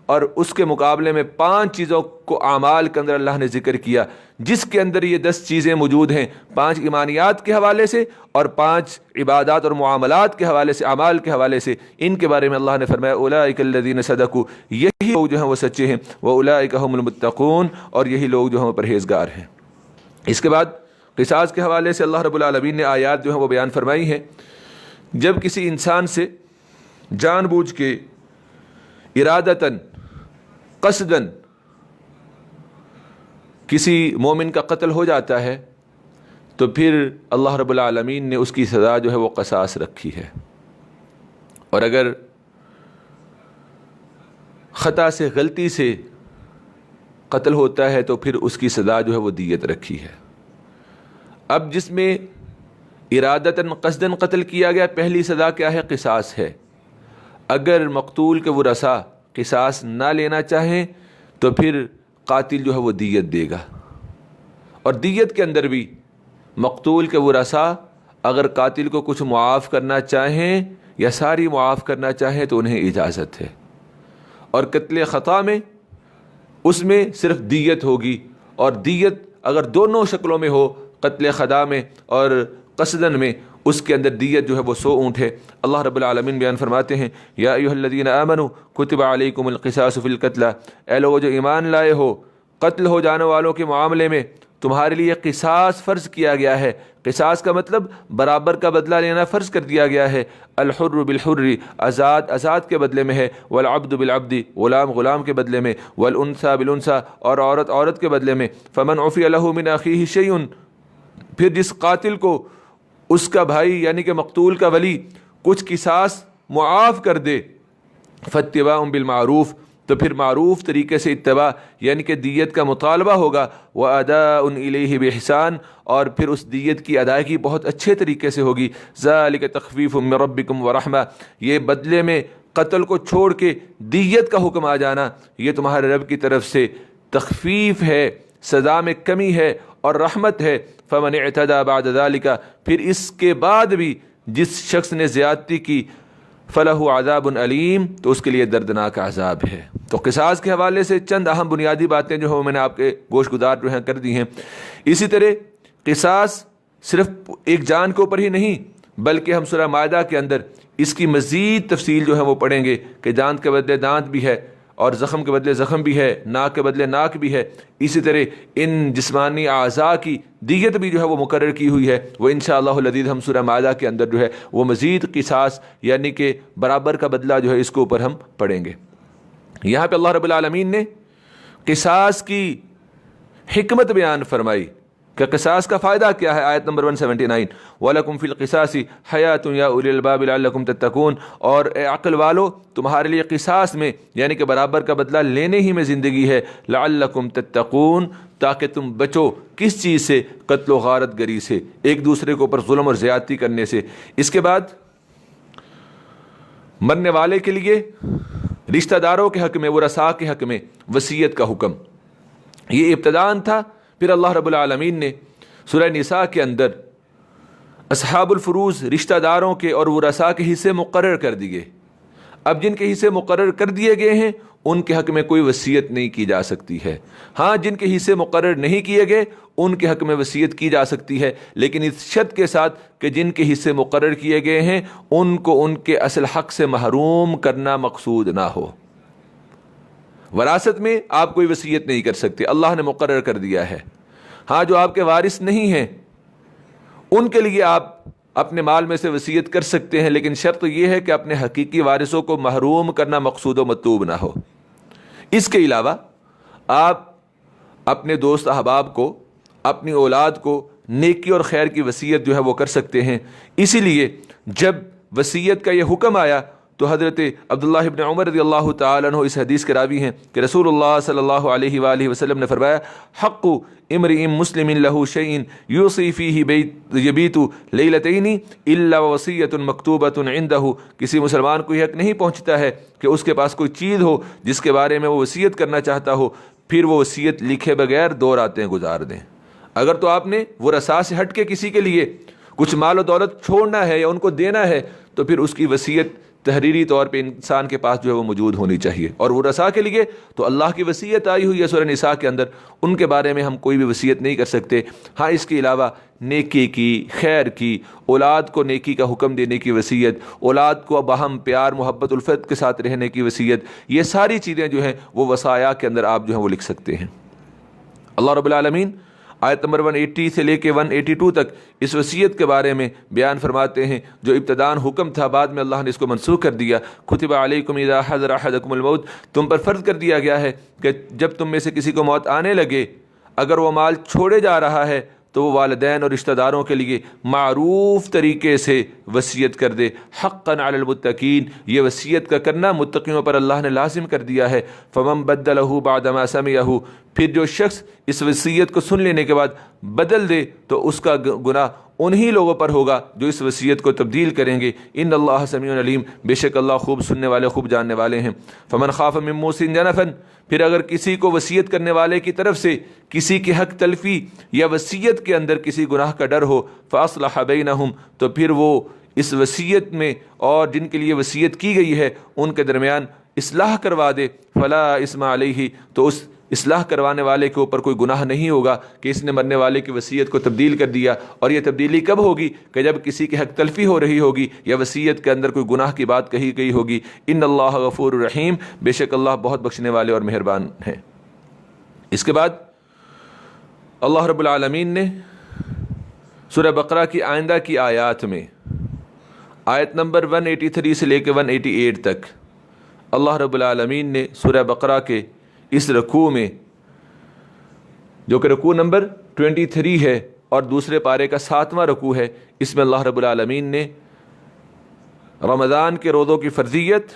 اور اس کے مقابلے میں 5 چیزوں کو اعمال کے اندر اللہ نے ذکر کیا، جس کے اندر یہ 10 چیزیں موجود ہیں، 5 ایمانیات کے حوالے سے اور 5 عبادات اور معاملات کے حوالے سے، اعمال کے حوالے سے۔ ان کے بارے میں اللہ نے فرمایا اولئک الذین صدقوا، یہی لوگ جو ہیں وہ سچے ہیں، واولئک هم المتقون، اور یہی لوگ جو ہیں وہ پرہیزگار ہیں۔ اس کے بعد قصاص کے حوالے سے اللہ رب العالمین نے آیات جو ہیں وہ بیان فرمائی ہیں۔ جب کسی انسان سے جان بوجھ کے، ارادتاً، قصداً کسی مومن کا قتل ہو جاتا ہے تو پھر اللہ رب العالمین نے اس کی سزا جو ہے وہ قصاص رکھی ہے، اور اگر خطا سے، غلطی سے قتل ہوتا ہے تو پھر اس کی سزا جو ہے وہ دیت رکھی ہے۔ اب جس میں ارادتاً، قصداً قتل کیا گیا، پہلی سزا کیا ہے؟ قصاص ہے۔ اگر مقتول کے ورثاء قصاص نہ لینا چاہیں تو پھر قاتل جو ہے وہ دیت دے گا، اور دیت کے اندر بھی مقتول کے ورثاء اگر قاتل کو کچھ معاف کرنا چاہیں یا ساری معاف کرنا چاہیں تو انہیں اجازت ہے۔ اور قتل خطا میں اس میں صرف دیت ہوگی، اور دیت اگر دونوں شکلوں میں ہو، قتل خطا میں اور قصدن میں، اس کے اندر دیت جو ہے وہ 100 اونٹ ہے۔ اللہ رب العالمین بیان فرماتے ہیں یا ایھا الذین آمنوا کتب علیکم القصاص فی القتلى، اے لوگو جو ایمان لائے ہو، قتل ہو جانے والوں کے معاملے میں تمہارے لیے قصاص فرض کیا گیا ہے۔ قصاص کا مطلب برابر کا بدلہ لینا فرض کر دیا گیا ہے۔ الحر بالحر، آزاد آزاد کے بدلے میں ہے، والعبد بالعبد، غلام غلام کے بدلے میں، والانثى بالانثى، اور عورت عورت کے بدلے میں۔ فمن عفی لہ من اخیہ شیء، پھر جس قاتل کو اس کا بھائی یعنی کہ مقتول کا ولی کچھ قصاص معاف کر دے، فاتباع بالمعروف، تو پھر معروف طریقے سے اتباع یعنی کہ دیت کا مطالبہ ہوگا، وَأَدَاءٌ إِلَيْهِ بِإِحْسَان، اور پھر اس دیت کی ادائیگی بہت اچھے طریقے سے ہوگی۔ ذَلِكَ تَخْفِيفٌ مِّن رَبِّكُمْ وَرَحْمَةٌ، یہ بدلے میں قتل کو چھوڑ کے دیت کا حکم آ جانا یہ تمہارے رب کی طرف سے تخفیف ہے، سزا میں کمی ہے اور رحمت ہے۔ فَمَنِ اعْتَدَى بَعْدَ ذَلِكَ، پھر اس کے بعد بھی جس شخص نے زیادتی کی، فَلَهُ عَذَابٌ أَلِيمٌ، تو اس کے لیے دردناک عذاب ہے۔ تو قصاص کے حوالے سے چند اہم بنیادی باتیں جو ہیں میں نے آپ کے گوش گزار جو ہیں کر دی ہیں۔ اسی طرح قصاص صرف ایک جان کے اوپر ہی نہیں بلکہ ہم سورہ مائدہ کے اندر اس کی مزید تفصیل جو ہے وہ پڑھیں گے کہ دانت کے بدلے دانت بھی ہے اور زخم کے بدلے زخم بھی ہے، ناک کے بدلے ناک بھی ہے۔ اسی طرح ان جسمانی اعضاء کی دیت بھی جو ہے وہ مقرر کی ہوئی ہے۔ وہ انشاءاللہ العزیز ہم سورہ مائدہ کے اندر جو ہے وہ مزید قصاص یعنی کہ برابر کا بدلہ جو ہے اس کے اوپر ہم پڑھیں گے۔ یہاں پہ اللہ رب العالمین نے قصاص کی حکمت بیان فرمائی کہ قصاص کا فائدہ کیا ہے۔ آیت نمبر 179، وَلَكُمْ فِي الْقِصَاصِ حَيَاةٌ يَا أُولِي الْأَلْبَابِ لَعَلَّكُمْ تَتَّقُونَ، اور اے عقل والو تمہارے لیے قصاص میں یعنی کہ برابر کا بدلہ لینے ہی میں زندگی ہے، لَعَلَّكُمْ تَتَّقُونَ، تاکہ تم بچو کس چیز سے؟ قتل و غارت گری سے، ایک دوسرے کے اوپر ظلم اور زیادتی کرنے سے۔ اس کے بعد مرنے والے کے لیے رشتہ داروں کے حق میں، ورثاء کے حق میں وصیت کا حکم، یہ ابتداءً تھا۔ پھر اللہ رب العالمین نے سورہ نساء کے اندر اصحاب الفروض رشتہ داروں کے اور ورثاء کے حصے مقرر کر دیے۔ اب جن کے حصے مقرر کر دیے گئے ہیں ان کے حق میں کوئی وصیت نہیں کی جا سکتی ہے۔ ہاں جن کے حصے مقرر نہیں کیے گئے ان کے حق میں وصیت کی جا سکتی ہے، لیکن اس شرط کے ساتھ کہ جن کے حصے مقرر کیے گئے ہیں ان کو ان کے اصل حق سے محروم کرنا مقصود نہ ہو۔ وراثت میں آپ کوئی وصیت نہیں کر سکتے، اللہ نے مقرر کر دیا ہے۔ ہاں جو آپ کے وارث نہیں ہیں ان کے لیے آپ اپنے مال میں سے وصیت کر سکتے ہیں، لیکن شرط یہ ہے کہ اپنے حقیقی وارثوں کو محروم کرنا مقصود و مطلوب نہ ہو۔ اس کے علاوہ آپ اپنے دوست احباب کو، اپنی اولاد کو نیکی اور خیر کی وصیت جو ہے وہ کر سکتے ہیں۔ اسی لیے جب وصیت کا یہ حکم آیا تو حضرت عبداللہ ابن عمر رضی اللہ تعالیٰ عنہ اس حدیث کے راوی ہیں کہ رسول اللہ صلی اللہ علیہ وآلہ وسلم نے فرمایا، حق امرئ مسلم لہ شیء یوصی فیہ یبیت لیلتین الا وصیۃ مکتوبۃ عندہ، کسی مسلمان کو یہ حق نہیں پہنچتا ہے کہ اس کے پاس کوئی چیز ہو جس کے بارے میں وہ وصیت کرنا چاہتا ہو پھر وہ وصیت لکھے بغیر 2 راتیں گزار دیں۔ اگر تو آپ نے ورثاء سے ہٹ کے کسی کے لیے کچھ مال و دولت چھوڑنا ہے یا ان کو دینا ہے تو پھر اس کی وصیت تحریری طور پہ انسان کے پاس جو ہے وہ موجود ہونی چاہیے۔ اور ورثاء کے لیے تو اللہ کی وصیت آئی ہوئی ہے سورہ نساء کے اندر، ان کے بارے میں ہم کوئی بھی وصیت نہیں کر سکتے۔ ہاں اس کے علاوہ نیکی کی، خیر کی، اولاد کو نیکی کا حکم دینے کی وصیت، اولاد کو باہم پیار محبت الفت کے ساتھ رہنے کی وصیت، یہ ساری چیزیں جو ہیں وہ وصایا کے اندر آپ جو ہیں وہ لکھ سکتے ہیں۔ اللہ رب العالمین آیت نمبر 180 سے لے کے 182 تک اس وصیت کے بارے میں بیان فرماتے ہیں جو ابتداءً حکم تھا، بعد میں اللہ نے اس کو منسوخ کر دیا۔ کتب علیکم اذا حضر احدکم الموت، تم پر فرض کر دیا گیا ہے کہ جب تم میں سے کسی کو موت آنے لگے اگر وہ مال چھوڑے جا رہا ہے تو وہ والدین اور رشتہ داروں کے لیے معروف طریقے سے وصیت کر دے۔ حقا علی المتقین، یہ وصیت کا کرنا متقیوں پر اللہ نے لازم کر دیا ہے۔ فمن بدلہ بعد ما سمعہ، پھر جو شخص اس وصیت کو سن لینے کے بعد بدل دے تو اس کا گناہ انہی لوگوں پر ہوگا جو اس وصیت کو تبدیل کریں گے۔ ان اللہ سمیع علیم، بے شک اللہ خوب سننے والے خوب جاننے والے ہیں۔ فمن خاف من موص جنفا، پھر اگر کسی کو وصیت کرنے والے کی طرف سے کسی کی حق تلفی یا وصیت کے اندر کسی گناہ کا ڈر ہو، فاصلح بینہم، تو پھر وہ اس وصیت میں اور جن کے لیے وصیت کی گئی ہے ان کے درمیان اصلاح کروا دے، فلا اثم علیہ، تو اس اصلاح کروانے والے کے اوپر کوئی گناہ نہیں ہوگا کہ اس نے مرنے والے کی وصیت کو تبدیل کر دیا۔ اور یہ تبدیلی کب ہوگی؟ کہ جب کسی کی حق تلفی ہو رہی ہوگی یا وصیت کے اندر کوئی گناہ کی بات کہی گئی ہوگی۔ ان اللہ غفور الرحیم، بے شک اللہ بہت بخشنے والے اور مہربان ہیں۔ اس کے بعد اللہ رب العالمین نے سورہ بقرہ کی آئندہ کی آیات میں آیت نمبر 183 سے لے کے 188 تک اللہ رب العالمین نے سورہ بقرہ کے اس رکوع میں، جو کہ رکوع نمبر 23 ہے اور دوسرے پارے کا 7واں رکوع ہے، اس میں اللہ رب العالمین نے رمضان کے روزوں کی فرضیت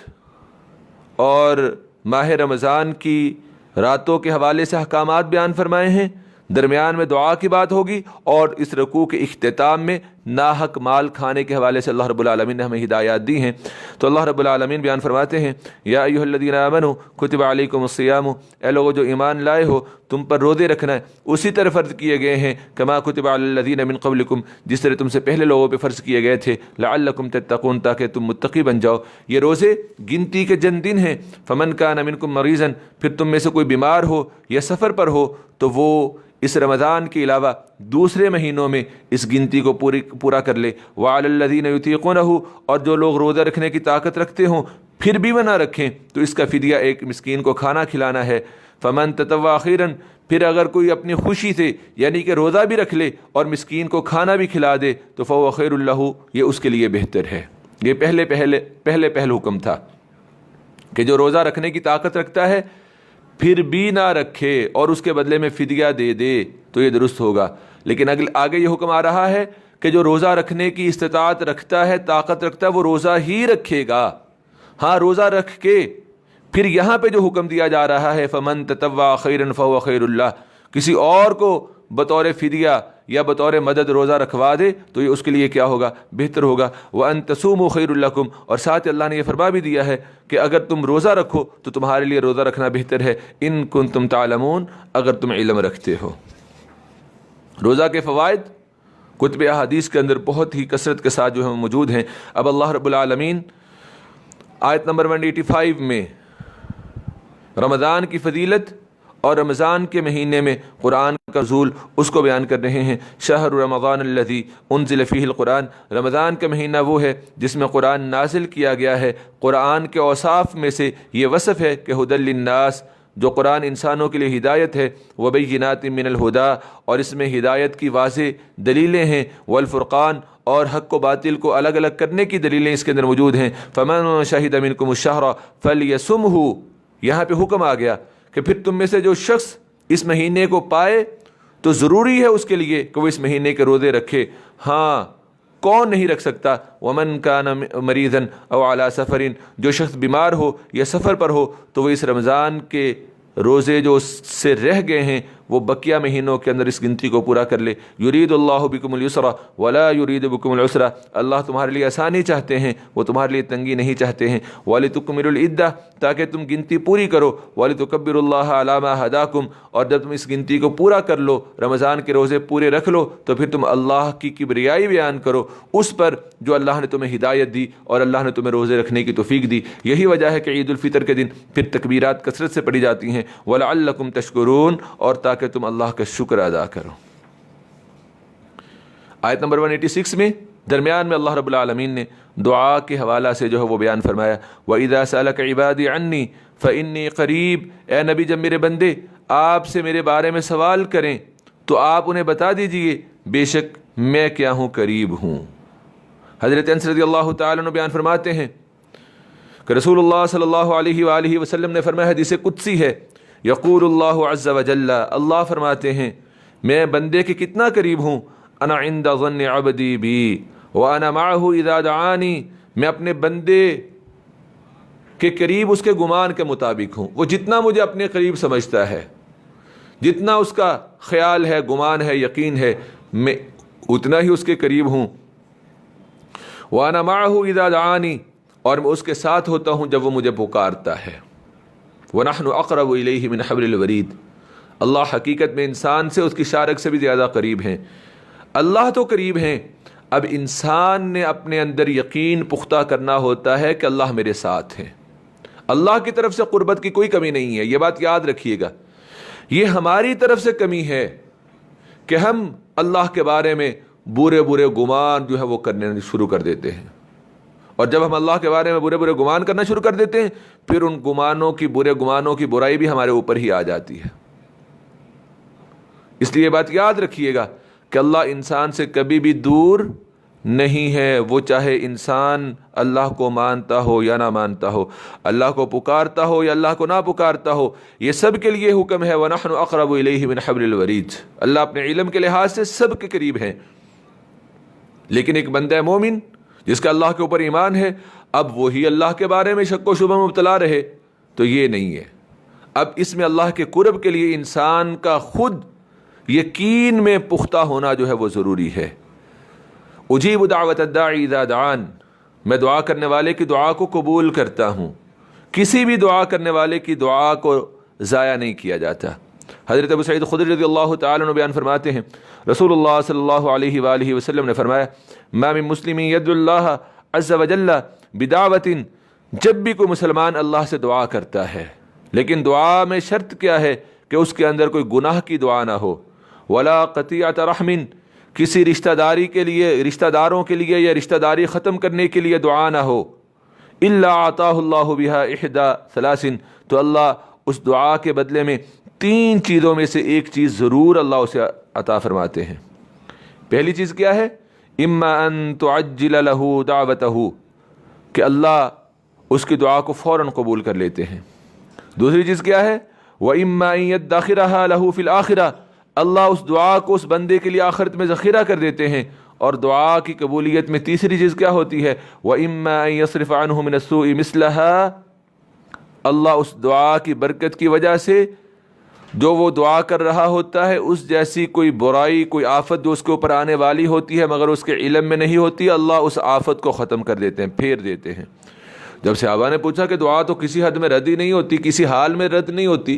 اور ماہ رمضان کی راتوں کے حوالے سے احکامات بیان فرمائے ہیں، درمیان میں دعا کی بات ہوگی، اور اس رکوع کے اختتام میں ناحق مال کھانے کے حوالے سے اللہ رب العالمین نے ہمیں ہدایات دی ہیں۔ تو اللہ رب العالمین بیان فرماتے ہیں، یا ایھا الذین آمنوا کتب علیکم الصیام، اے لوگو جو ایمان لائے ہو تم پر روزے رکھنا ہے اسی طرح فرض کیے گئے ہیں، کما کتب علی الذین من قبلکم، جس طرح تم سے پہلے لوگوں پہ فرض کیے گئے تھے، لعلکم تتقون، تاکہ تم متقی بن جاؤ۔ یہ روزے گنتی کے چند دن ہیں، فمن کان منکم مریضا، پھر تم میں سے کوئی بیمار ہو یا سفر پر ہو تو وہ اس رمضان کے علاوہ دوسرے مہینوں میں اس گنتی کو پورا کر لے۔ وعلی الذین یطیقونہ، اور جو لوگ روزہ رکھنے کی طاقت رکھتے ہوں پھر بھی وہ نہ رکھیں تو اس کا فدیہ ایک مسکین کو کھانا کھلانا ہے۔ فمن تطوع خیرا، پھر اگر کوئی اپنی خوشی سے یعنی کہ روزہ بھی رکھ لے اور مسکین کو کھانا بھی کھلا دے تو فهو خیر لہ، یہ اس کے لیے بہتر ہے۔ یہ پہلے حکم تھا کہ جو روزہ رکھنے کی طاقت رکھتا ہے پھر بھی نہ رکھے اور اس کے بدلے میں فدیہ دے دے تو یہ درست ہوگا، لیکن آگے یہ حکم آ رہا ہے کہ جو روزہ رکھنے کی استطاعت رکھتا ہے، طاقت رکھتا ہے، وہ روزہ ہی رکھے گا۔ ہاں روزہ رکھ کے پھر یہاں پہ جو حکم دیا جا رہا ہے فمن تطوع خیرا فهو خیر لہ، کسی اور کو بطور فدیہ یا بطور مدد روزہ رکھوا دے تو یہ اس کے لیے کیا ہوگا؟ بہتر ہوگا۔ وَأَن تَصُومُوا خَيْرٌ لَكُمْ، اور ساتھ اللہ نے یہ فرما بھی دیا ہے کہ اگر تم روزہ رکھو تو تمہارے لیے روزہ رکھنا بہتر ہے، ان کنتم تعلمون، اگر تم علم رکھتے ہو۔ روزہ کے فوائد کتب احادیث کے اندر بہت ہی کثرت کے ساتھ جو ہے موجود ہیں۔ اب اللہ رب العالمین آیت نمبر 185 میں رمضان کی فضیلت اور رمضان کے مہینے میں قرآن کا نزول اس کو بیان کر رہے ہیں۔ شہر رمضان الذی انزل فیہ القرآن، رمضان کا مہینہ وہ ہے جس میں قرآن نازل کیا گیا ہے۔ قرآن کے اوصاف میں سے یہ وصف ہے کہ ھدی للناس، جو قرآن انسانوں کے لیے ہدایت ہے، وبینات من الہدیٰ، اور اس میں ہدایت کی واضح دلیلیں ہیں، والفرقان، اور حق و باطل کو الگ الگ کرنے کی دلیلیں اس کے اندر موجود ہیں۔ فمن شہد منکم الشہر فلیصمہ، یہاں پہ حکم آ گیا کہ پھر تم میں سے جو شخص اس مہینے کو پائے تو ضروری ہے اس کے لیے کہ وہ اس مہینے کے روزے رکھے۔ ہاں کون نہیں رکھ سکتا؟ ومن کان مریضا او علی سفر، جو شخص بیمار ہو یا سفر پر ہو تو وہ اس رمضان کے روزے جو اس سے رہ گئے ہیں وہ بقیہ مہینوں کے اندر اس گنتی کو پورا کر لے۔ یرید اللہ بکم اليسر ولا یرید بکم العسر، اللہ تمہارے لیے آسانی چاہتے ہیں، وہ تمہارے لیے تنگی نہیں چاہتے ہیں۔ ولتکملوا العدہ، تاکہ تم گنتی پوری کرو۔ ولتکبروا اللہ علی ما ہداکم، اور جب تم اس گنتی کو پورا کر لو، رمضان کے روزے پورے رکھ لو، تو پھر تم اللہ کی کبریائی بیان کرو اس پر جو اللہ نے تمہیں ہدایت دی اور اللہ نے تمہیں روزے رکھنے کی توفیق دی۔ یہی وجہ ہے کہ عید الفطر کے دن پھر تکبیرات کثرت سے پڑھی جاتی ہیں، ولعلکم تشکرون، اور تاکہ تم اللہ کا شکر ادا کرو۔ آیت نمبر 186 میں درمیان میں اللہ رب العالمین نے دعا کے حوالہ سے جو ہے وہ بیان فرمایا، وَإِذَا سَأَلَكَ عِبَادِي عَنِّي فَإِنِّي قَرِيب، اے نبی جب میرے بندے آپ سے میرے بارے میں سوال کریں تو آپ انہیں بتا دیجئے بے شک میں کیا ہوں، قریب ہوں۔ حضرت انس رضی اللہ تعالیٰ عنہ بیان فرماتے ہیں کہ رسول اللہ صلی اللہ علیہ وآلہ وسلم نے فرمایا، حدیث قدسی ہے، یقول اللہ عز وجل، اللہ فرماتے ہیں میں بندے کے کتنا قریب ہوں، انا عند ظن عبدی بی وانا معہ اذا دعانی، میں اپنے بندے کے قریب اس کے گمان کے مطابق ہوں۔ وہ جتنا مجھے اپنے قریب سمجھتا ہے، جتنا اس کا خیال ہے، گمان ہے، یقین ہے، میں اتنا ہی اس کے قریب ہوں۔ وانا معہ اذا دعانی، اور میں اس کے ساتھ ہوتا ہوں جب وہ مجھے پکارتا ہے۔ وَنَحْنُ أَقْرَبُ إِلَيْهِ مِنْ حَبْلِ الْوَرِيدِ، اللہ حقیقت میں انسان سے اس کی شارک سے بھی زیادہ قریب ہیں۔ اللہ تو قریب ہیں، اب انسان نے اپنے اندر یقین پختہ کرنا ہوتا ہے کہ اللہ میرے ساتھ ہیں۔ اللہ کی طرف سے قربت کی کوئی کمی نہیں ہے، یہ بات یاد رکھیے گا۔ یہ ہماری طرف سے کمی ہے کہ ہم اللہ کے بارے میں برے برے گمان جو ہے وہ کرنے شروع کر دیتے ہیں، اور جب ہم اللہ کے بارے میں برے برے گمان کرنا شروع کر دیتے ہیں پھر ان گمانوں کی، برے گمانوں کی برائی بھی ہمارے اوپر ہی آ جاتی ہے۔ اس لیے یہ بات یاد رکھیے گا کہ اللہ انسان سے کبھی بھی دور نہیں ہے، وہ چاہے انسان اللہ کو مانتا ہو یا نہ مانتا ہو، اللہ کو پکارتا ہو یا اللہ کو نہ پکارتا ہو، یہ سب کے لیے حکم ہے وَنَحْنُ أَقْرَبُ إِلَيْهِ مِنْ حَبْلِ الْوَرِيدِ، اللہ اپنے علم کے لحاظ سے سب کے قریب ہیں۔ لیکن ایک بندہ مومن جس کا اللہ کے اوپر ایمان ہے، اب وہی اللہ کے بارے میں شک و شبہ مبتلا رہے تو یہ نہیں ہے. اب اس میں اللہ کے قرب کے لیے انسان کا خود یقین میں پختہ ہونا جو ہے وہ ضروری ہے. اجیب دعوت الداعی اذا دعان، میں دعا کرنے والے کی دعا کو قبول کرتا ہوں. کسی بھی دعا کرنے والے کی دعا کو ضائع نہیں کیا جاتا. حضرت ابو سعید خدری رضی اللہ تعالیٰ عنہ بیان فرماتے ہیں رسول اللہ صلی اللہ علیہ وآلہ وسلم نے فرمایا ما من مسلم یدعو اللہ عز وجل بدعوت، جب بھی کوئی مسلمان اللہ سے دعا کرتا ہے، لیکن دعا میں شرط کیا ہے کہ اس کے اندر کوئی گناہ کی دعا نہ ہو، ولا قطیعۃ رحم، کسی رشتہ داری کے لیے، رشتہ داروں کے لیے یا رشتہ داری ختم کرنے کے لیے دعا نہ ہو، الا اعطاہ اللہ بہا احدی ثلاث، تو اللہ اس دعا کے بدلے میں 3 چیزوں میں سے ایک چیز ضرور اللہ اسے عطا فرماتے ہیں. پہلی چیز کیا ہے؟ اما ان تعجل له دعوته، کہ اللہ اس کی دعا کو فوراً قبول کر لیتے ہیں. دوسری چیز کیا ہے؟ وَإِمَّا أَن يَدَّخِرَهَا لَهُ فِي الْآخِرَةِ، اللہ اس دعا کو اس بندے کے لیے آخرت میں ذخیرہ کر دیتے ہیں. اور دعا کی قبولیت میں تیسری چیز کیا ہوتی ہے؟ وَإِمَّا أَن يَصْرِفَ عَنْهُ مِنَ السُّوءِ مِثْلَهَا، اللہ اس دعا کی برکت کی وجہ سے جو وہ دعا کر رہا ہوتا ہے اس جیسی کوئی برائی، کوئی آفت جو اس کے اوپر آنے والی ہوتی ہے مگر اس کے علم میں نہیں ہوتی، اللہ اس آفت کو ختم کر دیتے ہیں، پھیر دیتے ہیں. جب صحابہ نے پوچھا کہ دعا تو کسی حد میں رد ہی نہیں ہوتی، کسی حال میں رد نہیں ہوتی،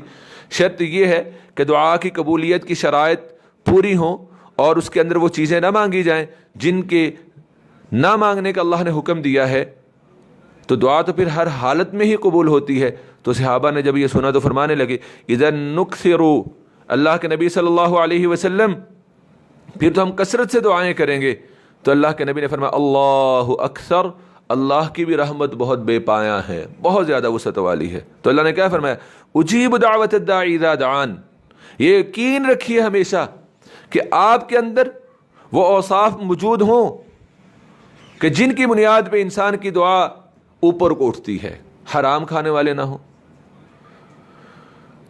شرط یہ ہے کہ دعا کی قبولیت کی شرائط پوری ہوں اور اس کے اندر وہ چیزیں نہ مانگی جائیں جن کے نہ مانگنے کا اللہ نے حکم دیا ہے، تو دعا تو پھر ہر حالت میں ہی قبول ہوتی ہے. تو صحابہ نے جب یہ سنا تو فرمانے لگے اذن نکثروا، اللہ کے نبی صلی اللہ علیہ وسلم پھر تو ہم کثرت سے دعائیں کریں گے. تو اللہ کے نبی نے فرمایا اللہ اکثر، اللہ کی بھی رحمت بہت بے پایاں ہے، بہت زیادہ وسعت والی ہے. تو اللہ نے کیا فرمایا؟ اجیب دعوت الداعی اذا دعان. یہ یقین رکھیے ہمیشہ کہ آپ کے اندر وہ اوصاف موجود ہوں کہ جن کی بنیاد پہ انسان کی دعا اوپر کو اٹھتی ہے. حرام کھانے والے نہ ہوں،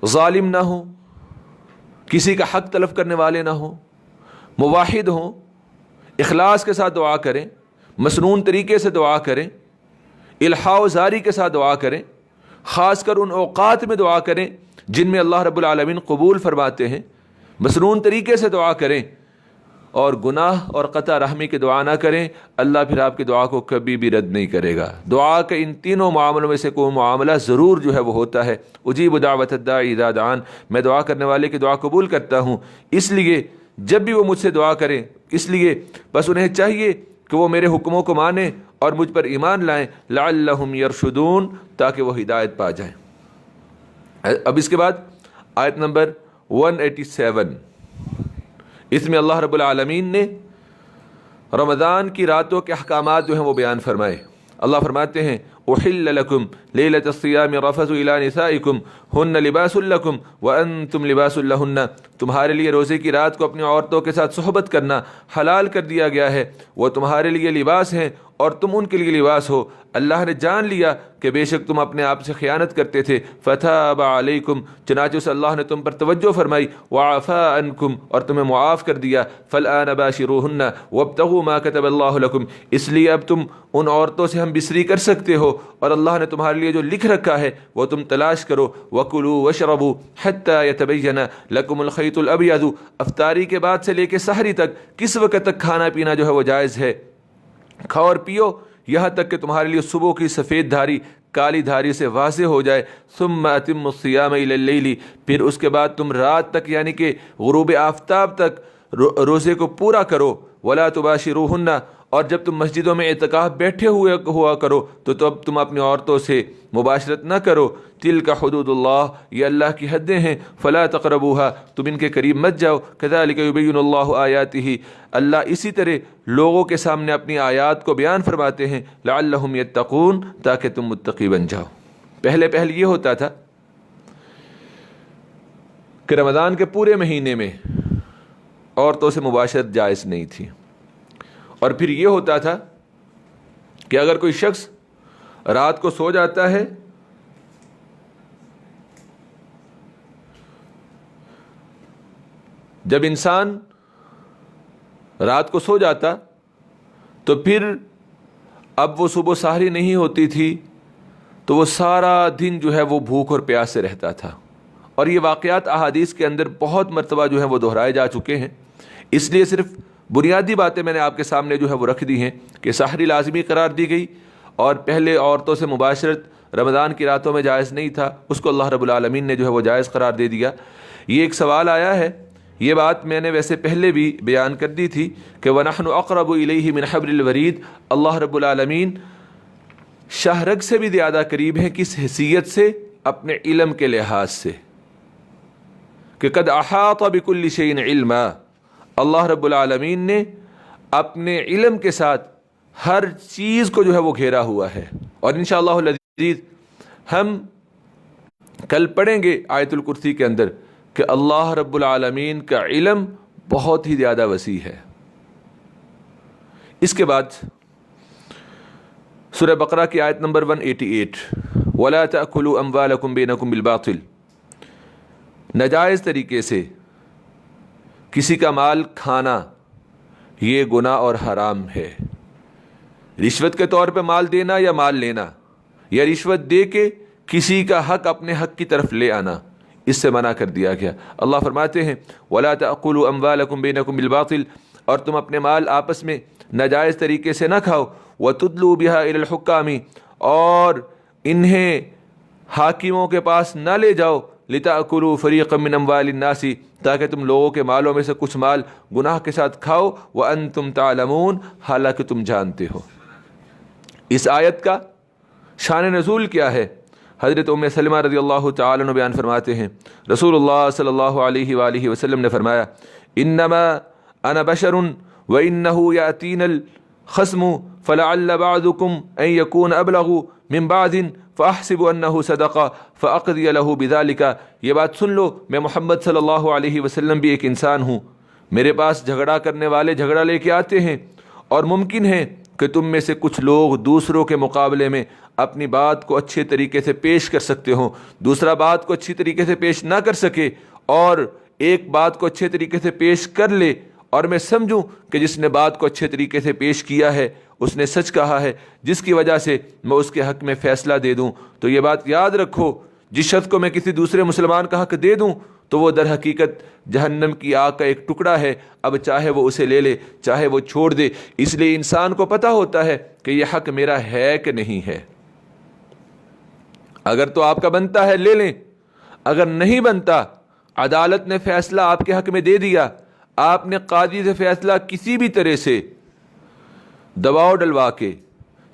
ظالم نہ ہوں، کسی کا حق تلف کرنے والے نہ ہوں، موحد ہوں، اخلاص کے ساتھ دعا کریں، مسنون طریقے سے دعا کریں، الحاح و زاری کے ساتھ دعا کریں، خاص کر ان اوقات میں دعا کریں جن میں اللہ رب العالمین قبول فرماتے ہیں، مسنون طریقے سے دعا کریں اور گناہ اور قطع رحمی کی دعا نہ کریں. اللہ پھر آپ کی دعا کو کبھی بھی رد نہیں کرے گا. دعا کے ان تینوں معاملوں میں سے کوئی معاملہ ضرور جو ہے وہ ہوتا ہے. اجیب دعوت الداعی اذا دعان، میں دعا کرنے والے کی دعا قبول کرتا ہوں. اس لیے جب بھی وہ مجھ سے دعا کریں، اس لیے بس انہیں چاہیے کہ وہ میرے حکموں کو مانیں اور مجھ پر ایمان لائیں، لعلہم یرشدون، تاکہ وہ ہدایت پا جائیں. اب اس کے بعد آیت نمبر 187، اس میں اللہ رب العالمین نے رمضان کی راتوں کے احکامات جو ہیں وہ بیان فرمائے. اللہ فرماتے ہیں احل لکم لیلۃ الصیام الرفث الی نسائکم ہن لباس لکم وانتم لباس لہن، تمہارے لیے روزے کی رات کو اپنی عورتوں کے ساتھ صحبت کرنا حلال کر دیا گیا ہے، وہ تمہارے لیے لباس ہیں اور تم ان کے لیے لباس ہو. اللہ نے جان لیا کہ بے شک تم اپنے آپ سے خیانت کرتے تھے، فتاب علیکم، چنانچہ اس اللہ نے تم پر توجہ فرمائی، وعفا عنکم، اور تمہیں معاف کر دیا، فالآن باشروہن وابتغوا ما کتب اللہ لکم، اس لیے اب تم ان عورتوں سے ہم بسری کر سکتے ہو اور اللہ نے تمہارے لیے جو لکھ رکھا ہے وہ تم تلاش کرو. وکلوا واشربوا حتی یتبین لکم الخیط الابیض، افطاری کے بعد سے لے کے سحری تک کس وقت تک کھانا پینا جو ہے وہ جائز ہے، کھاؤ اور پیو یہاں تک کہ تمہارے لیے صبح کی سفید دھاری کالی دھاری سے واضح ہو جائے. ثم اتموا الصیام الی اللیل، پھر اس کے بعد تم رات تک یعنی کہ غروب آفتاب تک روزے کو پورا کرو. ولا تباشروہن، اور جب تم مسجدوں میں اعتکاف بیٹھے ہوئے ہوا کرو تو اب تم اپنی عورتوں سے مباشرت نہ کرو. تلک حدود اللہ، یہ اللہ کی حدیں ہیں. فلا تقربوها، تم ان کے قریب مت جاؤ. کذالک یبین اللہ آیاتہ، اللہ اسی طرح لوگوں کے سامنے اپنی آیات کو بیان فرماتے ہیں. لعلہم یتقون، تاکہ تم متقی بن جاؤ. پہلے یہ ہوتا تھا کہ رمضان کے پورے مہینے میں عورتوں سے مباشرت جائز نہیں تھی، اور پھر یہ ہوتا تھا کہ اگر کوئی شخص رات کو سو جاتا ہے جب انسان رات کو سو جاتا تو پھر اب وہ صبح سحری نہیں ہوتی تھی، تو وہ سارا دن جو ہے وہ بھوک اور پیاس سے رہتا تھا. اور یہ واقعات احادیث کے اندر بہت مرتبہ جو ہے وہ دہرائے جا چکے ہیں. اس لیے صرف بنیادی باتیں میں نے آپ کے سامنے جو ہے وہ رکھ دی ہیں کہ سحری لازمی قرار دی گئی، اور پہلے عورتوں سے مباشرت رمضان کی راتوں میں جائز نہیں تھا، اس کو اللہ رب العالمین نے جو ہے وہ جائز قرار دے دیا. یہ ایک سوال آیا ہے، یہ بات میں نے ویسے پہلے بھی بیان کر دی تھی کہ وَنَحْنُ أَقْرَبُ إِلَيْهِ مِنْ حَبْلِ الْوَرِيدِ، اللہ رب العالمین شاہ رگ سے بھی زیادہ قریب ہیں. کس حیثیت سے؟ اپنے علم کے لحاظ سے، کہ قد احاط بكل شيء علما، اللہ رب العالمین نے اپنے علم کے ساتھ ہر چیز کو جو ہے وہ گھیرا ہوا ہے. اور انشاءاللہ العزیز ہم کل پڑھیں گے آیت الکرسی کے اندر کہ اللہ رب العالمین کا علم بہت ہی زیادہ وسیع ہے. اس کے بعد سورہ بقرہ کی آیت نمبر 188، وَلَا تَأْكُلُوا أَمْوَالَكُمْ بَيْنَكُمْ بِالْبَاطِلِ، ناجائز طریقے سے کسی کا مال کھانا یہ گناہ اور حرام ہے. رشوت کے طور پہ مال دینا یا مال لینا، یا رشوت دے کے کسی کا حق اپنے حق کی طرف لے آنا، اس سے منع کر دیا گیا. اللہ فرماتے ہیں وَلَا تَأْكُلُوا أَمْوَالَكُمْ بَيْنَكُمْ بِالْبَاطِلِ، اور تم اپنے مال آپس میں ناجائز طریقے سے نہ کھاؤ. وَتُدْلُوا بِهَا إِلَى الْحُكَّامِ، اور انہیں حاکموں کے پاس نہ لے جاؤ. لِتَأْكُلُوا فَرِيقًا مِّنْ أَمْوَالِ النَّاسِ، تاکہ تم لوگوں کے مالوں میں سے کچھ مال گناہ کے ساتھ کھاؤ. وَأَنْتُمْ تَعْلَمُونَ، حالانکہ تم جانتے ہو. اس آیت کا شان نزول کیا ہے؟ حضرت ام سلمہ رضی اللہ تعالی عنہ بیان فرماتے ہیں رسول اللہ صلی اللہ علیہ وآلہ وسلم نے فرمایا انما انا بشر وانه یاتین الخصم فلعل بعضکم ان یکون ابلغ من بعض فاحسب انه صدق فاقضی له بذلك. یہ بات سن لو، میں محمد صلی اللہ علیہ وسلم بھی ایک انسان ہوں. میرے پاس جھگڑا کرنے والے جھگڑا لے کے آتے ہیں، اور ممکن ہے کہ تم میں سے کچھ لوگ دوسروں کے مقابلے میں اپنی بات کو اچھے طریقے سے پیش کر سکتے ہوں، دوسرا بات کو اچھی طریقے سے پیش نہ کر سکے، اور ایک بات کو اچھے طریقے سے پیش کر لے، اور میں سمجھوں کہ جس نے بات کو اچھے طریقے سے پیش کیا ہے اس نے سچ کہا ہے، جس کی وجہ سے میں اس کے حق میں فیصلہ دے دوں. تو یہ بات یاد رکھو، جس شخص کو میں کسی دوسرے مسلمان کا حق دے دوں تو وہ در حقیقت جہنم کی آگ کا ایک ٹکڑا ہے. اب چاہے وہ اسے لے لے چاہے وہ چھوڑ دے. اس لیے انسان کو پتہ ہوتا ہے کہ یہ حق میرا ہے کہ نہیں ہے. اگر تو آپ کا بنتا ہے لے لیں، اگر نہیں بنتا، عدالت نے فیصلہ آپ کے حق میں دے دیا، آپ نے قاضی سے فیصلہ کسی بھی طرح سے دباؤ ڈلوا کے،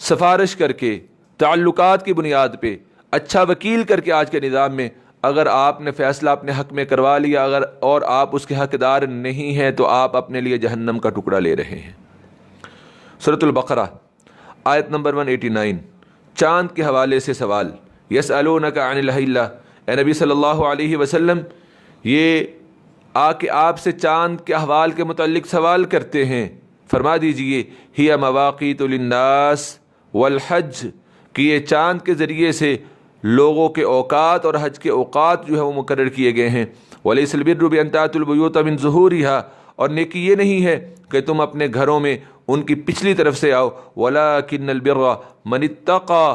سفارش کر کے، تعلقات کی بنیاد پہ، اچھا وکیل کر کے، آج کے نظام میں اگر آپ نے فیصلہ اپنے حق میں کروا لیا اور آپ اس کے حقدار نہیں ہیں تو آپ اپنے لیے جہنم کا ٹکڑا لے رہے ہیں. سورۃ البقرہ آیت نمبر 189، چاند کے حوالے سے سوال. یسألونک عن الہلہ، اے نبی صلی اللہ علیہ وسلم یہ آ کے آپ سے چاند کے احوال کے متعلق سوال کرتے ہیں. فرما دیجئے ہی مواقیت للناس والحج، کہ یہ چاند کے ذریعے سے لوگوں کے اوقات اور حج کے اوقات جو ہے وہ مقرر کیے گئے ہیں. وَلَيْسَ الْبِرُّ بِأَن تَأْتُوا الْبُيُوتَ مِن ظُهُورِهَا، اور نیکی یہ نہیں ہے کہ تم اپنے گھروں میں ان کی پچھلی طرف سے آؤ. وَلَكِنَّ الْبِرَّ مَنِ اتَّقَى،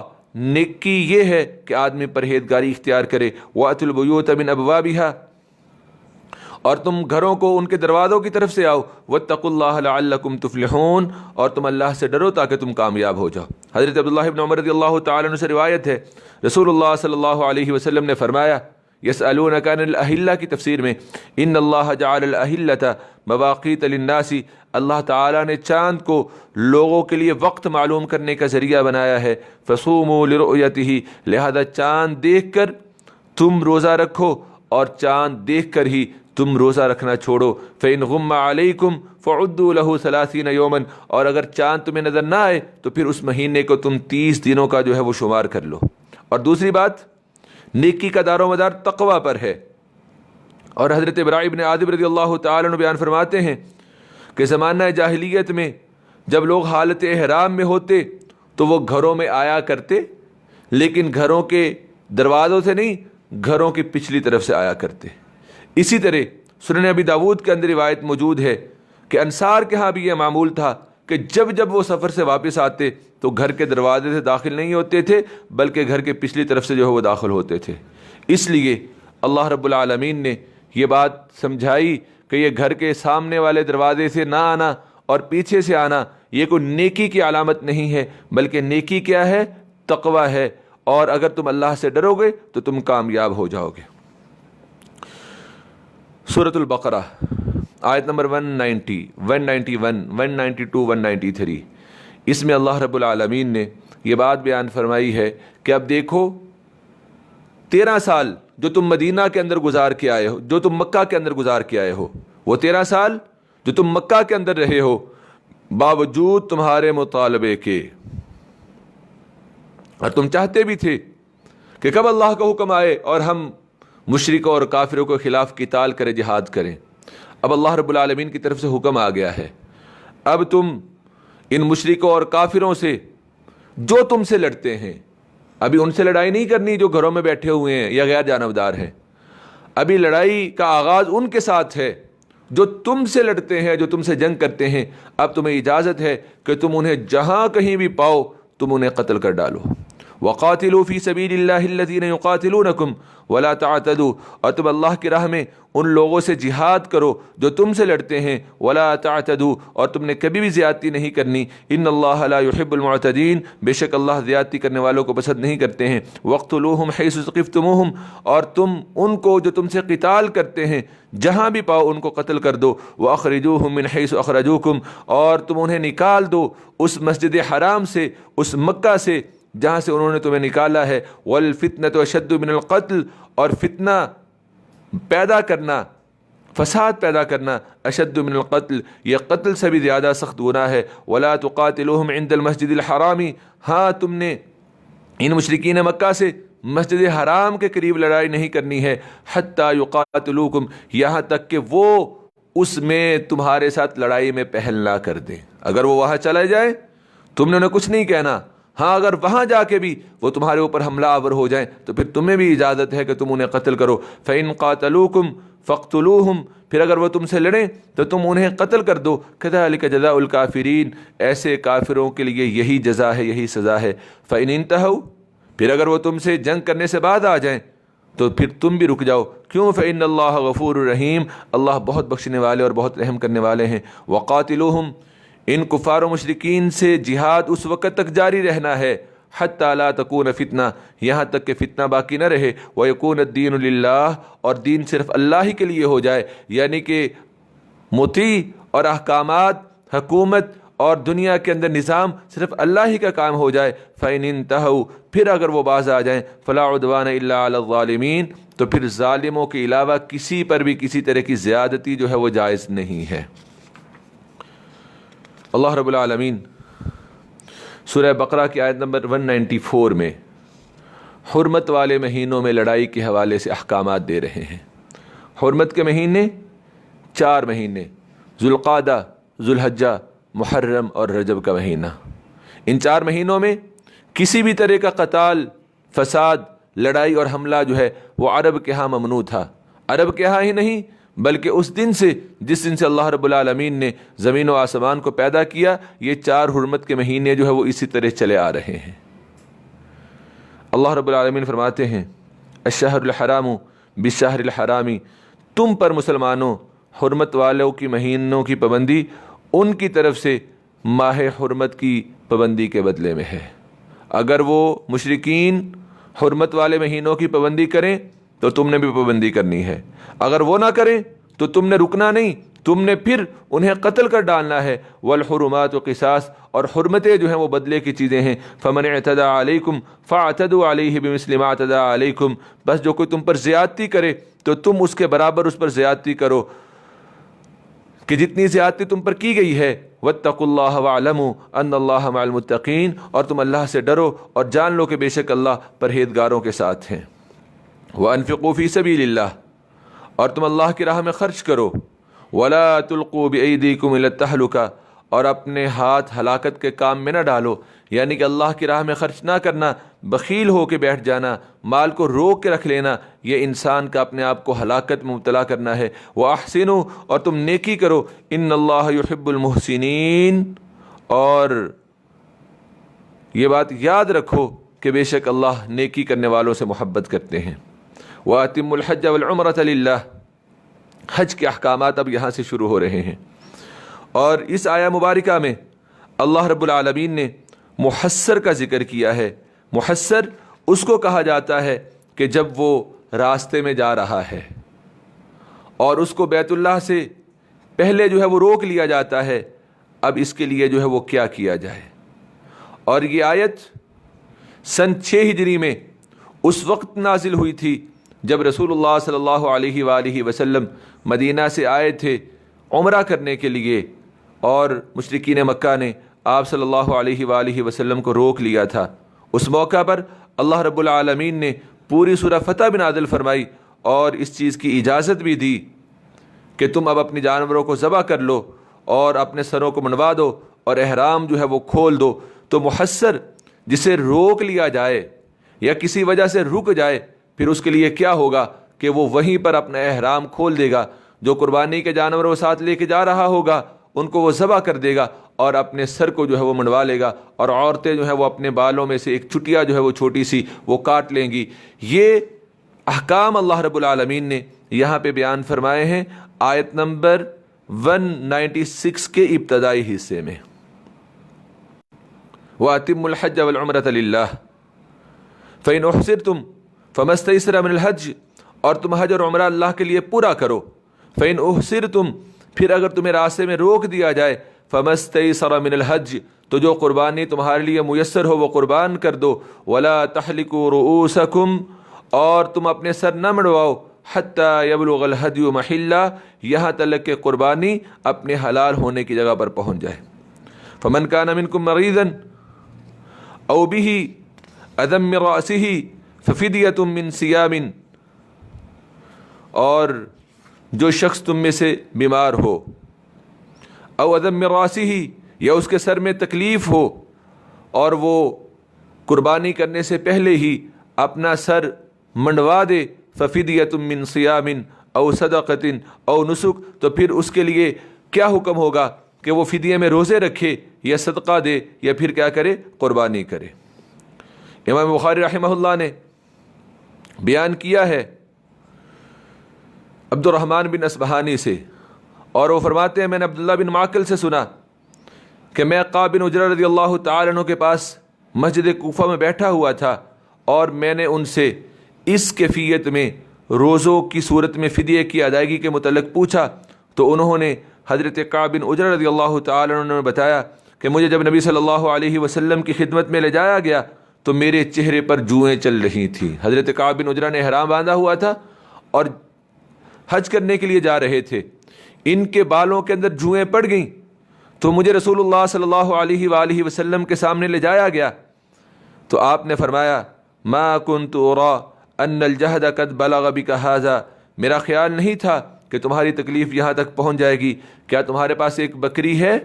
نیکی یہ ہے کہ آدمی پرہیزگاری اختیار کرے. وَأْتُوا الْبُيُوتَ مِنْ أَبْوَابِهَا، اور تم گھروں کو ان کے دروازوں کی طرف سے آؤ. وَاتَّقُوا اللَّهَ لَعَلَّكُمْ تُفْلِحُونَ، اور تم اللہ سے ڈرو تاکہ تم کامیاب ہو جاؤ. حضرت عبداللہ ابن عمر رضی اللہ تعالیٰ عنہ سے روایت ہے رسول اللہ صلی اللہ علیہ وسلم نے فرمایا یسألونک عن الأہلہ کی تفسیر میں ان اللہ جعل الأہلۃ مواقیت للناس، اللہ تعالیٰ نے چاند کو لوگوں کے لیے وقت معلوم کرنے کا ذریعہ بنایا ہے. فصوموا لرؤیتہ، لہذا چاند دیکھ کر تم روزہ رکھو، اور چاند دیکھ کر ہی تم روزہ رکھنا چھوڑو. فإن غم علیکم فعدوا له 30 یوما، اور اگر چاند تمہیں نظر نہ آئے تو پھر اس مہینے کو تم 30 دنوں کا جو ہے وہ شمار کر لو. اور دوسری بات، نیکی کا دار و مدار تقوی پر ہے. اور حضرت براء بن عازب رضی اللہ تعالیٰ عنہ بیان فرماتے ہیں کہ زمانہ جاہلیت میں جب لوگ حالت احرام میں ہوتے تو وہ گھروں میں آیا کرتے، لیکن گھروں کے دروازوں سے نہیں، گھروں کی پچھلی طرف سے آیا کرتے. اسی طرح سنن ابی داود کے اندر روایت موجود ہے کہ انصار کے ہاں بھی یہ معمول تھا کہ جب جب وہ سفر سے واپس آتے تو گھر کے دروازے سے داخل نہیں ہوتے تھے بلکہ گھر کے پچھلی طرف سے جو ہے وہ داخل ہوتے تھے۔ اس لیے اللہ رب العالمین نے یہ بات سمجھائی کہ یہ گھر کے سامنے والے دروازے سے نہ آنا اور پیچھے سے آنا یہ کوئی نیکی کی علامت نہیں ہے، بلکہ نیکی کیا ہے؟ تقوی ہے، اور اگر تم اللہ سے ڈرو گے تو تم کامیاب ہو جاؤ گے۔ سورۃ البقرہ آیت نمبر 190، 191، 192، 193، اس میں اللہ رب العالمین نے یہ بات بیان فرمائی ہے کہ اب دیکھو 13 سال جو تم مدینہ کے اندر گزار کے آئے ہو، جو تم مکہ کے اندر گزار کے آئے ہو، وہ 13 سال جو تم مکہ کے اندر رہے ہو، باوجود تمہارے مطالبے کے، اور تم چاہتے بھی تھے کہ کب اللہ کا حکم آئے اور ہم مشرکوں اور کافروں کے خلاف قتال کریں، جہاد کریں۔ اب اللہ رب العالمین کی طرف سے حکم آ گیا ہے، اب تم ان مشرکوں اور کافروں سے جو تم سے لڑتے ہیں، ابھی ان سے لڑائی نہیں کرنی جو گھروں میں بیٹھے ہوئے ہیں یا غیر جانبدار ہیں، ابھی لڑائی کا آغاز ان کے ساتھ ہے جو تم سے لڑتے ہیں، جو تم سے جنگ کرتے ہیں۔ اب تمہیں اجازت ہے کہ تم انہیں جہاں کہیں بھی پاؤ تم انہیں قتل کر ڈالو۔ وَقَاتِلُوا فِي سَبِيلِ اللَّهِ الَّذِينَ يُقَاتِلُونَكُمْ وَلَا تَعْتَدُوا، اور تم اللہ کی راہ میں ان لوگوں سے جہاد کرو جو تم سے لڑتے ہیں، وَلَا تَعْتَدُوا، اور تم نے کبھی بھی زیادتی نہیں کرنی، إِنَّ اللَّهَ لَا يُحِبُّ الْمُعْتَدِينَ، بے شک اللہ زیادتی کرنے والوں کو پسند نہیں کرتے ہیں۔ وَاقْتُلُوهُمْ حَيْثُ ثَقِفْتُمُوهُمْ، اور تم ان کو جو تم سے قتال کرتے ہیں جہاں بھی پاؤ ان کو قتل کر دو۔ وَأَخْرِجُوهُمْ مِنْ حَيْثُ أَخْرَجُوكُمْ، اور تم انہیں نکال دو اس مسجد حرام سے، اس مکہ سے جہاں سے انہوں نے تمہیں نکالا ہے۔ وَالْفِتْنَةُ أَشَدُّ مِنَ الْقَتْلِ، اور فتنہ پیدا کرنا، فساد پیدا کرنا، اشد من القتل، یہ قتل سے بھی زیادہ سخت گناہ ہے۔ وَلَا تُقَاتِلُوهُمْ عِنْدَ الْمَسْجِدِ الْحَرَامِ، ہاں تم نے ان مشرکین مکہ سے مسجد حرام کے قریب لڑائی نہیں کرنی ہے، حتیٰ یقاتلوکم، یہاں تک کہ وہ اس میں تمہارے ساتھ لڑائی میں پہل نہ کر دیں۔ اگر وہ وہاں چلے جائیں تم نے انہیں کچھ نہیں کہنا، ہاں اگر وہاں جا کے بھی وہ تمہارے اوپر حملہ آور ہو جائیں تو پھر تمہیں بھی اجازت ہے کہ تم انہیں قتل کرو۔ فَإِن قَاتَلُوكُمْ فَاقْتُلُوهُمْ، پھر اگر وہ تم سے لڑیں تو تم انہیں قتل کر دو۔ كَذَلِكَ جَزَاءُ الْكَافِرِينَ، ایسے کافروں کے لیے یہی جزا ہے، یہی سزا ہے۔ فَإِنِ انتهوا، پھر اگر وہ تم سے جنگ کرنے سے بعد آ جائیں تو پھر تم بھی رک جاؤ، کیوں؟ فَإِنَّ اللَّهَ غَفُورٌ رَحِيمٌ، اللہ بہت بخشنے والے اور بہت رحم کرنے والے ہیں۔ وَقَاتِلُوهُمْ، ان کفار و مشرکین سے جہاد اس وقت تک جاری رہنا ہے حتی لا تکون فتنہ، یہاں تک کہ فتنہ باقی نہ رہے، وَيَكُونَ الدِّينُ لِلَّهِ، اور دین صرف اللہ ہی کے لیے ہو جائے، یعنی کہ مطیع اور احکامات، حکومت اور دنیا کے اندر نظام صرف اللہ ہی کا کام ہو جائے۔ فَإِنِ انتهوا، پھر اگر وہ باز آ جائیں، فَلَا عُدْوَانَ إِلَّا عَلَى الظَّالِمِينَ، تو پھر ظالموں کے علاوہ کسی پر بھی کسی طرح کی زیادتی جو ہے وہ جائز نہیں ہے۔ اللہ رب العالمین سورہ بقرہ کی آیت نمبر 194 میں حرمت والے مہینوں میں لڑائی کے حوالے سے احکامات دے رہے ہیں۔ حرمت کے مہینے 4 مہینے، ذوالقعدہ، ذوالحجہ، محرم اور رجب کا مہینہ، ان 4 مہینوں میں کسی بھی طرح کا قتال، فساد، لڑائی اور حملہ جو ہے وہ عرب کے ہاں ممنوع تھا۔ عرب کے ہاں ہی نہیں بلکہ اس دن سے، جس دن سے اللہ رب العالمین نے زمین و آسمان کو پیدا کیا، یہ 4 حرمت کے مہینے جو ہے وہ اسی طرح چلے آ رہے ہیں۔ اللہ رب العالمین فرماتے ہیں الشہر الحرام بالشہر الحرام، تم پر مسلمانوں حرمت والوں کی مہینوں کی پابندی ان کی طرف سے ماہ حرمت کی پابندی کے بدلے میں ہے۔ اگر وہ مشرکین حرمت والے مہینوں کی پابندی کریں تو تم نے بھی پابندی کرنی ہے، اگر وہ نہ کریں تو تم نے رکنا نہیں، تم نے پھر انہیں قتل کر ڈالنا ہے۔ والحرمات قصاص، اور حرمتیں جو ہیں وہ بدلے کی چیزیں ہیں۔ فمن اعتدى علیکم فاعتدوا علیہ بمثل ما اعتدى علیکم، بس جو کوئی تم پر زیادتی کرے تو تم اس کے برابر اس پر زیادتی کرو کہ جتنی زیادتی تم پر کی گئی ہے۔ واتقوا اللہ واعلموا ان اللہ مع المتقین، اور تم اللہ سے ڈرو اور جان لو کہ بے شک اللہ پرہیزگاروں کے ساتھ ہیں۔ وانفقوا فی سبیل اللہ، اور تم اللہ کی راہ میں خرچ کرو۔ ولا تلقوا بایدیکم الی التہلکہ، اور اپنے ہاتھ ہلاکت کے کام میں نہ ڈالو، یعنی کہ اللہ کی راہ میں خرچ نہ کرنا، بخیل ہو کے بیٹھ جانا، مال کو روک کے رکھ لینا، یہ انسان کا اپنے آپ کو ہلاکت میں مبتلا کرنا ہے۔ وَأَحْسِنُوا، اور تم نیکی کرو، ان اللہ یحب المحسنین، اور یہ بات یاد رکھو کہ بے شک اللہ نیکی کرنے والوں سے محبت کرتے ہیں۔ وَأَتِمُّ الْحَجَّ وَالْعُمْرَةَ لِلَّهِ، حج کے احکامات اب یہاں سے شروع ہو رہے ہیں، اور اس آیہ مبارکہ میں اللہ رب العالمین نے محسر کا ذکر کیا ہے۔ محسر اس کو کہا جاتا ہے کہ جب وہ راستے میں جا رہا ہے اور اس کو بیت اللہ سے پہلے جو ہے وہ روک لیا جاتا ہے، اب اس کے لیے جو ہے وہ کیا کیا جائے۔ اور یہ آیت سن 6 ہجری میں اس وقت نازل ہوئی تھی جب رسول اللہ صلی اللہ علیہ وآلہ وسلم مدینہ سے آئے تھے عمرہ کرنے کے لیے، اور مشرکین مکہ نے آپ صلی اللہ علیہ وآلہ وسلم کو روک لیا تھا۔ اس موقع پر اللہ رب العالمین نے پوری سورہ فتح بھی نازل فرمائی اور اس چیز کی اجازت بھی دی کہ تم اب اپنی جانوروں کو ذبح کر لو اور اپنے سروں کو منڈوا دو اور احرام جو ہے وہ کھول دو۔ تو محسر جسے روک لیا جائے یا کسی وجہ سے رک جائے، پھر اس کے لیے کیا ہوگا کہ وہ وہیں پر اپنا احرام کھول دے گا، جو قربانی کے جانور وہ ساتھ لے کے جا رہا ہوگا ان کو وہ ذبح کر دے گا اور اپنے سر کو جو ہے وہ منڈوا لے گا، اور عورتیں جو ہے وہ اپنے بالوں میں سے ایک چٹیا جو ہے وہ چھوٹی سی وہ کاٹ لیں گی۔ یہ احکام اللہ رب العالمین نے یہاں پہ بیان فرمائے ہیں آیت نمبر 196 کے ابتدائی حصے میں۔ وَأَتِمُّ الْحَجَّ وَالْعُمْرَةَ لِلَّهِ فَإِنْ أُحْصِرْتُمْ فَمَا اسْتَيْسَرَ مِنَ الْحَجِّ، اور تم حج اور عمرہ اللہ کے لیے پورا کرو۔ فَإِنْ أُحْصِرْتُمْ، پھر اگر تمہیں راستے میں روک دیا جائے، فَمَا اسْتَيْسَرَ مِنَ الْحَجِّ، تو جو قربانی تمہارے لیے میسر ہو وہ قربان کر دو۔ وَلَا تَحْلِقُوا رُؤُوسَكُمْ، اور تم اپنے سر نہ منڈواؤ، حَتَّى يَبْلُغَ الْهَدْيُ مَحِلَّهُ، یہاں تک کہ قربانی اپنے حلال ہونے کی جگہ پر پہنچ جائے۔ فَمَنْ كَانَ مِنْكُمْ مَرِيضًا أَوْ بِهِ أَذًى مِّن رَأْسِهِ فَفِدْيَةٌ مِّن صِيَامٍ، اور جو شخص تم میں سے بیمار ہو، او أَذًى مِّن رَأْسِهِ، یا اس کے سر میں تکلیف ہو اور وہ قربانی کرنے سے پہلے ہی اپنا سر منڈوا دے، فَفِدْيَةٌ مِّن صِيَامٍ او صَدَقَةٍ او نُسُک، تو پھر اس کے لیے کیا حکم ہوگا کہ وہ فدیے میں روزے رکھے یا صدقہ دے یا پھر کیا کرے، قربانی کرے۔ امام بخاری رحمہ اللہ نے بیان کیا ہے عبد الرحمن بن اصبہانی سے، اور وہ فرماتے ہیں میں نے عبداللہ بن معقل سے سنا کہ میں قعب بن عجرہ رضی اللہ تعالی عنہ کے پاس مسجد کوفہ میں بیٹھا ہوا تھا، اور میں نے ان سے اس کیفیت میں روزوں کی صورت میں فدیے کی ادائیگی کے متعلق پوچھا، تو انہوں نے حضرت قعب بن عجرہ رضی اللہ تعالی عنہ نے بتایا کہ مجھے جب نبی صلی اللہ علیہ وسلم کی خدمت میں لے جایا گیا تو میرے چہرے پر جوئیں چل رہی تھیں۔ حضرت قعب بن عجرہ نے احرام باندھا ہوا تھا اور حج کرنے کے لیے جا رہے تھے، ان کے بالوں کے اندر جوئیں پڑ گئیں، تو مجھے رسول اللہ صلی اللہ علیہ وآلہ وسلم کے سامنے لے جایا گیا، تو آپ نے فرمایا ما كنت ارى ان الجهد قد بلغ بك هذا، میرا خیال نہیں تھا کہ تمہاری تکلیف یہاں تک پہنچ جائے گی، کیا تمہارے پاس ایک بکری ہے؟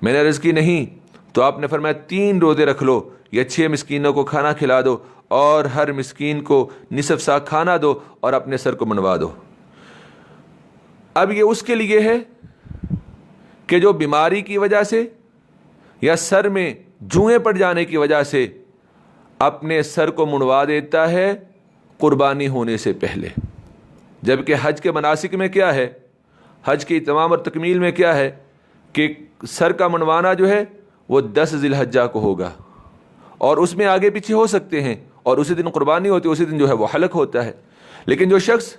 میں نے عرض کی نہیں، تو آپ نے فرمایا 3 روزے رکھ لو یا 6 مسکینوں کو کھانا کھلا دو اور ہر مسکین کو نصف سا کھانا دو اور اپنے سر کو منڈوا دو۔ اب یہ اس کے لیے ہے کہ جو بیماری کی وجہ سے یا سر میں جوئیں پڑ جانے کی وجہ سے اپنے سر کو منڈوا دیتا ہے قربانی ہونے سے پہلے، جبکہ حج کے مناسک میں کیا ہے، حج کی تمام اور تکمیل میں کیا ہے کہ سر کا منڈوانا جو ہے وہ 10 ذی الحجہ کو ہوگا، اور اس میں آگے پیچھے ہو سکتے ہیں، اور اسی دن قربانی ہوتی ہے، اسی دن جو ہے وہ حلق ہوتا ہے۔ لیکن جو شخص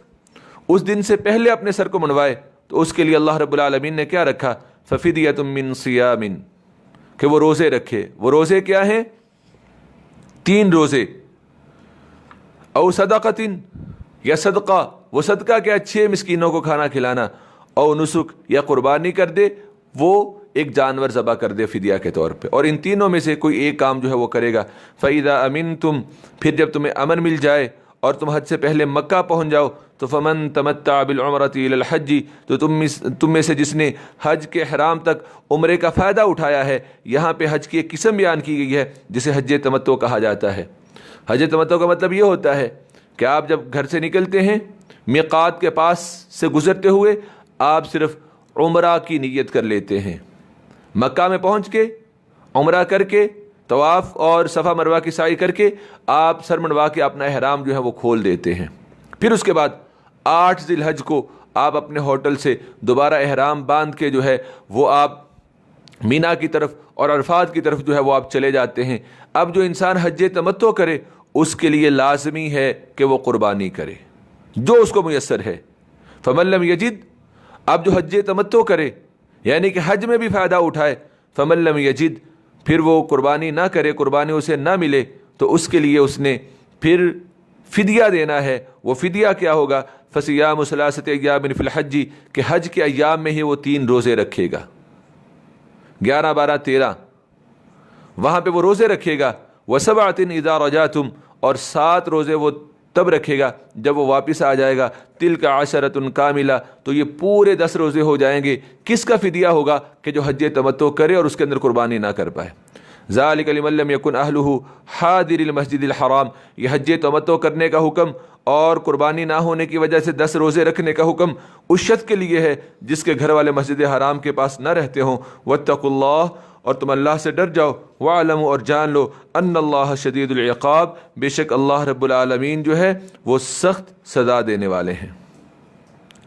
اس دن سے پہلے اپنے سر کو منڈوائے تو اس کے لیے اللہ رب العالمین نے کیا رکھا، فَفِدْيَةٌ مِّن صِيَامٍ، کہ وہ روزے رکھے۔ وہ روزے کیا ہیں؟ 3 روزے، او صدقۃ، یا صدقہ، وہ صدقہ کیا، 6 مسکینوں کو کھانا کھلانا، او نسک، یا قربانی کر دے، وہ ایک جانور ذبح کر دے فدیہ کے طور پہ، اور ان تینوں میں سے کوئی ایک کام جو ہے وہ کرے گا۔ فَإِذَا أَمِنْتُمْ، پھر جب تمہیں امن مل جائے اور تم حج سے پہلے مکہ پہنچ جاؤ، تو فَمَن تَمَتَّعَ بِالْعُمْرَةِ إِلَى الْحَجِّ، تو تم میں سے جس نے حج کے احرام تک عمرے کا فائدہ اٹھایا ہے، یہاں پہ حج کی ایک قسم بیان کی گئی ہے جسے حج تمتع کہا جاتا ہے۔ حج تمتع کا مطلب یہ ہوتا ہے کہ آپ جب گھر سے نکلتے ہیں، میقات کے پاس سے گزرتے ہوئے آپ صرف عمرہ کی نیت کر لیتے ہیں، مکہ میں پہنچ کے عمرہ کر کے طواف اور صفا مروہ کی سعی کر کے آپ سر منڈوا کے اپنا احرام جو ہے وہ کھول دیتے ہیں۔ پھر اس کے بعد 8 ذی الحج کو آپ اپنے ہوٹل سے دوبارہ احرام باندھ کے جو ہے وہ آپ مینا کی طرف اور عرفات کی طرف جو ہے وہ آپ چلے جاتے ہیں۔ اب جو انسان حج تمتع کرے اس کے لیے لازمی ہے کہ وہ قربانی کرے جو اس کو میسر ہے۔ فمن لم یجد، اب جو حج تمتع کرے یعنی کہ حج میں بھی فائدہ اٹھائے، فمن لم یجد، پھر وہ قربانی نہ کرے، قربانی اسے نہ ملے، تو اس کے لیے اس نے پھر فدیہ دینا ہے۔ وہ فدیہ کیا ہوگا؟ فصیام ثلاثۃ ایام فی الحج، کہ حج کے ایام میں ہی وہ 3 روزے رکھے گا، 11 12 13 وہاں پہ وہ روزے رکھے گا۔ وسبعۃ اذا رجعتم، اور 7 روزے وہ تب رکھے گا جب وہ واپس آ جائے گا۔ تلک عشرۃ کاملہ، تو یہ پورے 10 روزے ہو جائیں گے۔ کس کا فدیہ ہوگا؟ کہ جو حج تمتع کرے اور اس کے اندر قربانی نہ کر پائے۔ ذالک لمن لم یکن اہلہ حاضر المسجد الحرام، یہ حج تمتع کرنے کا حکم اور قربانی نہ ہونے کی وجہ سے 10 روزے رکھنے کا حکم اس شخص کے لیے ہے جس کے گھر والے مسجد حرام کے پاس نہ رہتے ہوں۔ واتقوا اللہ، اور تم اللہ سے ڈر جاؤ۔ وَاعْلَمُوا، اور جان لو، ان اللہ شدید العقاب، بے شک اللہ رب العالمین جو ہے وہ سخت سزا دینے والے ہیں۔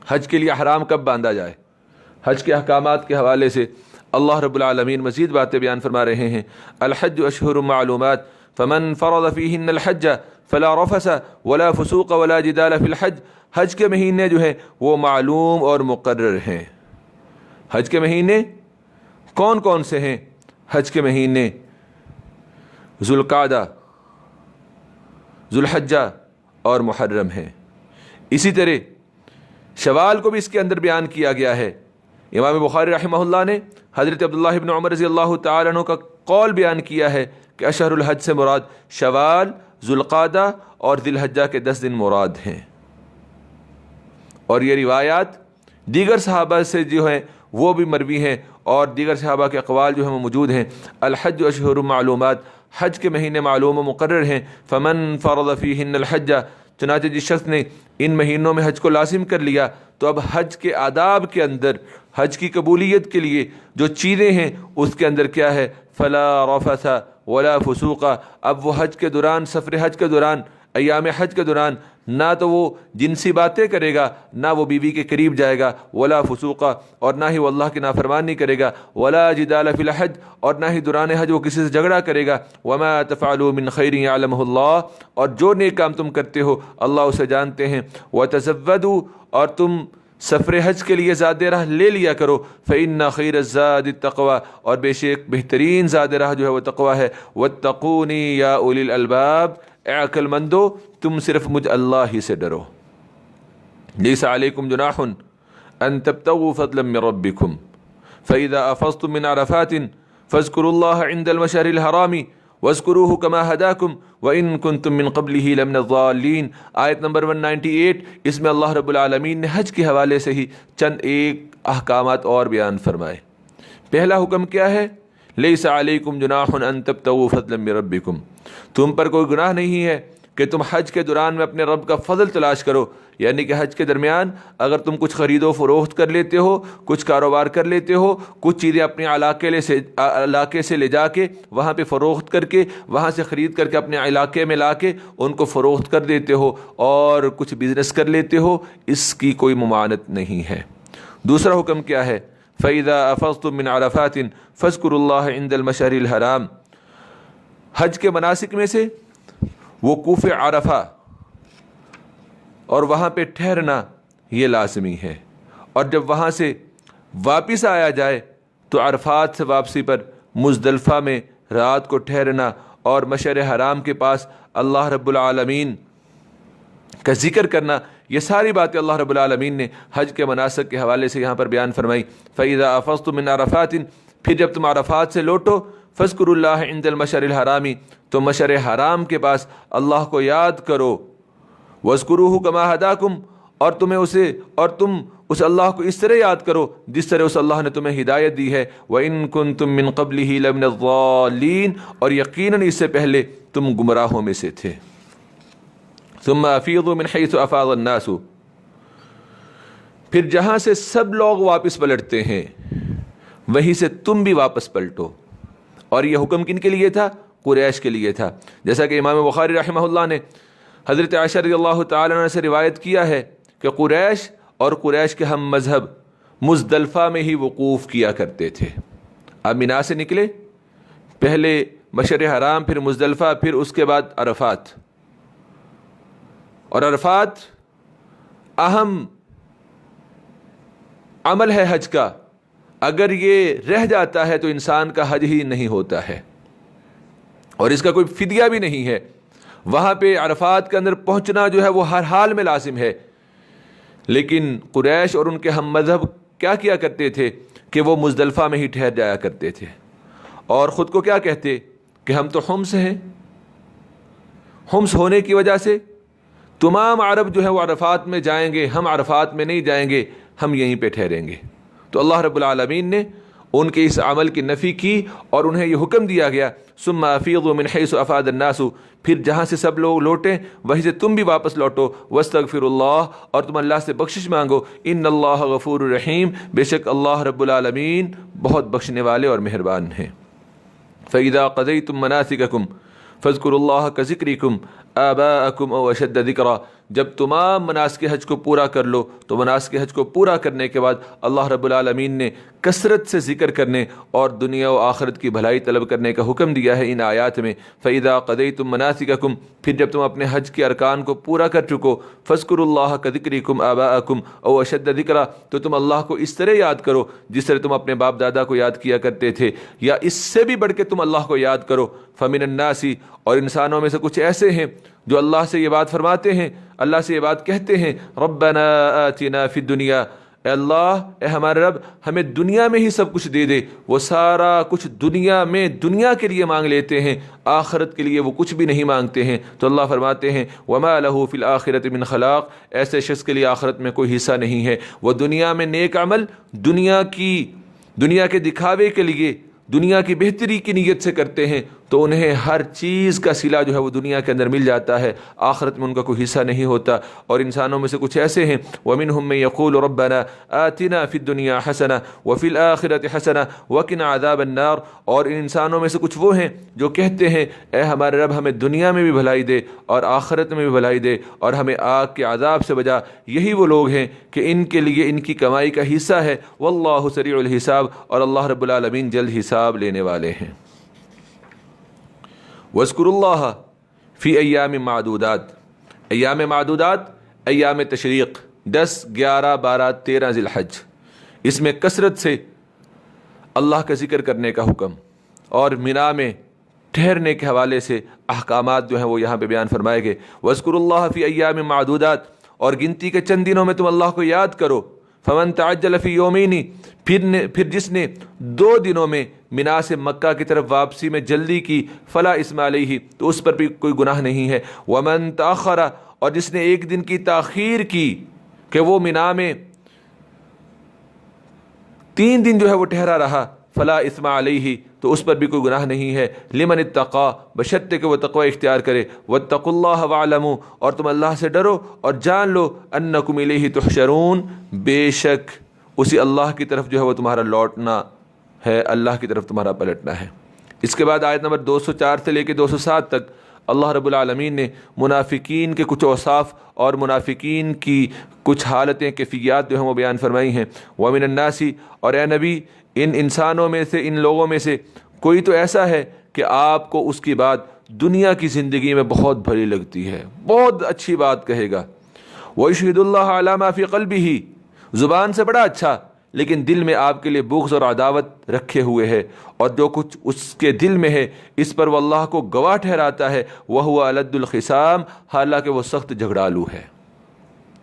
حج کے لیے احرام کب باندھا جائے؟ حج کے احکامات کے حوالے سے اللہ رب العالمین مزید باتیں بیان فرما رہے ہیں۔ الحج اشہر معلومات، فمن فرض فیہن الحج فلا رفث ولا فسوق ولا جدال فی الحج، حج کے مہینے جو ہیں وہ معلوم اور مقرر ہیں۔ حج کے مہینے کون کون سے ہیں؟ حج کے مہینے ذوالقعدہ، ذوالحجہ اور محرم ہیں۔ اسی طرح شوال کو بھی اس کے اندر بیان کیا گیا ہے۔ امام بخاری رحمہ اللہ نے حضرت عبداللہ ابن عمر رضی اللہ تعالیٰ عنہ کا قول بیان کیا ہے کہ اشہر الحج سے مراد شوال، ذوالقعدہ اور ذی الحجہ کے 10 دن مراد ہیں۔ اور یہ روایات دیگر صحابہ سے جو ہیں وہ بھی مروی ہیں اور دیگر صحابہ کے اقوال جو ہیں وہ موجود ہیں۔ الحج اشہر معلومات، حج کے مہینے معلوم و مقرر ہیں۔ فمن فرض فیہن الحج، چنانچہ جس شخص نے ان مہینوں میں حج کو لازم کر لیا تو اب حج کے آداب کے اندر، حج کی قبولیت کے لیے جو چیزیں ہیں اس کے اندر کیا ہے؟ فلا رفث ولا فسوق، اب وہ حج کے دوران، سفر حج کے دوران، ایام حج کے دوران نہ تو وہ جنسی باتیں کرے گا، نہ وہ بیوی کے قریب جائے گا، ولا فسوق، اور نہ ہی وہ اللہ کی نافرمانی کرے گا، ولا جدال فی الحج، اور نہ ہی دوران حج وہ کسی سے جھگڑا کرے گا۔ وما تفعلوا من خیر یعلمہ اللہ، اور جو نیک کام تم کرتے ہو اللہ اسے جانتے ہیں۔ وتزودوا، اور تم سفر حج کے لیے زاد راہ لے لیا کرو۔ فإن خیر الزاد التقوی، اور بے شک بہترین زاد راہ جو ہے وہ تقوی ہے۔ واتقونی یا اولی الالباب، اے عقل مندو تم صرف مجھ اللہ ہی سے ڈرو۔ لیس علیکم جناح ان تبتغوا فضلا من ربکم فإذا افضتم من عرفات فاذکروا اللہ عند المشعر الحرام واذکروہ کما ہداکم وإن کنتم من قبلہ لمن الضالین۔ آیت نمبر 198، اس میں اللہ رب العالمین نے حج کے حوالے سے ہی چند ایک احکامات اور بیان فرمائے۔ پہلا حکم کیا ہے؟ لیس علیکم جناح ان تبتغوا فضلا من ربکم، تم پر کوئی گناہ نہیں ہے کہ تم حج کے دوران میں اپنے رب کا فضل تلاش کرو، یعنی کہ حج کے درمیان اگر تم کچھ خرید و فروخت کر لیتے ہو، کچھ کاروبار کر لیتے ہو، کچھ چیزیں اپنے علاقے سے لے جا کے وہاں پہ فروخت کر کے، وہاں سے خرید کر کے اپنے علاقے میں لا کے ان کو فروخت کر دیتے ہو اور کچھ بزنس کر لیتے ہو، اس کی کوئی ممانعت نہیں ہے۔ دوسرا حکم کیا ہے؟ فَإِذَا أَفَضْتُم مِّنْ عَرَفَاتٍ فَاذْكُرُوا اللَّهَ عِندَ الْمَشْعَرِ الْحَرَامِ، حج کے مناسک میں سے وقوف عرفہ اور وہاں پہ ٹھہرنا یہ لازمی ہے، اور جب وہاں سے واپس آیا جائے تو عرفات سے واپسی پر مزدلفہ میں رات کو ٹھہرنا اور مشعر حرام کے پاس اللہ رب العالمین کا ذکر کرنا، یہ ساری باتیں اللہ رب العالمین نے حج کے مناسک کے حوالے سے یہاں پر بیان فرمائی۔ فَإِذَا أَفَضْتُم مِّنْ عَرَفَاتٍ، پھر جب تم عرفات سے لوٹو، فَاذْكُرُوا اللَّهَ عِندَ الْمَشْعَرِ الْحَرَامِ، تو مشعر حرام کے پاس اللہ کو یاد کرو۔ وَاذْكُرُوهُ كَمَا هَدَاكُمْ، اور تم اس اللہ کو اس طرح یاد کرو جس طرح اس اللہ نے تمہیں ہدایت دی ہے۔ وَإِن كُنتُم مِّن قَبْلِهِ لَمِنَ الضَّالِّينَ، اور یقیناً اس سے پہلے تم گمراہوں میں سے تھے۔ ثم افیضوا من حیث افاض الناس، پھر جہاں سے سب لوگ واپس پلٹتے ہیں، وہیں سے تم بھی واپس پلٹو. اور یہ حکم کن کے لیے تھا؟ قریش کے لیے تھا. جیسا کہ امام بخاری رحمہ اللہ نے حضرت عائشہ رضی اللہ تعالی عنہ سے روایت کیا ہے کہ قریش اور قریش کے ہم مذہب مزدلفہ میں ہی وقوف کیا کرتے تھے. اب مینا سے نکلے، پہلے مشعر حرام، پھر مزدلفہ، پھر اس کے بعد عرفات. اور عرفات اہم عمل ہے حج کا، اگر یہ رہ جاتا ہے تو انسان کا حج ہی نہیں ہوتا ہے اور اس کا کوئی فدیہ بھی نہیں ہے. وہاں پہ عرفات کے اندر پہنچنا جو ہے وہ ہر حال میں لازم ہے. لیکن قریش اور ان کے ہم مذہب کیا کیا کرتے تھے کہ وہ مزدلفہ میں ہی ٹھہر جایا کرتے تھے اور خود کو کیا کہتے کہ ہم تو حمص ہیں. حمص ہونے کی وجہ سے تمام عرب جو ہے وہ عرفات میں جائیں گے، ہم عرفات میں نہیں جائیں گے، ہم یہیں پہ ٹھہریں گے. تو اللہ رب العالمین نے ان کے اس عمل کی نفی کی اور انہیں یہ حکم دیا گیا ثم افیضوا من حیث افاض الناس، پھر جہاں سے سب لوگ لوٹیں وہیں سے تم بھی واپس لوٹو. واستغفروا اللہ، اور تم اللہ سے بخشش مانگو. ان اللہ غفور رحیم، بے شک اللہ رب العالمین بہت بخشنے والے اور مہربان ہیں. فاذا قضیتم مناسککم فاذکروا اللہ کذکرکم آباءکم او اشد ذکرا، جب تمام مناسک حج کو پورا کر لو تو مناسک حج کو پورا کرنے کے بعد اللہ رب العالمین نے کثرت سے ذکر کرنے اور دنیا و آخرت کی بھلائی طلب کرنے کا حکم دیا ہے ان آیات میں. فَإِذَا قَضَيْتُم مَنَاسِكَكُمْ، پھر جب تم اپنے حج کے ارکان کو پورا کر چکو، فَاذْكُرُوا اللَّهَ كَذِكْرِكُمْ آبَاءَكُمْ أَوْ أَشَدَّ ذِكْرًا، تو تم اللہ کو اس طرح یاد کرو جس طرح تم اپنے باپ دادا کو یاد کیا کرتے تھے، یا اس سے بھی بڑھ کے تم اللہ کو یاد کرو. فَمِنَ النَّاسِ، اور انسانوں میں سے کچھ ایسے ہیں جو اللہ سے یہ بات فرماتے ہیں، اللہ سے یہ بات کہتے ہیں، ربنا آتنا فی الدنیا، اے اللہ، اے ہمارے رب، ہمیں دنیا میں ہی سب کچھ دے دے. وہ سارا کچھ دنیا میں دنیا کے لیے مانگ لیتے ہیں، آخرت کے لیے وہ کچھ بھی نہیں مانگتے ہیں. تو اللہ فرماتے ہیں وما لہ فی الآخرۃ من خلاق، ایسے شخص کے لیے آخرت میں کوئی حصہ نہیں ہے. وہ دنیا میں نیک عمل دنیا کے دکھاوے کے لیے، دنیا کی بہتری کی نیت سے کرتے ہیں تو انہیں ہر چیز کا صلہ جو ہے وہ دنیا کے اندر مل جاتا ہے، آخرت میں ان کا کوئی حصہ نہیں ہوتا. اور انسانوں میں سے کچھ ایسے ہیں وَمِنْهُمْ مَن يَقُولُ رَبَّنَا آتِنَا فِي الدُّنْيَا حَسَنَةً وَفِي الْآخِرَةِ حَسَنَةً وَقِنَا عَذَابَ النَّارِ، اور ان انسانوں میں سے کچھ وہ ہیں جو کہتے ہیں اے ہمارے رب ہمیں دنیا میں بھی بھلائی دے اور آخرت میں بھی بھلائی دے اور ہمیں آگ کے عذاب سے بچا. یہی وہ لوگ ہیں کہ ان کے لیے ان کی کمائی کا حصہ ہے. واللہ سریع الحساب، اور اللہ رب العالمین جلد حساب لینے والے ہیں. وَاذْكُرُوا اللَّهَ فِي أَيَّامٍ مَعْدُودَاتٍ، ایام معدودات، ایام تشریق 10، 11، 12، 13 ذی الحج، اس میں کثرت سے اللہ کا ذکر کرنے کا حکم اور مینا میں ٹھہرنے کے حوالے سے احکامات جو ہیں وہ یہاں پہ بیان فرمائے گئے. وَاذْكُرُوا اللَّهَ فِي أَيَّامٍ مَعْدُودَاتٍ، اور گنتی کے چند دنوں میں تم اللہ کو یاد کرو. فَمَن تَعَجَّلَ فِي يَوْمَيْنِ، پھر جس نے 2 دنوں میں مینا سے مکہ کی طرف واپسی میں جلدی کی، فلا اسم علیہ، تو اس پر بھی کوئی گناہ نہیں ہے. وَمَن تَأَخَّرَ، اور جس نے 1 دن کی تاخیر کی کہ وہ مینا میں 3 دن جو ہے وہ ٹھہرا رہا، فلا اسم علیہ، تو اس پر بھی کوئی گناہ نہیں ہے. لمن اتقا، بشرطے کہ وہ تقوی اختیار کرے. واتقوا اللہ واعلموا، اور تم اللہ سے ڈرو اور جان لو، انکم الیہ تحشرون، بے شک اسی اللہ کی طرف جو ہے وہ تمہارا لوٹنا ہے، اللہ کی طرف تمہارا پلٹنا ہے. اس کے بعد آیت نمبر 204 سے لے کے 207 تک اللہ رب العالمین نے منافقین کے کچھ اوصاف اور منافقین کی کچھ حالتیں، کیفیات جو ہیں وہ بیان فرمائی ہیں. وَمِنَ النَّاسِ، اور اے نبی ان انسانوں میں سے، ان لوگوں میں سے کوئی تو ایسا ہے کہ آپ کو اس کی بات دنیا کی زندگی میں بہت بھلی لگتی ہے، بہت اچھی بات کہے گا. وَيُشْهِدُ اللَّهَ عَلَى مَا فِي قَلْبِهِ، زبان سے بڑا اچھا لیکن دل میں آپ کے لیے بغض اور عداوت رکھے ہوئے ہے، اور جو کچھ اس کے دل میں ہے اس پر وہ اللہ کو گواہ ٹھہراتا ہے. وَهُوَ أَلَدُّ الْخِصَامِ، حالانکہ وہ سخت جھگڑالو ہے.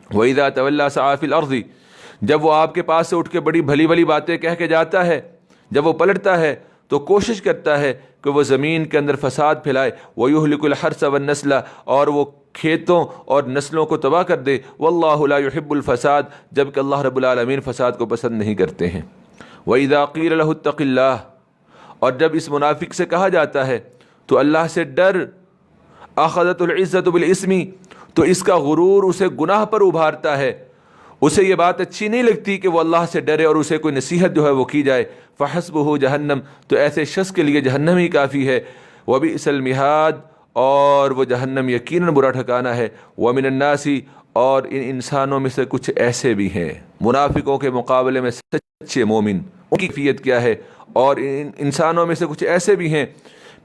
وَإِذَا تَوَلَّى سَعَىٰ فِي الْأَرْضِ، جب وہ آپ کے پاس سے اٹھ کے بڑی بھلی بھلی باتیں کہہ کے جاتا ہے، جب وہ پلٹتا ہے تو کوشش کرتا ہے کہ وہ زمین کے اندر فساد پھیلائے. وَيُهْلِكُ الْحَرْثَ وَالنَّسْلَ، اور وہ کھیتوں اور نسلوں کو تباہ کر دے. وَاللَّهُ لَا يُحِبُّ الْفَسَاد، جبکہ اللہ رب العالمین فساد کو پسند نہیں کرتے ہیں. وَإِذَا قِيلَ لَهُ اتَّقِ اللَّهِ، اور جب اس منافق سے کہا جاتا ہے تو اللہ سے ڈر. أَخَذَتْ الْعِزَّةُ بِالْإِثْمِ، تو اس کا غرور اسے گناہ پر ابھارتا ہے. اسے یہ بات اچھی نہیں لگتی کہ وہ اللہ سے ڈرے اور اسے کوئی نصیحت جو ہے وہ کی جائے، فحسبہ جہنم، تو ایسے شخص کے لیے جہنم ہی کافی ہے، وبئس المہاد، اور وہ جہنم یقیناً برا ٹھکانہ ہے، ومن الناس، اور ان انسانوں میں سے کچھ ایسے بھی ہیں، منافقوں کے مقابلے میں سچے مومن ان کی کیفیت کیا ہے، اور ان انسانوں میں سے کچھ ایسے بھی ہیں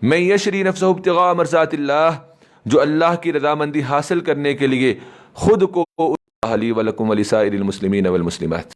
من یشری نفسہ ابتغاء مرضات اللہ، جو اللہ کی رضامندی حاصل کرنے کے لیے خود کو لی ولکم ولسائر المسلمین والمسلمات